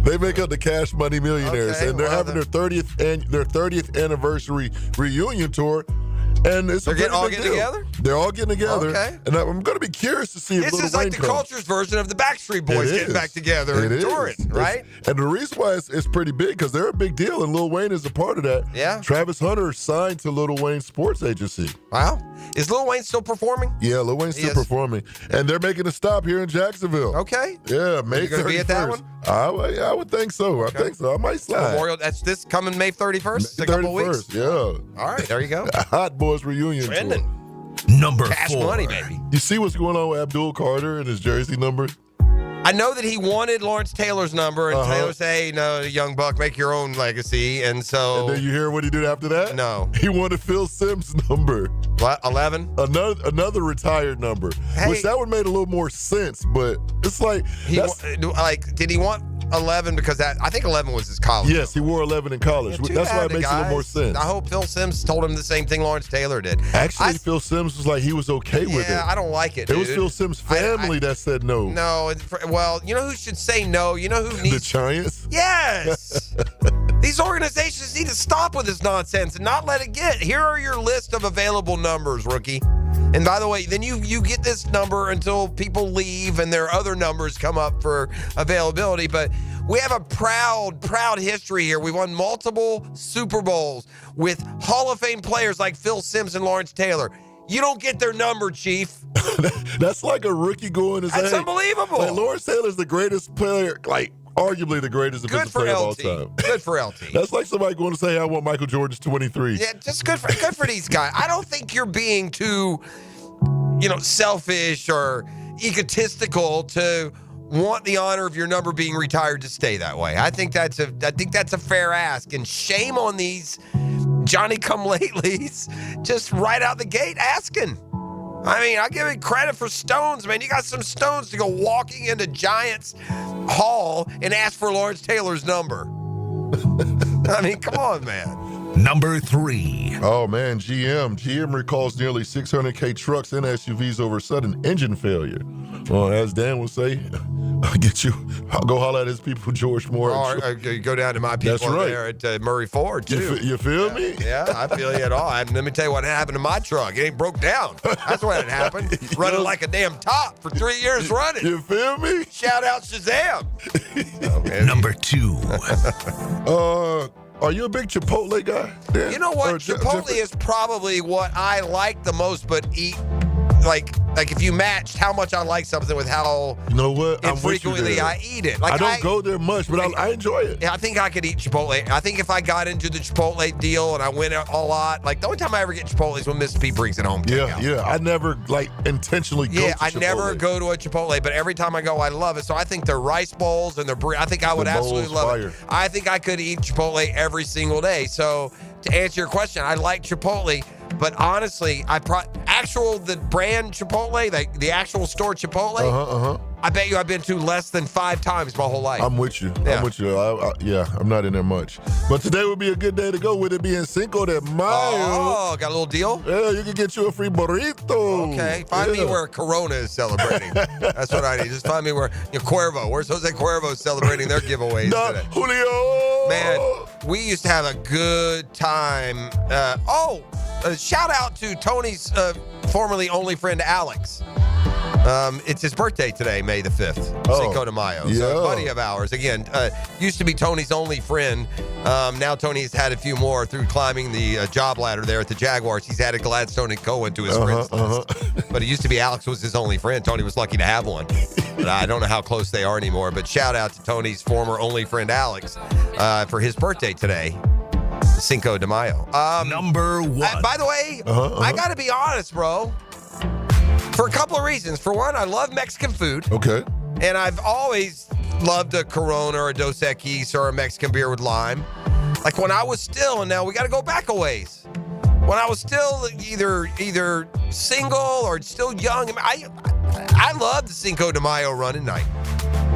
They make up the Cash Money Millionaires, and they're having their 30th anniversary reunion tour. And they're all getting together? They're all getting together. Okay. And I'm going to be curious to see if this Lil is like Wayne the comes. culture's version of the Backstreet Boys getting back together and touring, right? And the reason why it's pretty big, because they're a big deal, and Lil Wayne is a part of that. Yeah. Travis Hunter signed to Lil Wayne's sports agency. Wow. Is Lil Wayne still performing? Yeah, Lil Wayne's still performing. And they're making a stop here in Jacksonville. Okay. Yeah, May 31st. You going to be at that one? I would think so. I think so. I might slide. Memorial, that's this coming May 31st? May 31st, a couple weeks? yeah. All right, there you go. A Hot Boys reunion tour. Number Cash 4. money, baby. You see what's going on with Abdul Carter and his jersey number? I know that he wanted Lawrence Taylor's number, and Taylor said, hey, no, young buck, make your own legacy. And so... And then you hear what he did after that? No. He wanted Phil Simms' number. What, 11? Another retired number. Hey. Which that would make a little more sense, but it's like... Did he want 11 because I think 11 was his college. Yes, he wore 11 in college. That's why it makes a little more sense. I hope Phil Simms told him the same thing Lawrence Taylor did. Actually, Phil Simms was like he was okay with it. Yeah, I don't like it, It was Phil Simms' family that said no. No, well, you know who should say no? You know who needs... The Giants? Yes! These organizations need to stop with this nonsense and not let it get. Here are your list of available numbers, rookie. And by the way, then you get this number until people leave and their other numbers come up for availability. But we have a proud history here. We won multiple Super Bowls with Hall of Fame players like Phil Simms and Lawrence Taylor. You don't get their number, Chief. That's like a rookie going to say. That's unbelievable. Like Lawrence Taylor's the greatest player, like arguably the greatest defensive player of all time. Good for LT. That's like somebody going to say, I want Michael Jordan's 23. Yeah, just good for these guys. I don't think you're being too, selfish or egotistical to want the honor of your number being retired to stay that way. I think that's a fair ask, and shame on these Johnny-come-latelys just right out the gate asking. I mean, I give it credit for stones, man. You got some stones to go walking into Giants Hall and ask for Lawrence Taylor's number. I mean, come on, man. Number 3. Oh, man, GM recalls nearly 600K trucks and SUVs over sudden engine failure. Well, as Dan would say, Go holler at his people, George Moore. Or go down to my people there at Murray Ford, too. You feel me? Yeah, I feel you at all. And let me tell you what happened to my truck. It ain't broke down. That's what had happened. Running like a damn top for 3 years running. You feel me? Shout out Shazam. Number 2. Are you a big Chipotle guy, Dan? You know what? Chipotle is probably what I like the most, but eat like if you matched how much I like something with how infrequently I eat it. Like I don't go there much, but I enjoy it. I think I could eat Chipotle. I think if I got into the Chipotle deal and I went out a lot, like the only time I ever get Chipotle is when Miss P brings it home. Yeah. I never intentionally go to Chipotle. Never go to a Chipotle, but every time I go, I love it. So I think their rice bowls and I think I would absolutely love it. I think I could eat Chipotle every single day. So to answer your question, I like Chipotle. But honestly, the brand Chipotle, like the actual store Chipotle, I bet you I've been to less than 5 times my whole life. I'm with you. Yeah. I'm with you. I'm not in there much. But today would be a good day to go with it being Cinco de Mayo. Oh, got a little deal? Yeah, you can get you a free burrito. Okay. Find me where Corona is celebrating. That's what I need. Just find me where Cuervo. Where's Jose Cuervo celebrating their giveaways today? Julio! Man, we used to have a good time. Shout out to Tony's formerly only friend, Alex. It's his birthday today, May the 5th, Cinco de Mayo. So a buddy of ours, again, used to be Tony's only friend. Now Tony has had a few more through climbing the job ladder there at the Jaguars. He's added Gladstone and Cohen to his friends list. But it used to be Alex was his only friend. Tony was lucky to have one. But I don't know how close they are anymore. But shout out to Tony's former only friend, Alex, for his birthday today. Cinco de Mayo. Number 1. By the way, I got to be honest, bro. For a couple of reasons. For one, I love Mexican food. Okay. And I've always loved a Corona or a Dos Equis or a Mexican beer with lime. Like when I was still, and now we got to go back a ways. When I was still either single or still young, I loved the Cinco de Mayo run at night.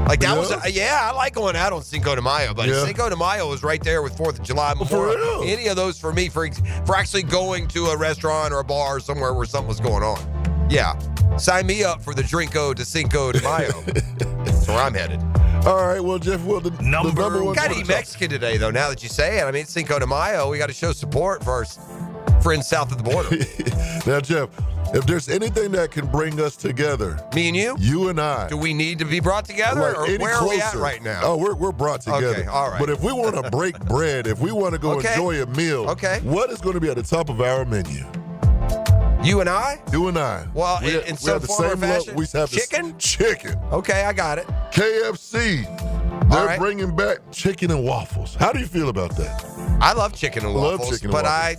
Like that was, I like going out on Cinco de Mayo, but Cinco de Mayo was right there with 4th of July Memorial. Any of those for me, for actually going to a restaurant or a bar or somewhere where something was going on. Yeah. Sign me up for the Drinko de Cinco de Mayo. That's where I'm headed. All right, well, Jeff, the number one. Got to eat Mexican today, though, now that you say it. I mean, Cinco de Mayo, we got to show support for our friends south of the border. Now, Jeff, if there's anything that can bring us together, me and you? You and I. Do we need to be brought together, or where are we at right now? Oh, we're brought together. Okay, all right. But if we want to break bread, if we want to go enjoy a meal, what is going to be at the top of our menu? You and I? You and I. Well, in some form or fashion? Chicken? Chicken. Okay, I got it. KFC. They're bringing back chicken and waffles. How do you feel about that? I love chicken and waffles, but I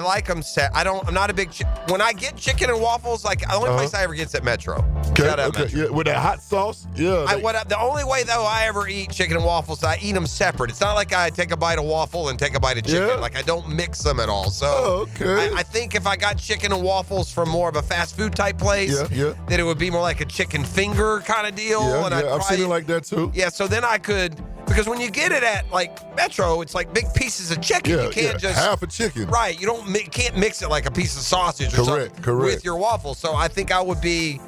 like them set. I'm not a big when I get chicken and waffles, like the only place I ever get is at Metro. Okay. Yeah, with that hot sauce. Yeah. The only way though I ever eat chicken and waffles, I eat them separate. It's not like I take a bite of waffle and take a bite of chicken. Yeah. Like I don't mix them at all. So I think if I got chicken and waffles from more of a fast food type place, then it would be more like a chicken finger kind of deal. I've seen it like that too. Yeah. So then I could. Because when you get it at like Metro, it's like big pieces of chicken. You can't just half a chicken. Right. You can't mix it like a piece of sausage or something with your waffle. So I think I would be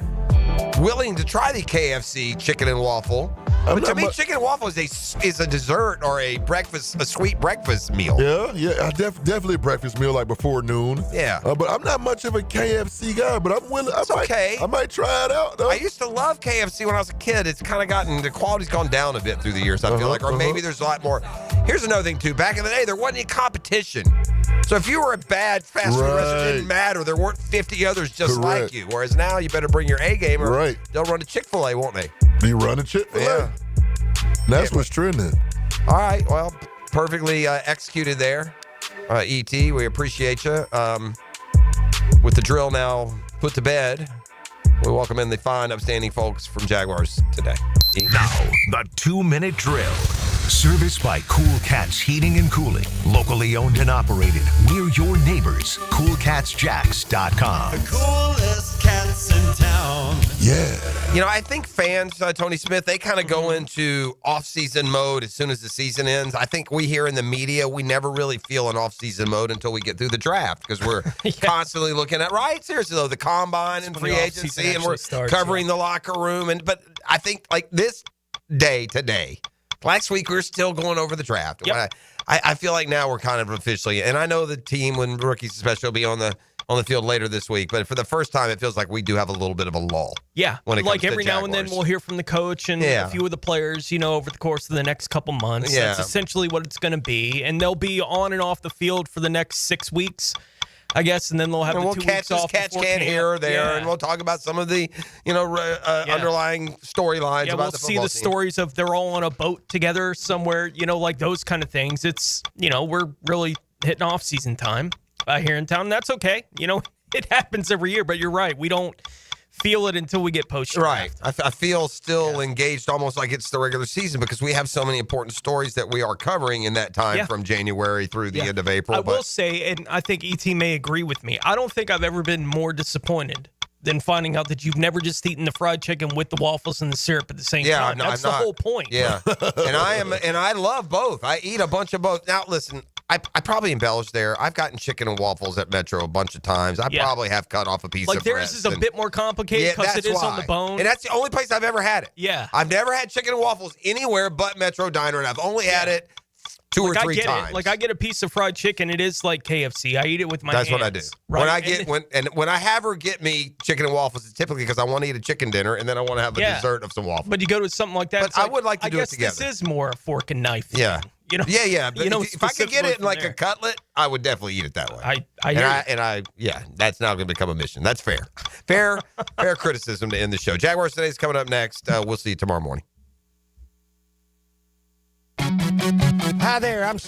willing to try the KFC chicken and waffle. But to me, chicken and waffle is a dessert or a sweet breakfast meal. Yeah, definitely a breakfast meal like before noon. Yeah. But I'm not much of a KFC guy, but I'm willing. I might try it out, though. I used to love KFC when I was a kid. It's kind of the quality's gone down a bit through the years, I feel like. Or maybe there's a lot more. Here's another thing, too. Back in the day, there wasn't any competition. So if you were a bad fast food restaurant, it didn't matter. There weren't 50 others just like you. Whereas now, you better bring your A game or they'll run a Chick-fil-A, won't they? Be running Chick-fil-A. Yeah. That's what's trending. All right. Well, perfectly executed there. E.T., we appreciate you. With the drill now put to bed, we welcome in the fine, upstanding folks from Jaguars today. Now, the 2-minute drill. Service by Cool Cats Heating and Cooling. Locally owned and operated. We're your neighbors. CoolCatsJacks.com. The coolest cats in town. Yeah. You know, I think fans, Tony Smith, they kind of go into off-season mode as soon as the season ends. I think we here in the media, we never really feel in off-season mode until we get through the draft because we're constantly looking at, right? Seriously, though, the combine and free agency, and we're covering the locker room. But I think, like, this day today, last week we were still going over the draft. Yep. I feel like now we're kind of officially, and I know the team, when rookies especially, will be on the field later this week, but for the first time, it feels like we do have a little bit of a lull. Yeah, when it like comes every to now and then we'll hear from the coach and a few of the players, over the course of the next couple months. Yeah. That's essentially what it's going to be, and they'll be on and off the field for the next 6 weeks, I guess, and then they'll have the 2 weeks off. Catch can here or there, and we'll talk about some of the, underlying storylines. Yeah, we'll see the stories of they're all on a boat together somewhere, like those kind of things. It's, we're really hitting off season time here in town. And that's okay. It happens every year, but you're right. We don't feel it until we get post. Right. I feel still engaged almost like it's the regular season because we have so many important stories that we are covering in that time from January through the end of April. I will say, and I think ET may agree with me, I don't think I've ever been more disappointed than finding out that you've never just eaten the fried chicken with the waffles and the syrup at the same time. That's the whole point. Yeah. and I love both. I eat a bunch of both. Now, listen, I probably embellished there. I've gotten chicken and waffles at Metro a bunch of times. I probably have cut off a piece of breast. Like theirs is a bit more complicated because it is on the bone. And that's the only place I've ever had it. Yeah. I've never had chicken and waffles anywhere but Metro Diner, and I've only had it 2 or 3 times. Like I get a piece of fried chicken, it is like KFC. I eat it with my hands. That's what I do. Right? When I have her get me chicken and waffles, it's typically because I want to eat a chicken dinner and then I want to have a dessert of some waffles. But you go to something like that. But I would like to do it together. This is more a fork and knife thing. Yeah. But if I could get it in like a cutlet, I would definitely eat it that way. That's now going to become a mission. That's fair. Fair criticism to end the show. Jaguars today is coming up next. We'll see you tomorrow morning. Hi there. I'm